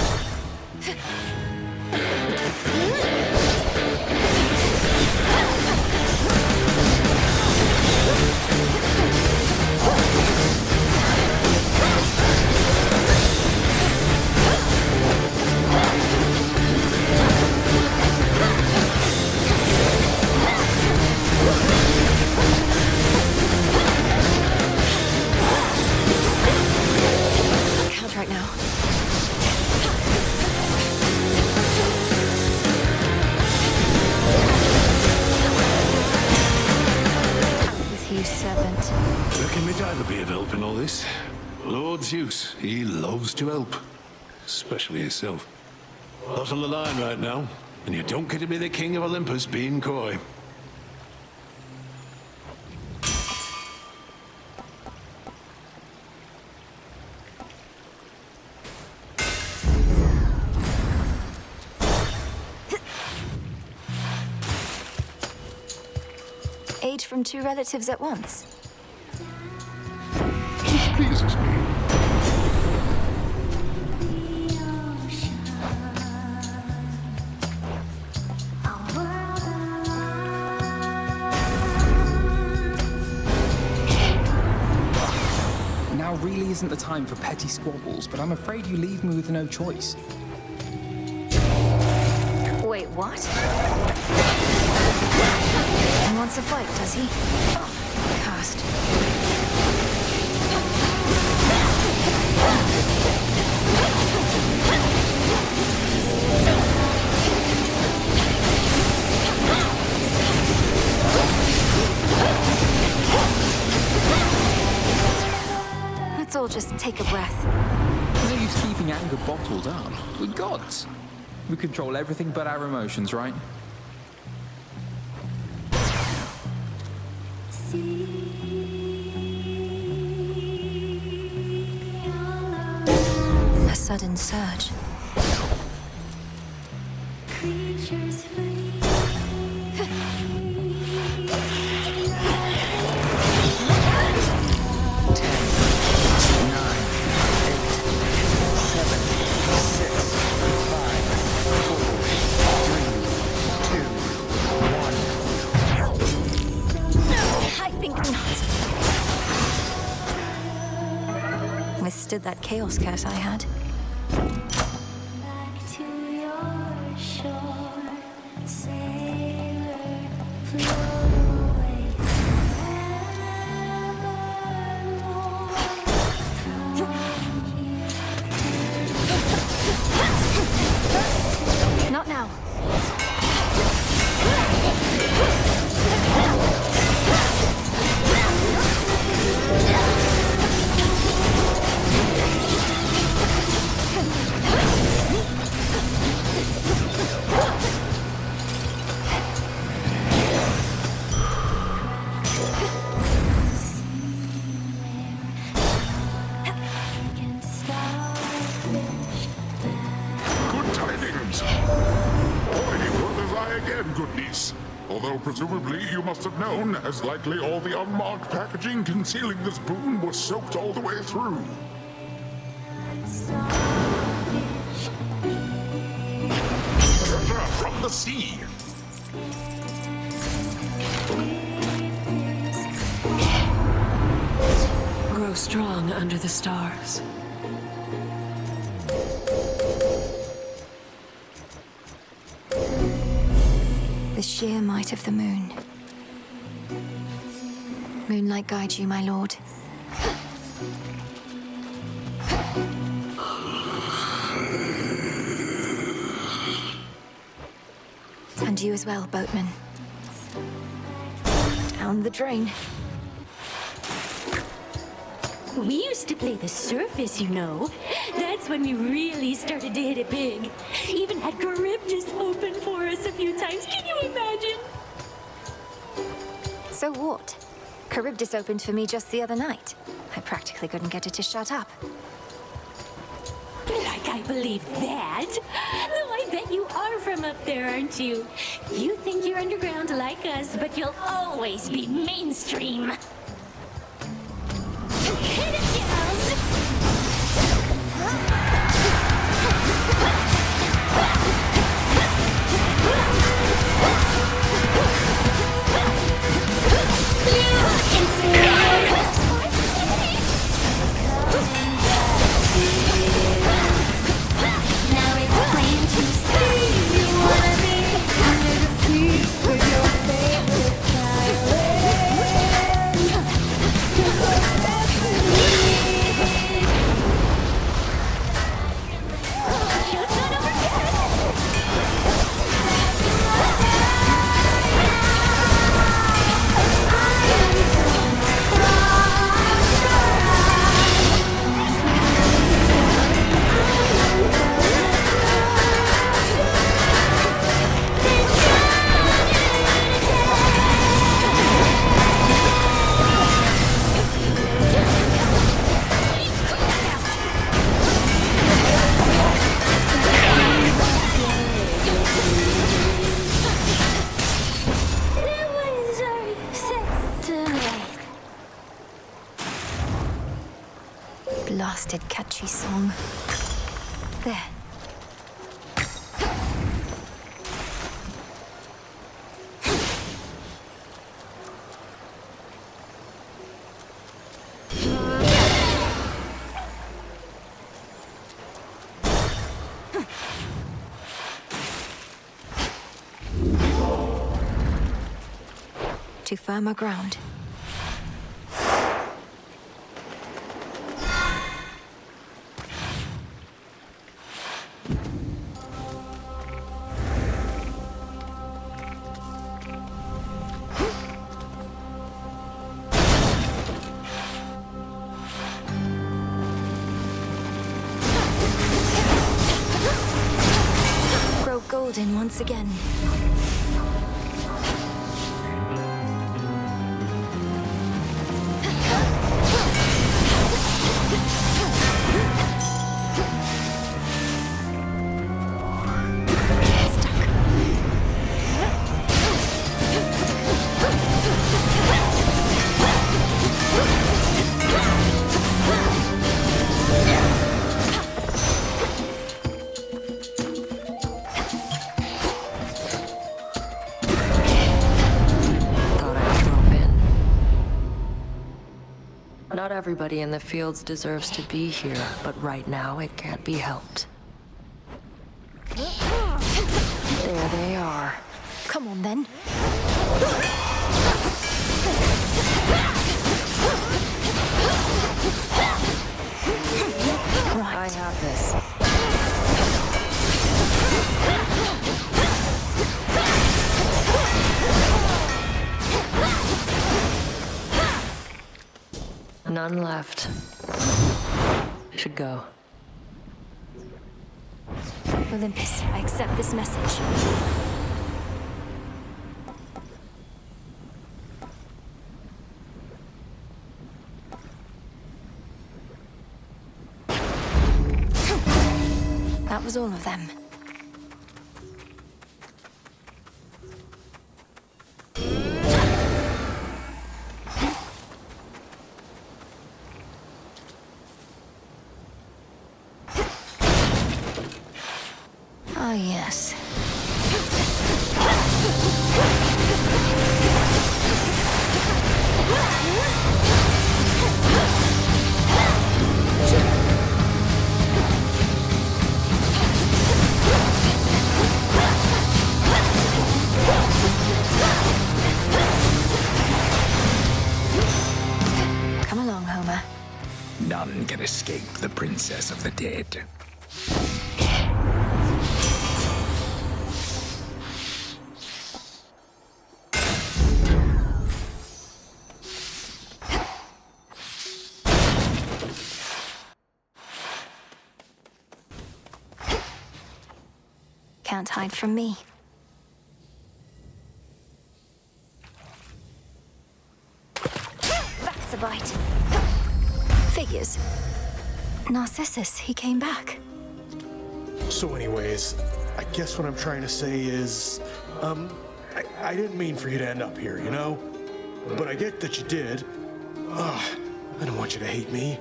Can't right now. With you, servant.
Reckon me dad would be of help in all this. Lord Zeus, he loves to help. Especially himself. Lot on the line right now, and you don't get to be the king of Olympus being coy.
Aid from two relatives at once.
This pleases me.
Now really isn't the time for petty squabbles, but I'm afraid you leave me with no choice.
Wait, what? He wants a fight, does he? Oh, cast. Let's all just take a breath.
No use keeping anger bottled up. We're gods. We control everything but our emotions, right?
sudden surge.
Creatures free.
I think not. Withstood that chaos curse I had.
Back to your shore, sailor, float away forevermore.
Not now.
Good tidings! Already worth as I again, good niece. Although presumably you must have known, as likely all the unmarked packaging concealing this boon was soaked all the way through. Treasure from the sea!
Grow strong under the stars.
The sheer might of the moon. Moonlight guide you, my lord. And you as well, boatman. Down the drain.
We used to play the surface, you know. That's when we really started to hit it big. Even had Charybdis open for us a few times. Can you imagine?
So what? Charybdis opened for me just the other night. I practically couldn't get it to shut up.
Like I believe that. Though I bet you are from up there, aren't you? You think you're underground like us, but you'll always be mainstream. Hit it, gals!
Now it's plain to see you wanna be under the sea with your favorite
Blasted catchy song. There. To firmer ground. Grow golden once again.
Not everybody in the fields deserves to be here, but right now it can't be helped. There they are.
Come on, then. Right.
I have this. None left. Should go.
Olympus, I accept this message. That was all of them. Ah, yes. Come along, Homer.
None can escape the Princess of the Dead.
Can't hide from me. That's a bite. Figures. Narcissus, he came back.
So anyways, I guess what I'm trying to say is, I didn't mean for you to end up here, you know? But I get that you did. I don't want you to hate me.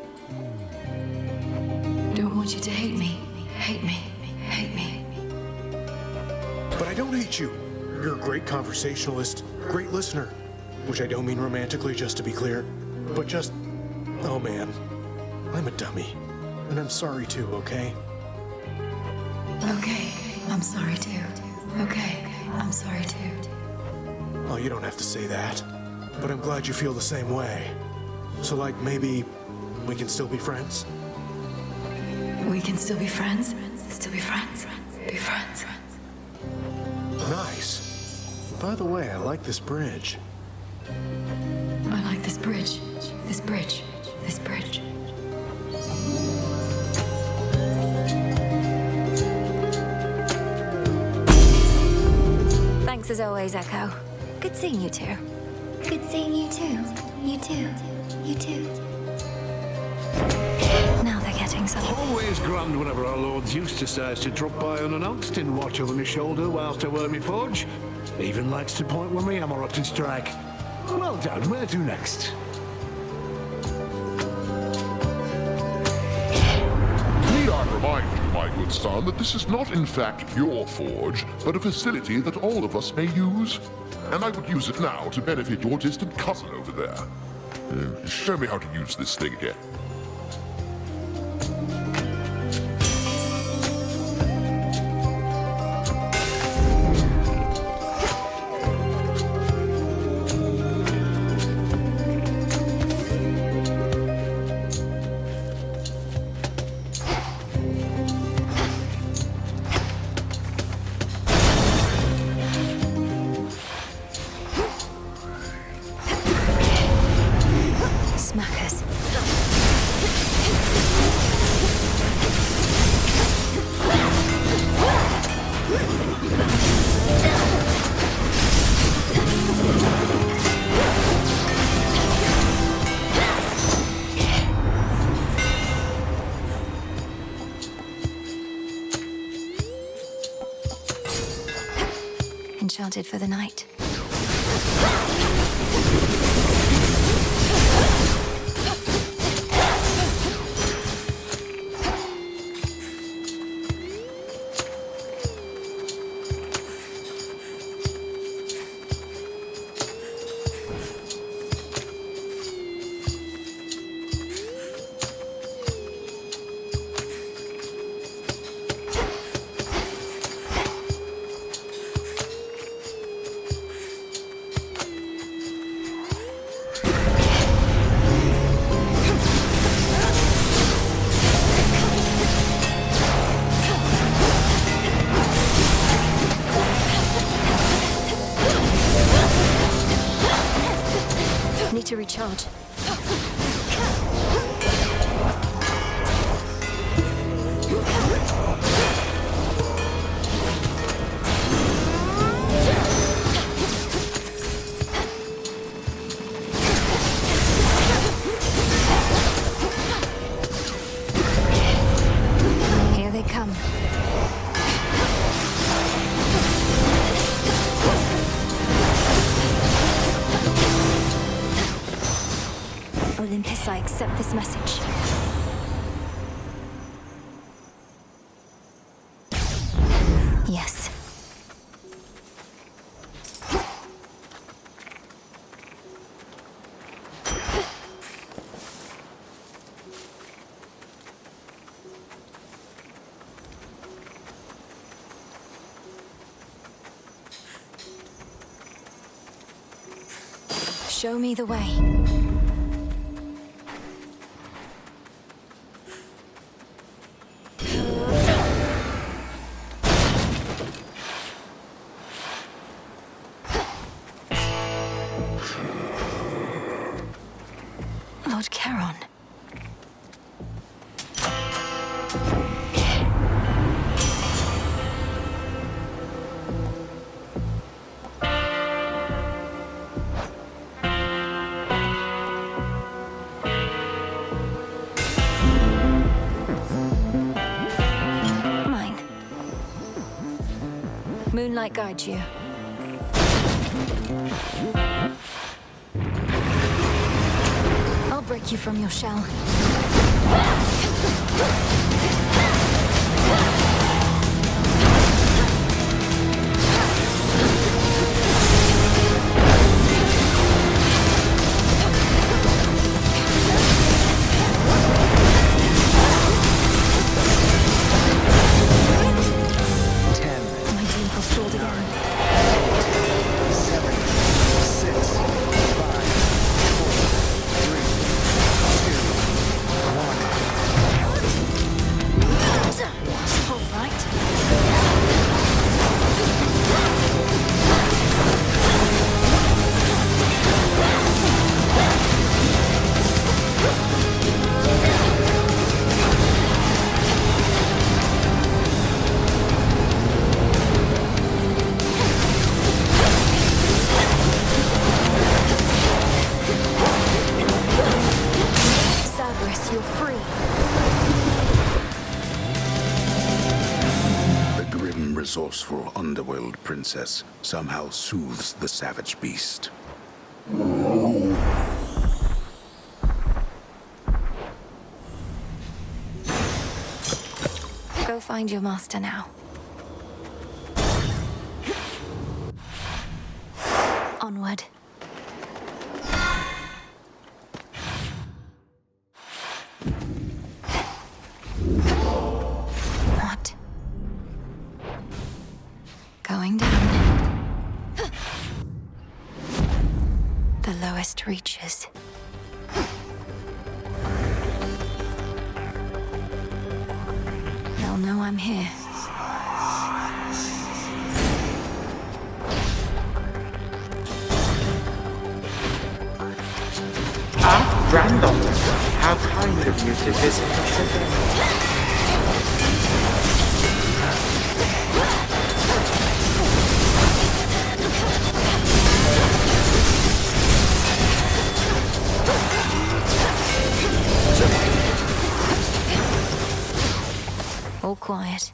Don't want you to hate me. Hate me. Hate me.
But I don't hate you. You're a great conversationalist, great listener. Which I don't mean romantically, just to be clear. But just, oh man, I'm a dummy. And I'm sorry too, okay?
Okay, I'm sorry too. Okay, I'm sorry too.
Oh, you don't have to say that. But I'm glad you feel the same way. So like, maybe we can still be friends?
We can still be friends? Still be friends? Be friends?
Nice. By the way, I like this bridge.
I like this bridge. This bridge. This bridge.
Thanks as always, Echo. Good seeing you two. Good seeing you too. You too. You too. Now they're getting some.
Always grand whenever our Lord Zeus decides to drop by unannounced and watch over my shoulder whilst I work me forge. Even likes to point when my hammer up to strike. Well done, where to next?
Need I remind you, my good son, that this is not in fact your forge, but a facility that all of us may use? And I would use it now to benefit your distant cousin over there. Show me how to use this thing again.
Smackers. Enchanted for the night. need to recharge. Here they come. Olympus, I accept this message. Yes. Show me the way. Lord Charon. Mine. Moonlight guides you. I'll break you from your shell. My team forestalled again.
7, 6, 5, 4, 3, 2, 1.
All right. Cerberus, you're free.
The grim, resourceful underworld princess somehow soothes the savage beast.
Go find your master now. Onward. What? Going down. The lowest reaches. They'll know I'm here.
Granddaughter, how kind of you to visit us again.
All quiet.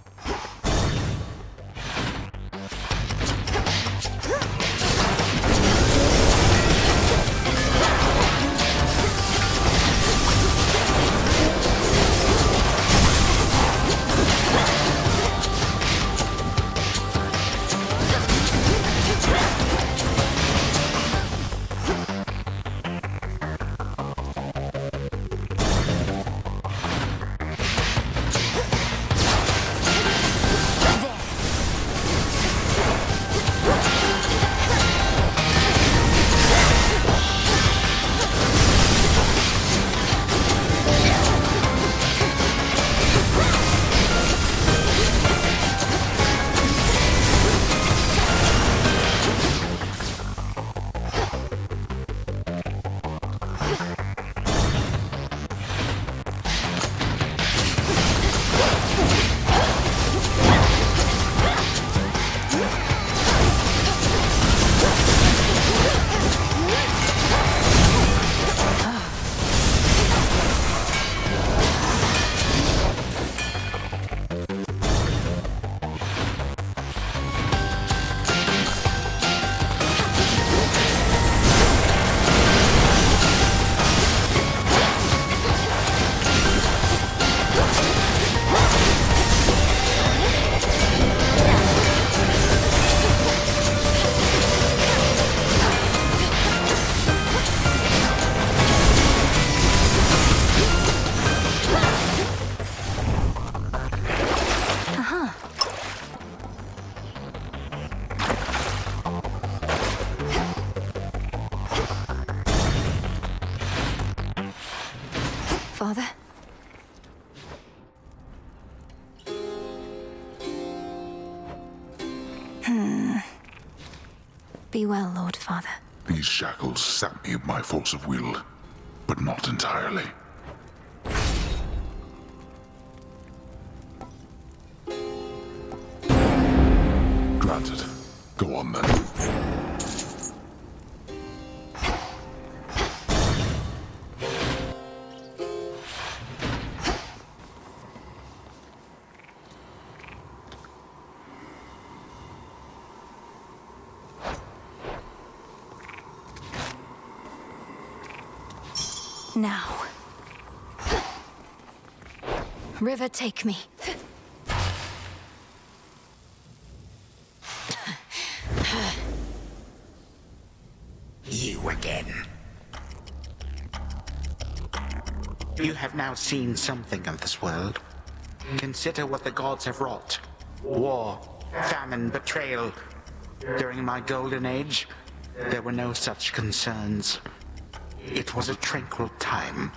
Pretty well, Lord Father.
These shackles sap me of my force of will, but not entirely. Granted. Go on then.
Now. River, take me.
You again. You have now seen something of this world. Consider what the gods have wrought. War, famine, betrayal. During my golden age, there were no such concerns. It was a tranquil time,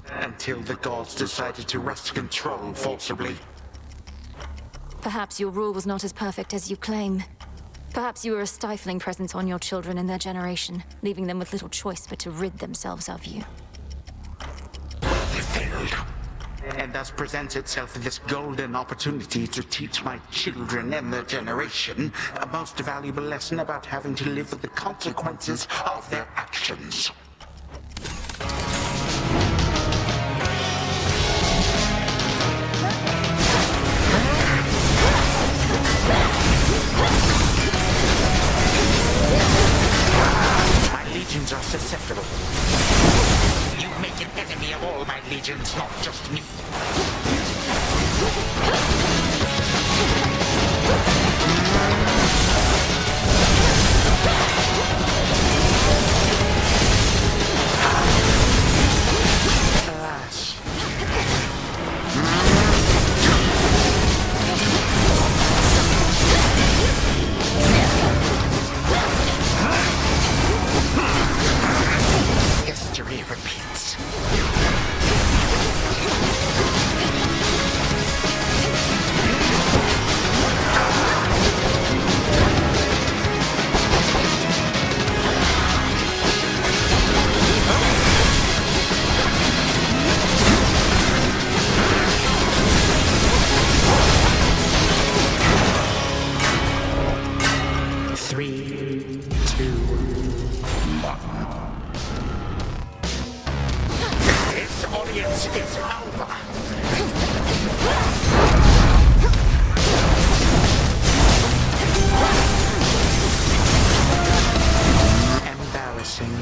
until the gods decided to wrest control forcibly.
Perhaps your rule was not as perfect as you claim. Perhaps you were a stifling presence on your children and their generation, leaving them with little choice but to rid themselves of you.
They failed, and thus presents itself this golden opportunity to teach my children and their generation a most valuable lesson about having to live with the consequences of their actions. Legions are susceptible. You make an enemy of all my legions, not just me. Alas. History repeats. Three, two, one. This audience is over. Embarrassing.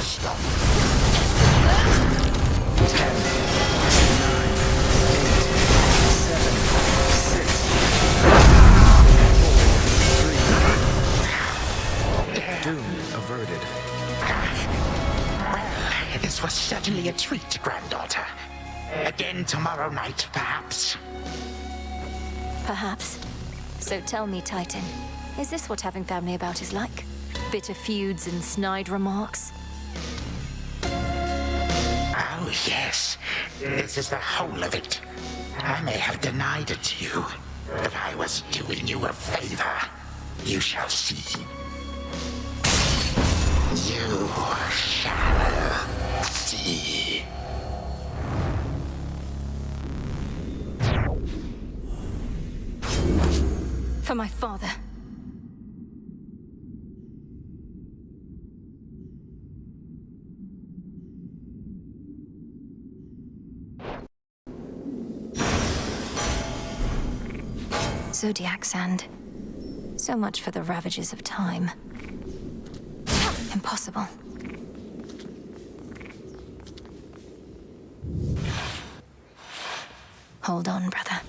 Stop. 10, 9, 8, 7, 6, 4, 3.
Doom averted.
Well, this was certainly a treat, granddaughter. Again tomorrow night, perhaps.
Perhaps. So tell me, Titan, is this what having family about is like? Bitter feuds and snide remarks?
Oh, yes. This is the whole of it. I may have denied it to you, but I was doing you a favor. You shall see. You shall see.
For my father. Zodiac sand. So much for the ravages of time. Impossible. Hold on, brother.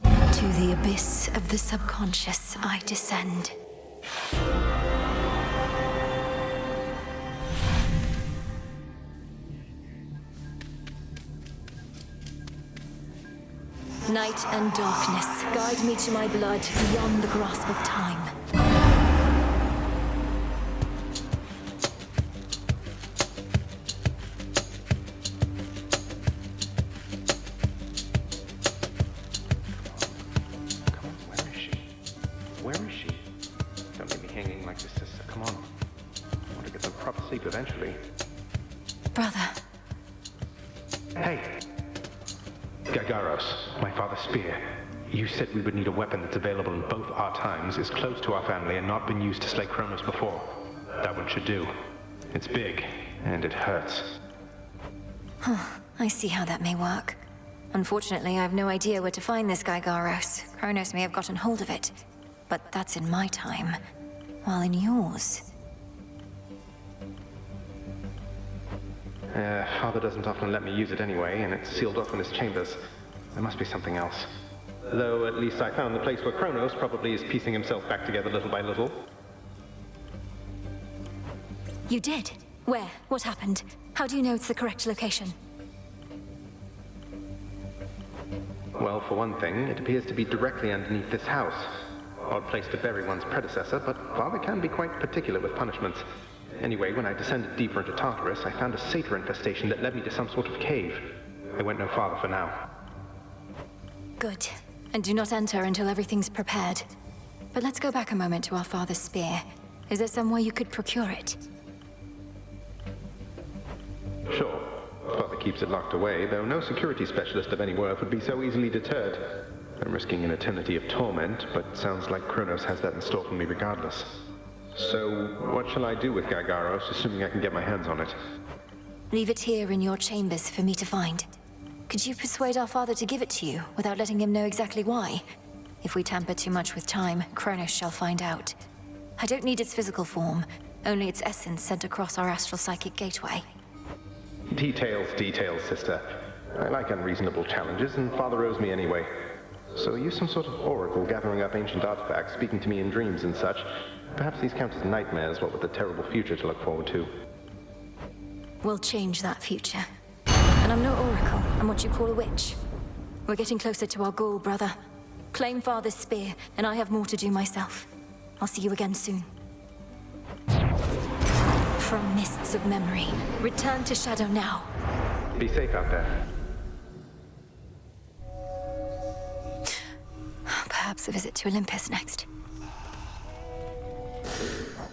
To the abyss of the subconscious I descend. Night and darkness, guide me to my blood beyond the grasp of time.
Where is she? Don't leave me hanging like this, sister. Come on. I want to get some proper sleep eventually.
Brother.
Hey! Gargaros, my father's spear. You said we would need a weapon that's available in both our times, is close to our family, and not been used to slay Kronos before. That one should do. It's big, and it hurts.
I see how that may work. Unfortunately, I have no idea where to find this guy Garros. Kronos may have gotten hold of it. But that's in my time. While in yours...
Father doesn't often let me use it anyway, and it's sealed off in his chambers. There must be something else. Though at least I found the place where Kronos probably is piecing himself back together little by little.
You did? Where? What happened? How do you know it's the correct location?
Well, for one thing, it appears to be directly underneath this house. Odd place to bury one's predecessor, but Father can be quite particular with punishments. Anyway, when I descended deeper into Tartarus, I found a satyr infestation that led me to some sort of cave. I went no farther for now.
Good. And do not enter until everything's prepared. But let's go back a moment to our father's spear. Is there somewhere you could procure it?
Sure. Father keeps it locked away, though no security specialist of any worth would be so easily deterred. I'm risking an eternity of torment, but sounds like Kronos has that in store for me regardless. So, what shall I do with Gargaros, assuming I can get my hands on it?
Leave it here in your chambers for me to find. Could you persuade our father to give it to you, without letting him know exactly why? If we tamper too much with time, Kronos shall find out. I don't need its physical form, only its essence sent across our astral psychic gateway.
Details, sister. I like unreasonable challenges, and Father owes me anyway. So use some sort of oracle gathering up ancient artifacts, speaking to me in dreams and such. Perhaps these count as nightmares, what with the terrible future to look forward to.
We'll change that future. And I'm no oracle, I'm what you call a witch. We're getting closer to our goal, brother. Claim Father's spear, and I have more to do myself. I'll see you again soon. From mists of memory, return to Shadow now.
Be safe out there.
Perhaps a visit to Olympus next.